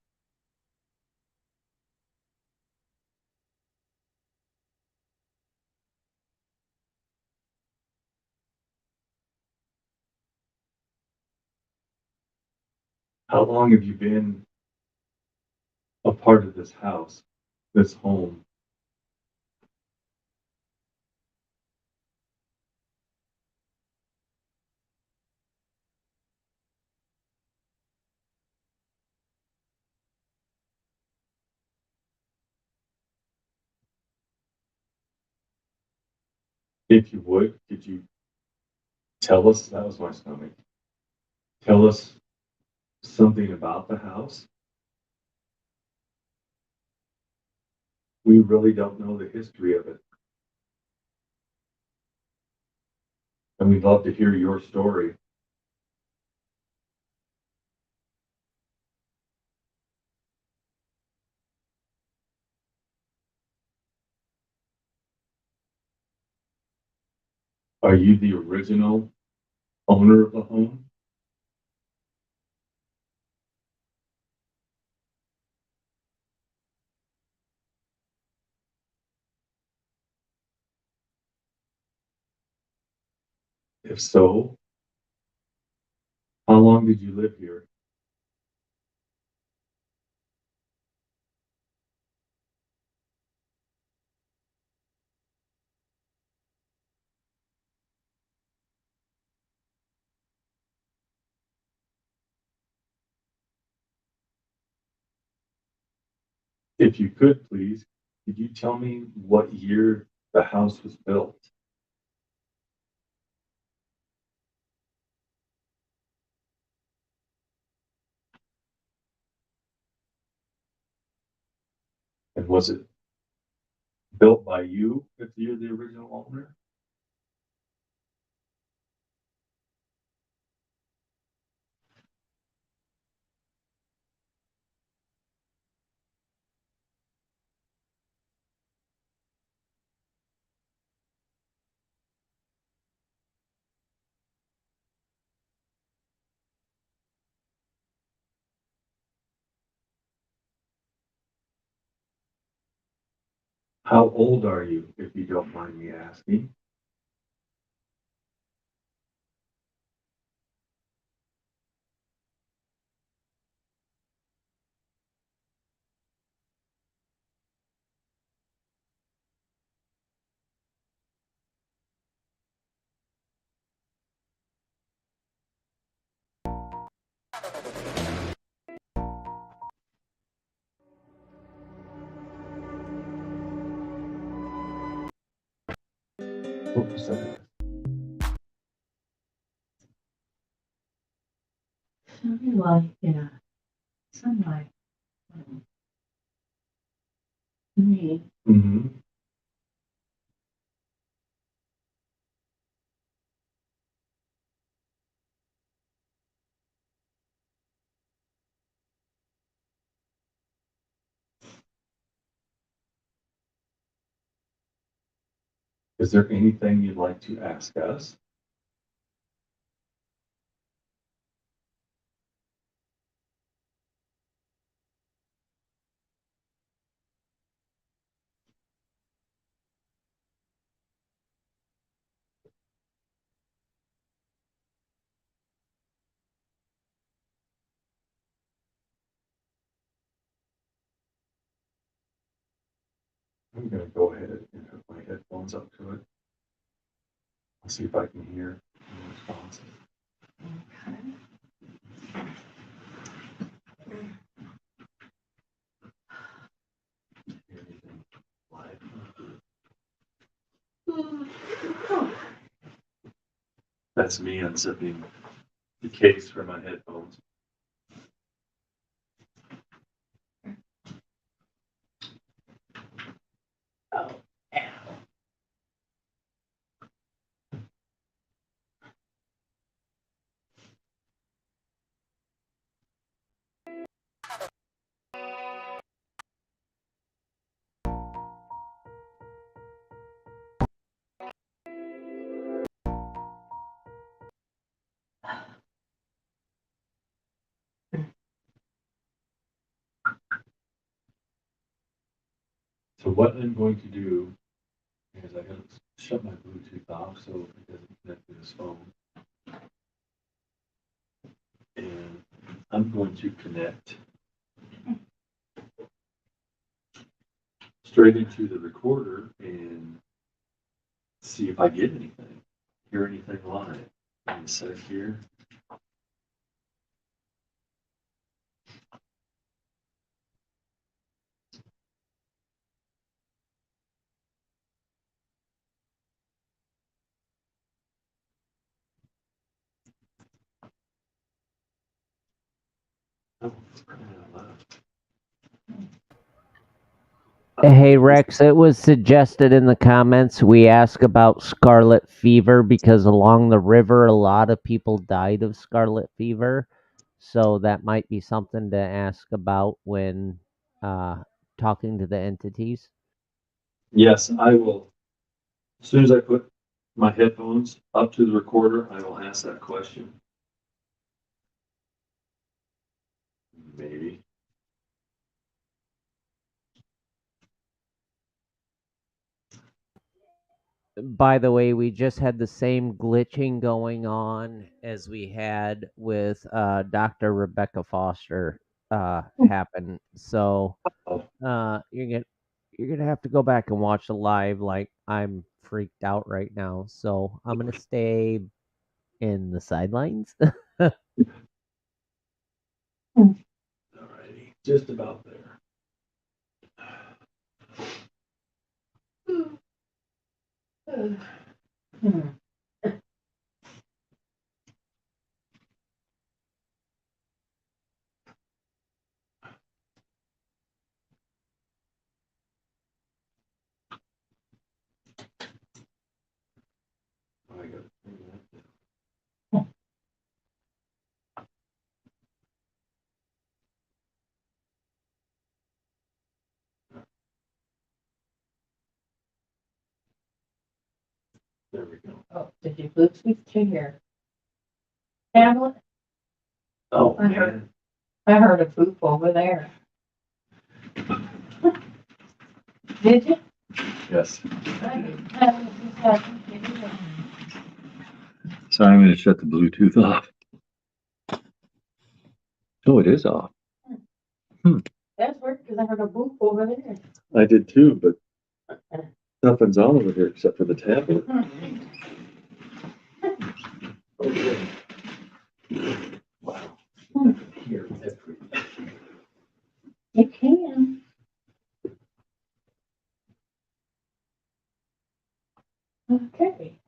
How long have you been a part of this house, this home? If you would, could you tell us, that was my stomach, tell us something about the house? We really don't know the history of it. And we'd love to hear your story. Are you the original owner of the home? If so, how long did you live here? If you could, please, could you tell me what year the house was built? And was it built by you if you're the original owner? How old are you, if you don't mind me asking? What was that? Something like, yeah, something like. Me. Mm-hmm. Is there anything you'd like to ask us? I'm gonna go ahead and hook my headphones up to it. I'll see if I can hear any response. Hear anything live? That's me unzipping the case for my headphones. Oh, ow. So what I'm going to do is I gotta shut my Bluetooth off so it doesn't connect to this phone. And I'm going to connect straight into the recorder and see if I get anything, hear anything live. I'm gonna set it here. Oh, it's crying out loud. Hey Rex, it was suggested in the comments we ask about scarlet fever because along the river a lot of people died of scarlet fever. So that might be something to ask about when talking to the entities. Yes, I will. As soon as I put my headphones up to the recorder, I will ask that question. Maybe. By the way, we just had the same glitching going on as we had with Dr. Rebecca Foster happen. So Oh, you're gonna have to go back and watch the live. Like I'm freaked out right now, so I'm gonna stay in the sidelines. alrighty. Just about there. Oh, I got it. There we go. Oh, did you Bluetooth to your tablet? Oh, I man. I heard a poop over there. Did you? Yes. I didn't. So I'm going to shut the Bluetooth off. Oh, it is off. That's weird because I heard a boop over there. I did too, but nothing's on over here except for the tablet. Okay. Wow. I can hear everything. You can. Okay.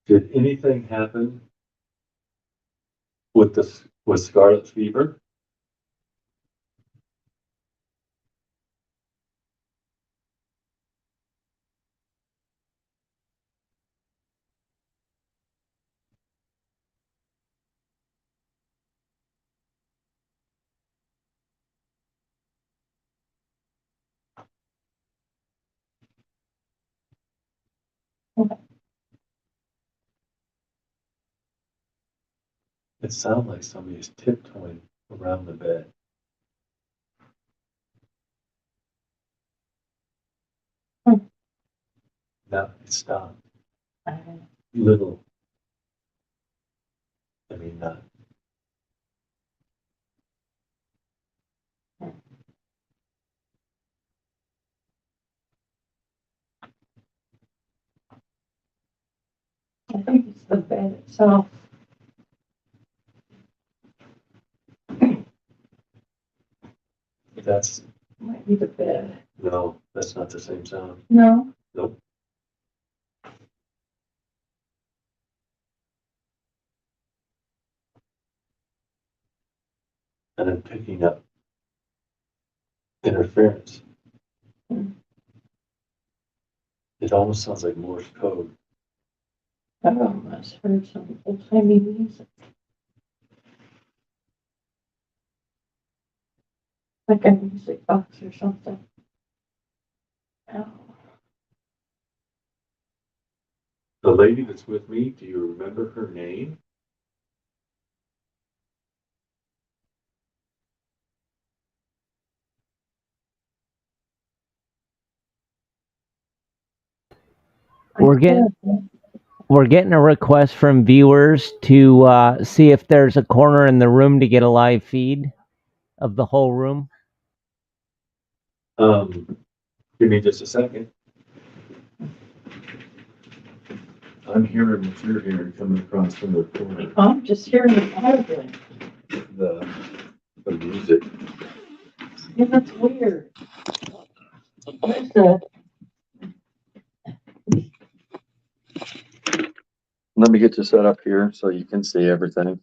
Did anything happen with this with scarlet fever? It sounded like somebody's tiptoeing around the bed. Now it stopped. Little. I mean, not. I think it's the bed itself. That's, Might be the bed. no, that's not the same sound. No? Nope. And I'm picking up interference. It almost sounds like Morse code. I almost heard some old-timey music. Like a music box or something. Oh. The lady that's with me, do you remember her name? We're getting a request from viewers to see if there's a corner in the room to get a live feed of the whole room. Give me just a second. I'm hearing what you're hearing coming across from the corner. I'm just hearing the arguing. The music. Yeah, that's weird. Where's the, Let me get you set up here so you can see everything.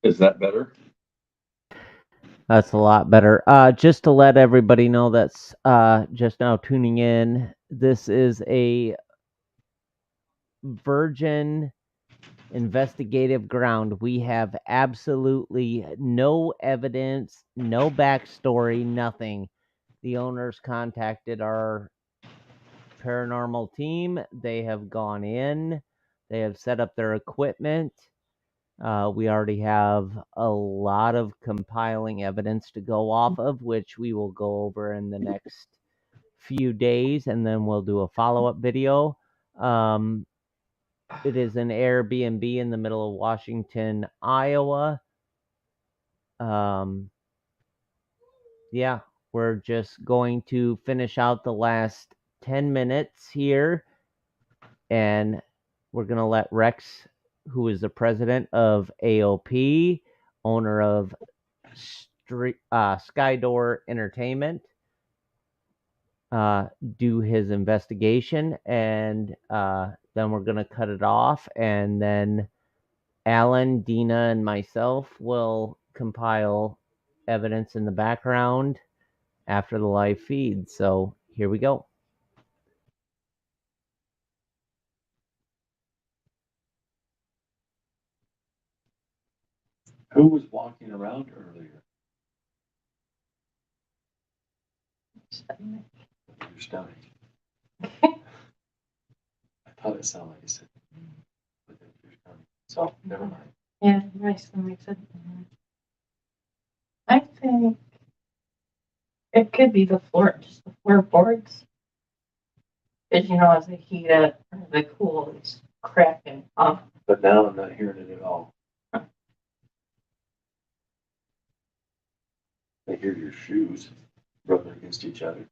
Is that better? That's a lot better. Just to let everybody know that's just now tuning in, this is a virgin investigative ground. We have absolutely no evidence, no backstory, nothing. The owners contacted our paranormal team. They have gone in, they have set up their equipment. We already have a lot of compiling evidence to go off of, which we will go over in the next few days, and then we'll do a follow-up video. It is an Airbnb in the middle of Washington, Iowa. Yeah, we're just going to finish out the last 10 minutes here, and we're going to let Rex, who is the president of AOP, owner of Skydoor Entertainment, do his investigation, and then we're going to cut it off, and then Alan, Dina, and myself will compile evidence in the background after the live feed. So here we go. Who was walking around earlier? Your stomach. I thought it sounded like you said. Your stomach. So never mind. yeah, my stomach said. I think it could be the floor, just the floorboards. Because you know, as they heat it or they cool, it's cracking off. But now I'm not hearing it at all. I hear your shoes rubbing against each other.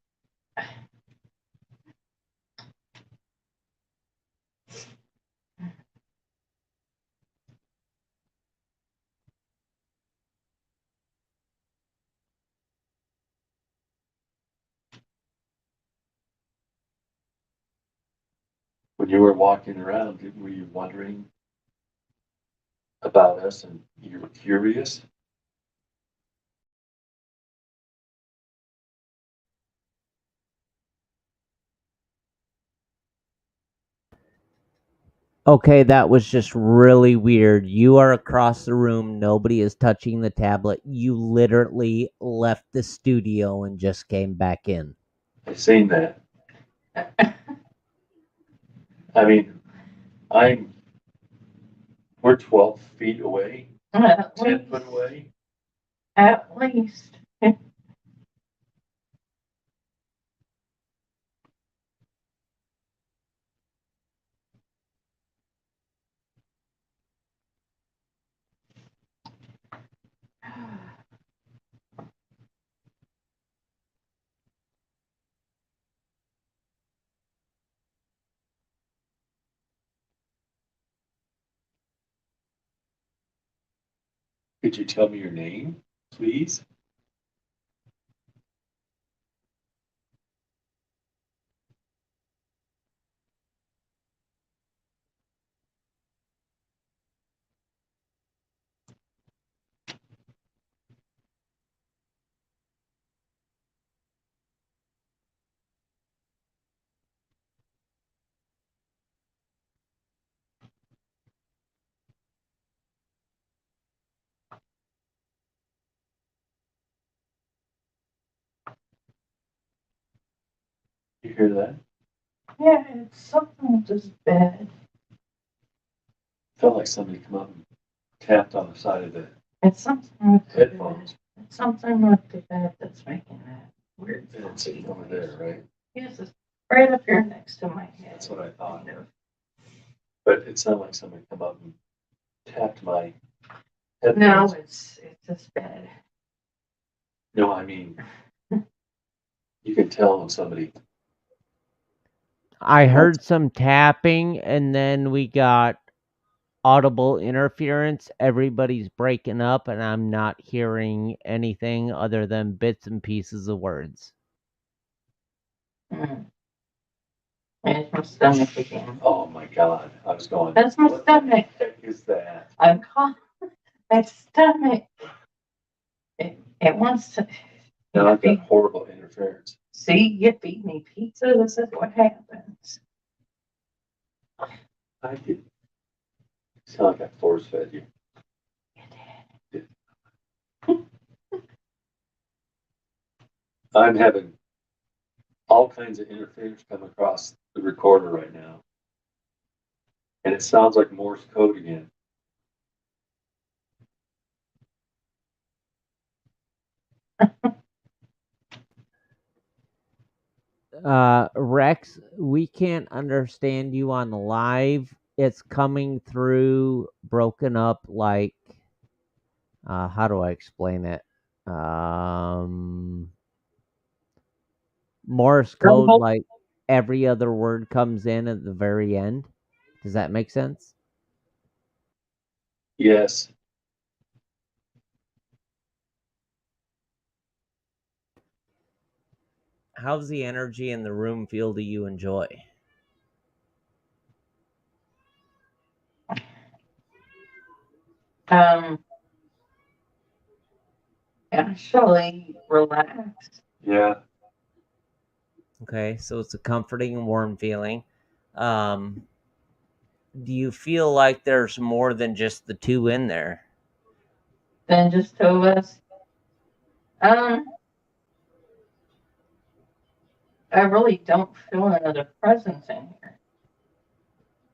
When you were walking around, were you wondering about us and you were curious? Okay, that was just really weird. You are across the room. Nobody is touching the tablet. You literally left the studio and just came back in. I seen that. I mean, we're 12 feet away, At 10 least. foot away. At least. Could you tell me your name, please? You hear that? Yeah, it's something with this bed. Felt like somebody come up and tapped on the side of the It's something with the bed. headphones. It's something with the bed that's making that weird. And it's sitting over there, right? Yes, it's right up here next to my head. That's what I thought. But it sounded like somebody come up and tapped my No, headphones. it's this bed. No, I mean, you can tell when somebody. I heard some tapping, and then we got audible interference. Everybody's breaking up, and I'm not hearing anything other than bits and pieces of words. Mm. And it's my stomach again. Oh my God! I was going. That's my what stomach. the heck is that? I'm caught. My stomach. It wants to. Now I've got horrible interference. See, you feed me pizza. This is what happens. I did. Sound like I force fed you. I'm having all kinds of interference come across the recorder right now. And it sounds like Morse code again. Rex, we can't understand you on the live. It's coming through broken up like how do I explain it? Morse code, like every other word comes in at the very end. Does that make sense? Yes. How's the energy in the room feel to you enjoy? Actually relaxed. Yeah. Okay, so it's a comforting and warm feeling. Do you feel like there's more than just the two in there? Then just two of us. I really don't feel another presence in here.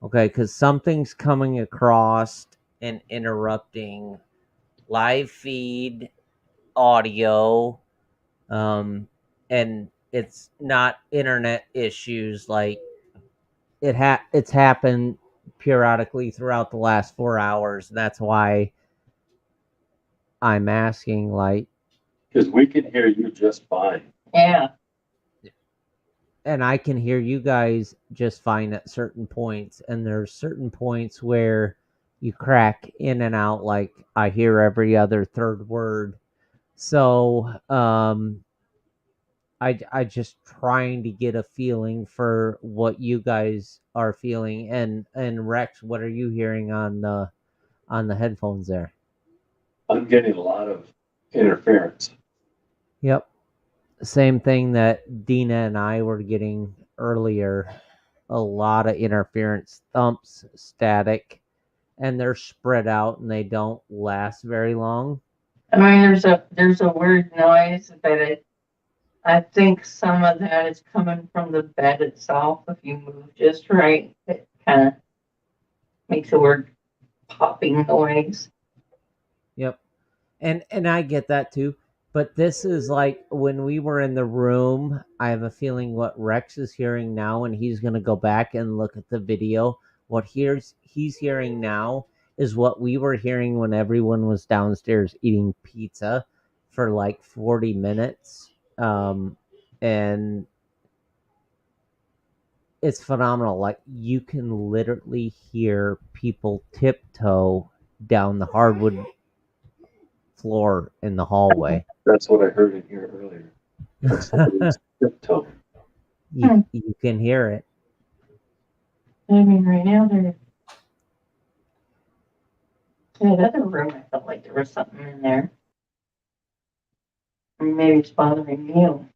Okay, because something's coming across and interrupting live feed audio, and it's not internet issues. Like it's happened periodically throughout the last 4 hours. That's why I'm asking. Like, Because we can hear you just fine. Yeah. and I can hear you guys just fine at certain points, and there's certain points where you crack in and out. Like I hear every other third word. So I just trying to get a feeling for what you guys are feeling. And Rex, what are you hearing on the headphones there? I'm getting a lot of interference. Yep. Same thing that Dina and I were getting earlier. A lot of interference, thumps, static, and they're spread out and they don't last very long. I mean, there's a weird noise, but I think some of that is coming from the bed itself. If you move just right, it kind of makes a weird popping noise. Yep. And I get that too. But this is like when we were in the room, I have a feeling what Rex is hearing now, and he's gonna go back and look at the video. What he's hearing now is what we were hearing when everyone was downstairs eating pizza for like 40 minutes. And it's phenomenal. Like you can literally hear people tiptoe down the hardwood floor in the hallway. That's what I heard in here earlier. Like somebody's tiptoeing. You can hear it. I mean, right now they're. That other room, I felt like there was something in there. Or maybe it's bothering you.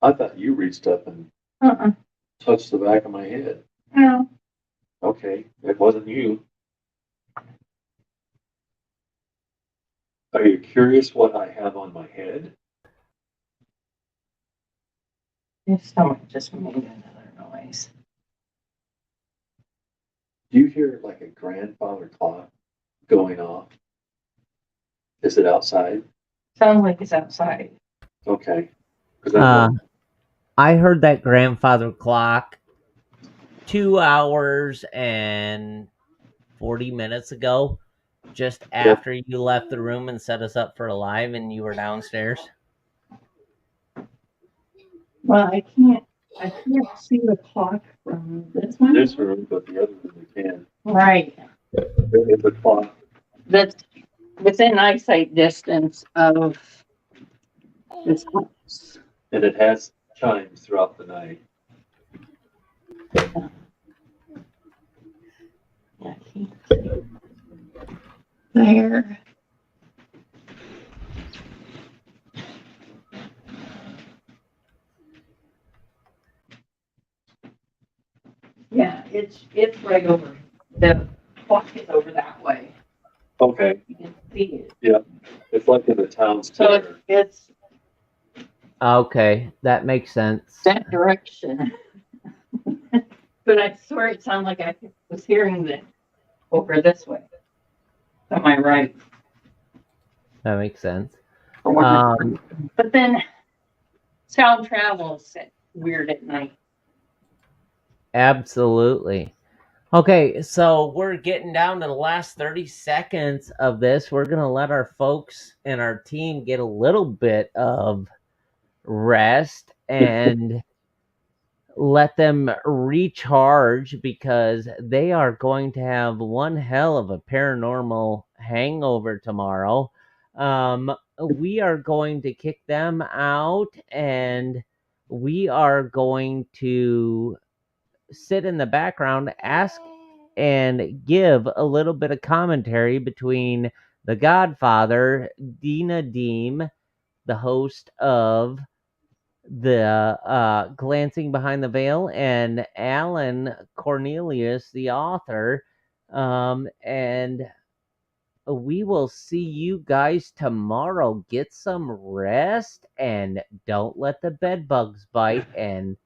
I thought you reached up and Uh-uh. touched the back of my head. No. Okay, it wasn't you. Are you curious what I have on my head? If someone just made another noise. Do you hear like a grandfather clock going off? Is it outside? Sounds like it's outside. Okay. 'Cause I know- I heard that grandfather clock 2 hours and 40 minutes ago, just after you left the room and set us up for a live and you were downstairs. Well, I can't see the clock from this one. this room, but the other room we can. Right. It's a clock. That's within eyesight distance of this house. And it has chimes throughout the night. Yeah, I can't see. There. Yeah, it's right over. The clock is over that way. Okay, You can see it. it's like in the town So square. it's Okay, that makes sense. that direction. But I swear it sounded like I was hearing that over this way. Am I right? That makes sense. For one. But then sound travels weird at night. Absolutely. Okay, so we're getting down to the last 30 seconds of this. We're going to let our folks and our team get a little bit of rest and let them recharge because they are going to have one hell of a paranormal hangover tomorrow. We are going to kick them out and we are going to sit in the background, ask and give a little bit of commentary between the Godfather, Dina Deem, the host of the Glancing Behind the Veil, and Alan Cornelius, the author. And we will see you guys tomorrow. Get some rest and don't let the bed bugs bite. And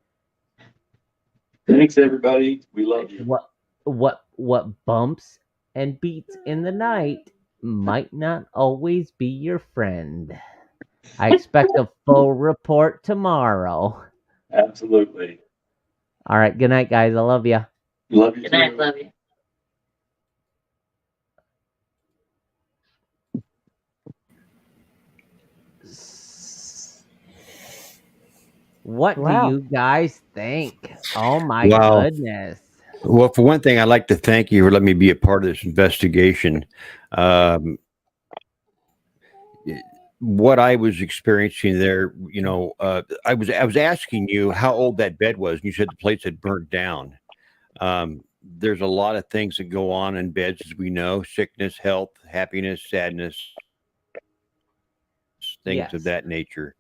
Thanks, everybody. We love you. what bumps and beats in the night might not always be your friend. I expect a full report tomorrow. Absolutely. All right, good night, guys. I love you. Love you Good too. night, love you. What Wow. do you guys think? Oh my Wow. goodness. Well, for one thing, I'd like to thank you for letting me be a part of this investigation. What I was experiencing there, I was asking you how old that bed was, and you said the place had burnt down. There's a lot of things that go on in beds, as we know: sickness, health, happiness, sadness, things Yes. of that nature.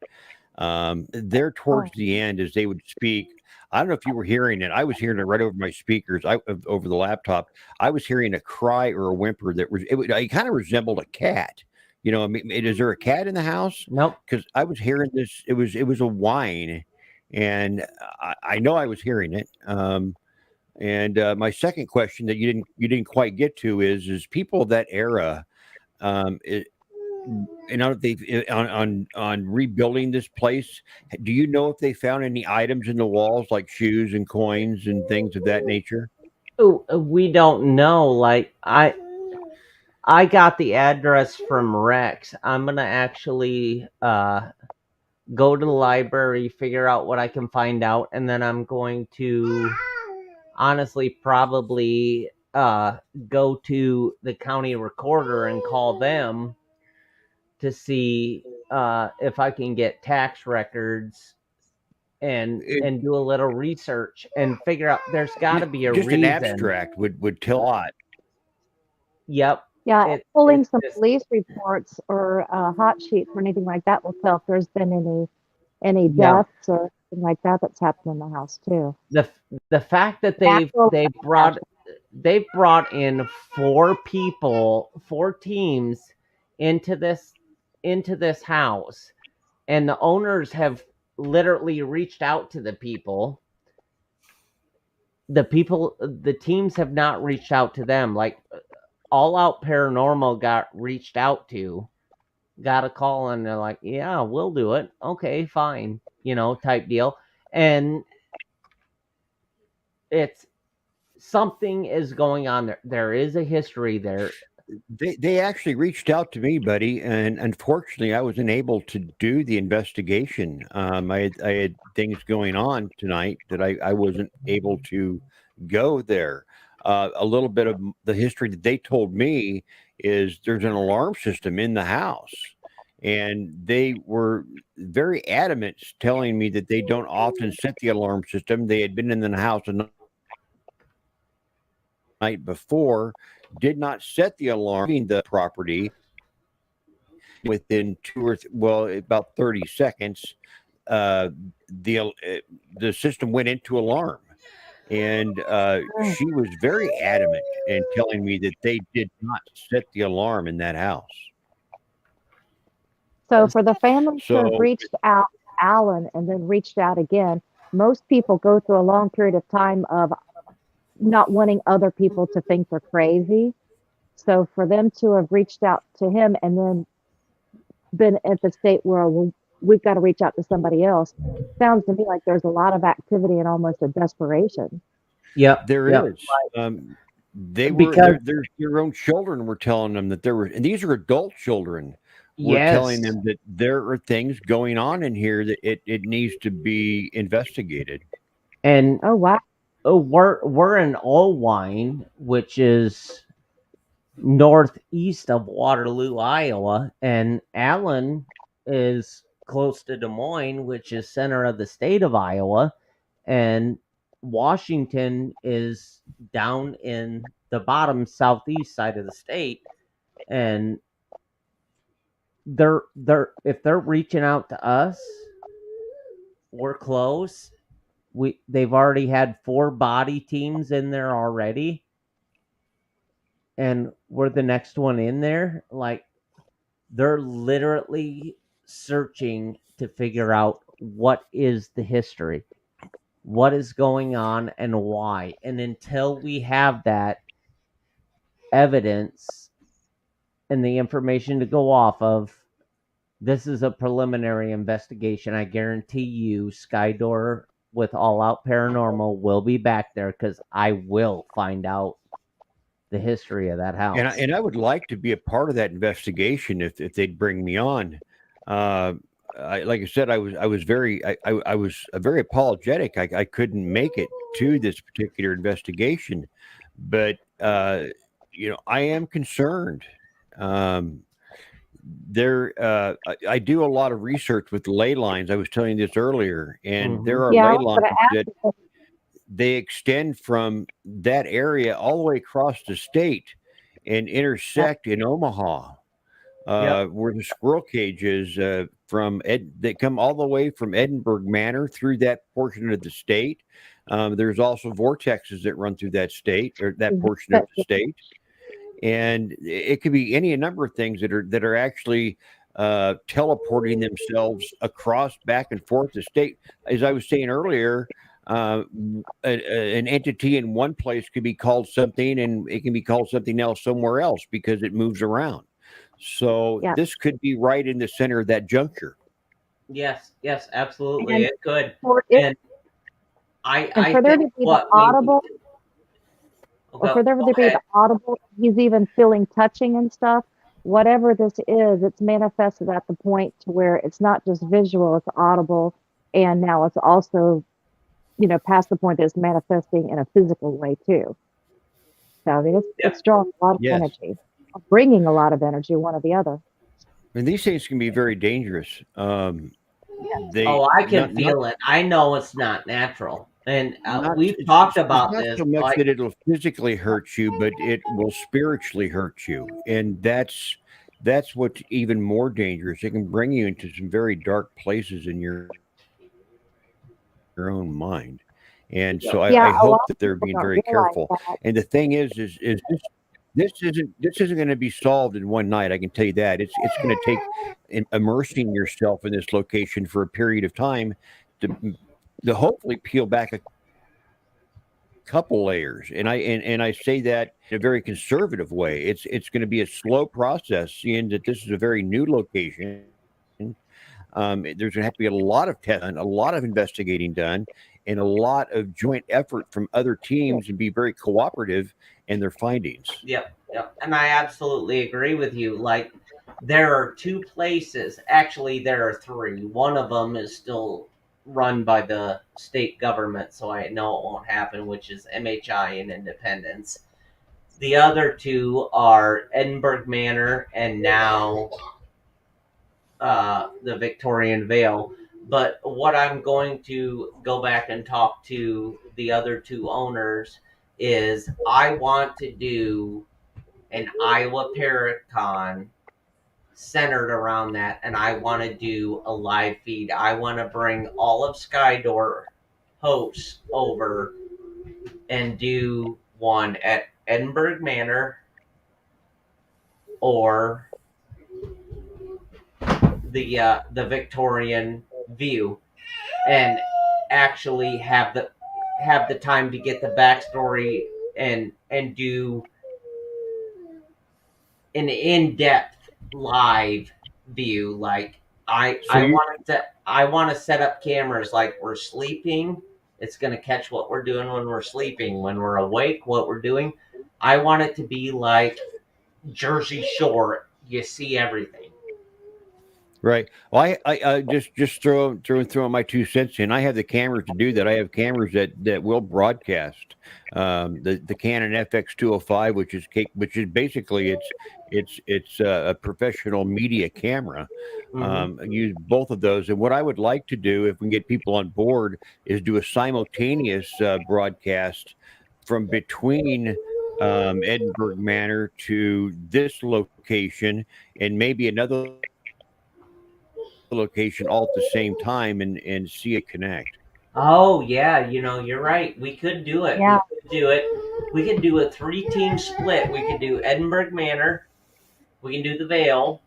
There towards the end, as they would speak, I don't know if you were hearing it. I was hearing it right over my speakers, over the laptop. I was hearing a cry or a whimper that was it kind of resembled a cat. I mean, is there a cat in the house? Nope. Because I was hearing this. It was a whine, and I know I was hearing it. And my second question that you didn't quite get to is people of that era. If they on rebuilding this place, do you know if they found any items in the walls like shoes and coins and things of that nature? Ooh, we don't know. Like I got the address from Rex. I'm gonna actually go to the library, figure out what I can find out, and then I'm going to honestly probably go to the county recorder and call them to see if I can get tax records and do a little research and figure out there's got to be a Just reason. an abstract would tell a lot. Yep. Yeah, pulling it's some just- police reports or hot sheets or anything like that will tell if there's been any Yeah. deaths or anything like that that's happened in the house too. The fact that they've brought in 4 people, 4 teams into this house, and the owners have literally reached out to the people. The teams have not reached out to them. Like All Out Paranormal got reached out to, got a call, and they're like, yeah, we'll do it. Okay, fine, type deal. And it's something is going on there. There is a history there. They actually reached out to me, buddy, and unfortunately, I wasn't able to do the investigation. I had things going on tonight that I wasn't able to go there. A little bit of the history that they told me is there's an alarm system in the house, and they were very adamant telling me that they don't often set the alarm system. They had been in the house a night before, did not set the alarm in the property. Within about 30 seconds, the system went into alarm, and she was very adamant in telling me that they did not set the alarm in that house. So for the family to have So- reached out to Alan and then reached out again, most people go through a long period of time of not wanting other people to think they're crazy. So for them to have reached out to him and then been at the state where, well, we've got to reach out to somebody else, sounds to me like there's a lot of activity and almost a desperation. Yep. There yep. is. They were Because- their own children were telling them that there were, and these are adult children, were Yes. telling them that there are things going on in here that it needs to be investigated. And Oh wow. we're in Allwine, which is northeast of Waterloo, Iowa, and Allen is close to Des Moines, which is center of the state of Iowa, and Washington is down in the bottom southeast side of the state. And if they're reaching out to us, we're close. They've already had 4 body teams in there already, and we're the next one in there. Like, they're literally searching to figure out what is the history, what is going on, and why. And until we have that evidence and the information to go off of, this is a preliminary investigation. I guarantee you, Skydor with All Out Paranormal will be back there, because I will find out the history of that house. And I would like to be a part of that investigation if they'd bring me on. Like I said, I was very apologetic. I couldn't make it to this particular investigation, but I am concerned. I do a lot of research with ley lines. I was telling you this earlier, and there are Yeah, I ley was gonna lines ask that you. they extend from that area all the way across the state and intersect in Omaha, where the squirrel cage is. They come all the way from Edinburgh Manor through that portion of the state. There's also vortexes that run through that state, or that portion of the state, and it could be any number of things that are actually teleporting themselves across back and forth the state. As I was saying earlier, an entity in one place could be called something, and it can be called something else somewhere else because it moves around. So this could be right in the center of that juncture. Yes, absolutely, And it could. For it, And and for there to be the audible, or for there to be the audible, he's even feeling touching and stuff. Whatever this is, it's manifested at the point to where it's not just visual, it's audible, and now it's also, past the point that it's manifesting in a physical way too. So I mean, it's drawing a lot of Yes. energy, bringing a lot of energy, one or the other. And these things can be very dangerous. They Oh, I can not feel it. I know it's not natural. And not we've it's talked about not this. so much Like, that it'll physically hurt you, but it will spiritually hurt you, and that's what's even more dangerous. It can bring you into some very dark places in your own mind. And so Yeah, I a lot hope that of they're people being don't very realize careful. that. And the thing is this isn't going to be solved in one night. I can tell you that. It's going to take immersing yourself in this location for a period of time to hopefully peel back a couple layers. And I say that in a very conservative way. It's going to be a slow process, seeing that this is a very new location. There's going to have to be a lot of testing, a lot of investigating done, and a lot of joint effort from other teams and be very cooperative in their findings. yep, yep. And I absolutely agree with you. Like, there are two places. Actually, there are three. One of them is still run by the state government, so I know it won't happen, which is MHI and Independence. The other two are Edinburgh Manor and now the Victorian Vale. But what I'm going to go back and talk to the other two owners is I want to do an Iowa Paracon centered around that, and I want to do a live feed. I want to bring all of Skydoor hosts over and do one at Edinburgh Manor or the Victorian View, and actually have the time to get the backstory and do an in-depth live view. Like, So you I want to set up cameras like we're sleeping. It's going to catch what we're doing when we're sleeping. When we're awake, what we're doing. I want it to be like Jersey Shore. You see everything. Right. Well, I just throw my 2 cents in. I have the cameras to do that. I have cameras that will broadcast. The Canon FX205, which is basically it's a professional media camera. I use both of those. And what I would like to do, if we can get people on board, is do a simultaneous broadcast from between Edinburgh Manor to this location, and maybe another location all at the same time, and see it connect. Oh yeah, you're right. We could do it. Yeah. We could do a 3-team split. We could do Edinburgh Manor. We can do the Vale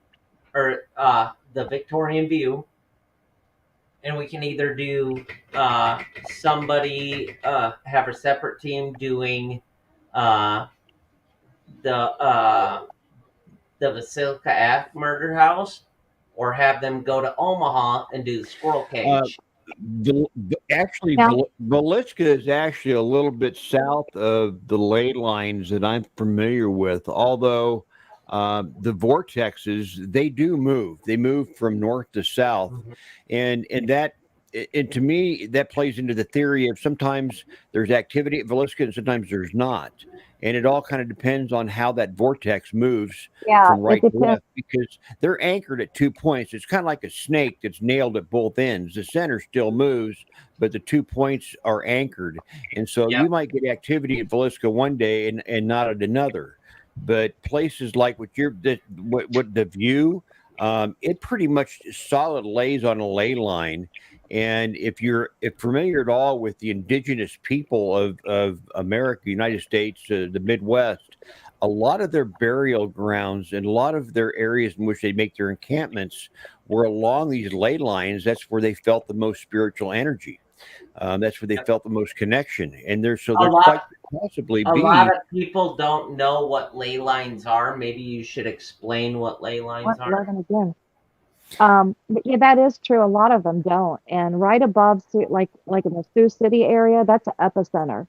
or the Victorian View, and we can either do somebody have a separate team doing uh, the the Basilica Ave murder house, or have them go to Omaha and do the squirrel cage. Actually, Now, Velisca is actually a little bit south of the ley lines that I'm familiar with. Although the vortexes, they do move. They move from north to south, and that. And to me, that plays into the theory of sometimes there's activity at Velisca and sometimes there's not. And it all kind of depends on how that vortex moves yeah, from it right to depends. left, because they're anchored at 2 points. It's kind of like a snake that's nailed at both ends. The center still moves, but the 2 points are anchored. And so Yep. you might get activity at Velisca one day and not at another. But places like what the View, it pretty much solid lays on a ley line. And if you're familiar at all with the indigenous people of America, United States, the Midwest, a lot of their burial grounds and a lot of their areas in which they make their encampments were along these ley lines. That's where they felt the most spiritual energy. That's where they felt the most connection. And there quite possibly A be. lot of people don't know what ley lines are. Maybe you should explain what ley lines What, are. Logan again? But yeah, that is true. A lot of them don't. And right above, like in the Sioux City area, that's an epicenter.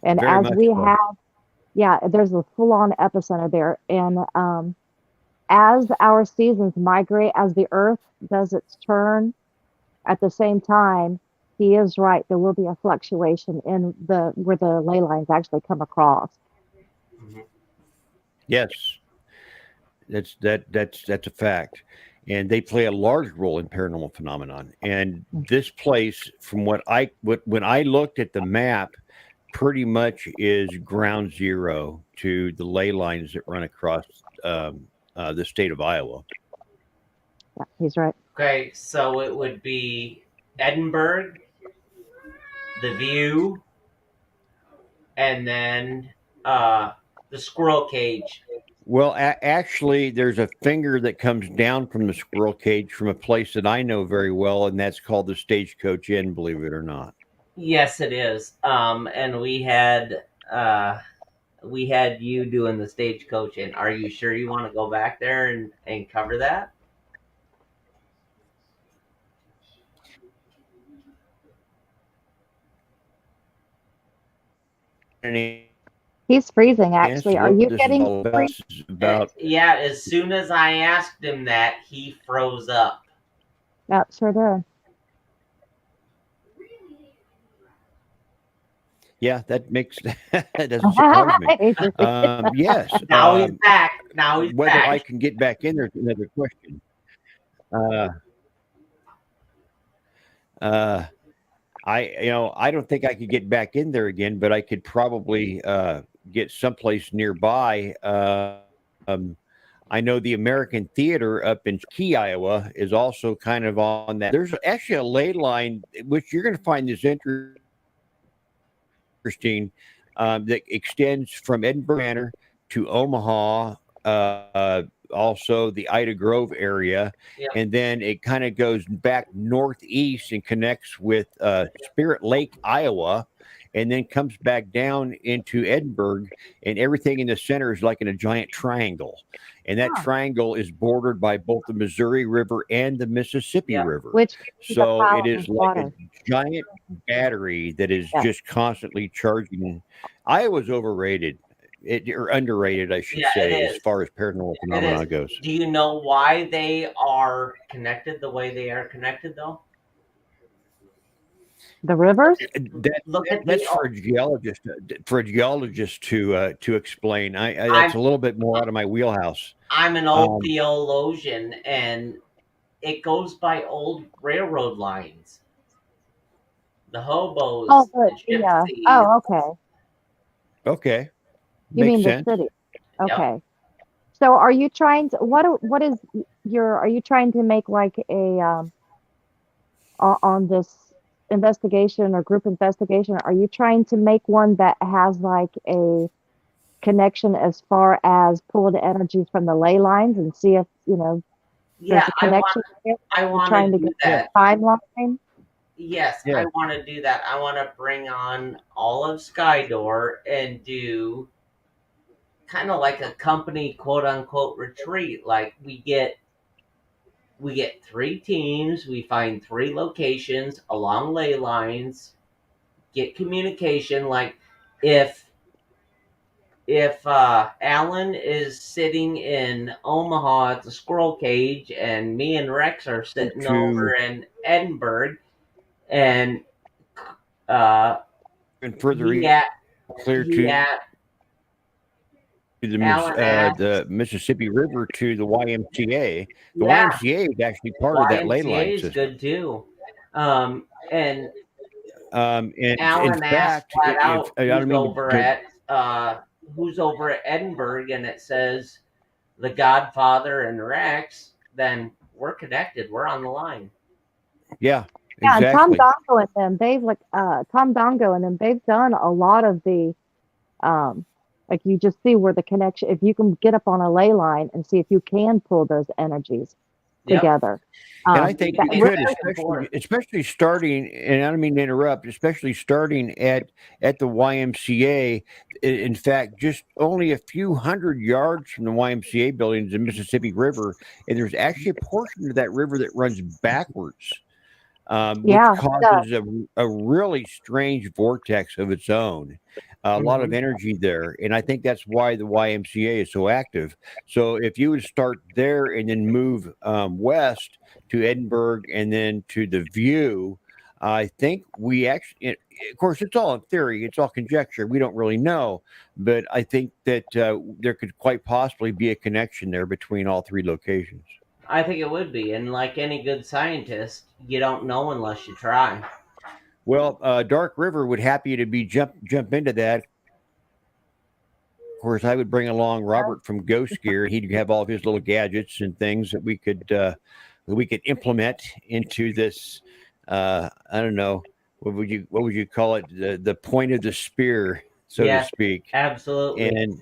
And Very as much we so. have, yeah, there's a full-on epicenter there. And as our seasons migrate, as the Earth does its turn, at the same time, he is right. There will be a fluctuation in where the ley lines actually come across. Yes, that's a fact, and they play a large role in paranormal phenomenon. And this place, from when I looked at the map, pretty much is ground zero to the ley lines that run across the state of Iowa. Yeah, he's right. Okay, so it would be Edinburgh, the View, and then the Squirrel Cage. Well, actually, there's a finger that comes down from the squirrel cage from a place that I know very well, and that's called the Stagecoach Inn, believe it or not. Yes, it is. And we had you doing the Stagecoach, and are you sure you want to go back there and cover that? Any He's freezing, answer actually. Are what you this is getting all about? freezing? This is about Yeah, as soon as I asked him that, he froze up. Yeah, sure did. yeah, that makes that doesn't surprise me. Yes, Now he's back. Now he's whether back. I can get back in there is another question. I don't think I could get back in there again, but I could probably get someplace nearby. I know the American Theater up in Key, Iowa, is also kind of on that. There's actually a ley line, which you're going to find this interesting, that extends from Edinburgh Manor to Omaha, also the Ida Grove area, Yep. and then it kind of goes back northeast and connects with Spirit Lake, Iowa, and then comes back down into Edinburgh, and everything in the center is like in a giant triangle, and that triangle is bordered by both the Missouri River and the Mississippi Yeah. River. Which So it is of like water. a giant battery that is Yeah. just constantly charging. Iowa's overrated. Or underrated, I should Yeah, say, it as is. far as paranormal phenomena goes. Do you know why they are connected the way they are connected, though? The rivers? That's for a geologist. To explain. That's a little bit more out of my wheelhouse. I'm an old theologian, and it goes by old railroad lines. The hobos, Oh, the yeah. gypsies. Oh, okay. Okay, You makes mean sense. the city? Okay. So, are you trying to what is your? Are you trying to make like a on this investigation or group investigation? Are you trying to make one that has like a connection as far as pulling the energies from the ley lines and see if there's Yeah, a connection? I want trying to to do get that. the timeline. Yes, Yeah. I want to do that. I want to bring on all of Skydor and do kind of like a company quote unquote retreat. Like we get 3 teams, we find 3 locations along ley lines, get communication. Like if Alan is sitting in Omaha at the Squirrel Cage and me and Rex are sitting over in Edinburgh, and and further clear to the Mississippi River to the YMCA. The YMCA is actually part of that ley line is system. good too. And And Alan in fact, asked flat out I don't mean who's over at Edinburgh, and it says the Godfather and Rex, then we're connected. We're on the line. Yeah, Yeah, and Tom exactly. Dongo and them, Tom Dongo and them, they've done a lot of the like you just see where the connection, if you can get up on a ley line and see if you can pull those energies together. And I think that you really- could, especially starting, and I don't mean to interrupt, especially starting at the YMCA. In fact, just only a few hundred yards from the YMCA building is the Mississippi River, and there's actually a portion of that river that runs backwards, which causes a really strange vortex of its own. A lot of energy there, and I think that's why the YMCA is so active. So if you would start there and then move west to Edinburgh and then to the View, I think we actually, of course, it's all in theory, it's all conjecture. We don't really know, but I think that there could quite possibly be a connection there between all three locations. I think it would be. And like any good scientist, you don't know unless you try. Well, Dark River would happy to be jump into that. Of course, I would bring along Robert from Ghost Gear. He'd have all of his little gadgets and things that we could implement into this. I don't know what would you call it? The point of the spear, so to Yes, speak, absolutely.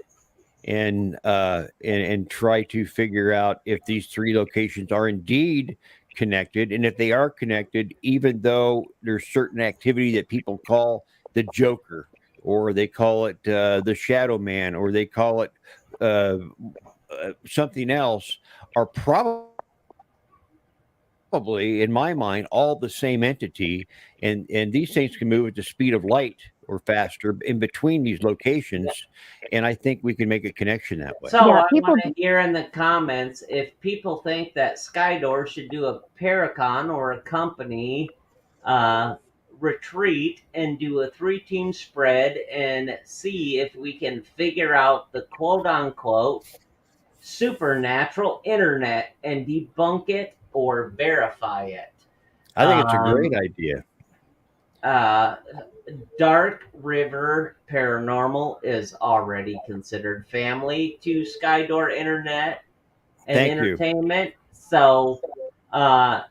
and try to figure out if these three locations are indeed connected, and if they are connected, even though there's certain activity that people call the Joker, or they call it the Shadow Man, or they call it uh, something else, are probably, in my mind, all the same entity, and these things can move at the speed of light or faster in between these locations, and I think we can make a connection that way. So Yeah, I people. want to hear in the comments if people think that Skydor should do a Paracon or a company uh, retreat and do a 3-team spread and see if we can figure out the quote unquote supernatural internet and debunk it or verify it. I think it's a Um, great idea. uh, Dark River Paranormal is already considered family to Skydor Internet and Thank you. Entertainment. So, uh,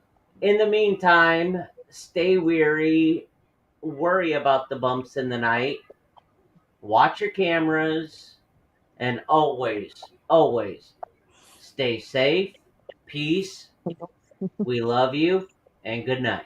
in the meantime, stay weary, worry about the bumps in the night, watch your cameras, and always, always stay safe, peace, we love you, and good night.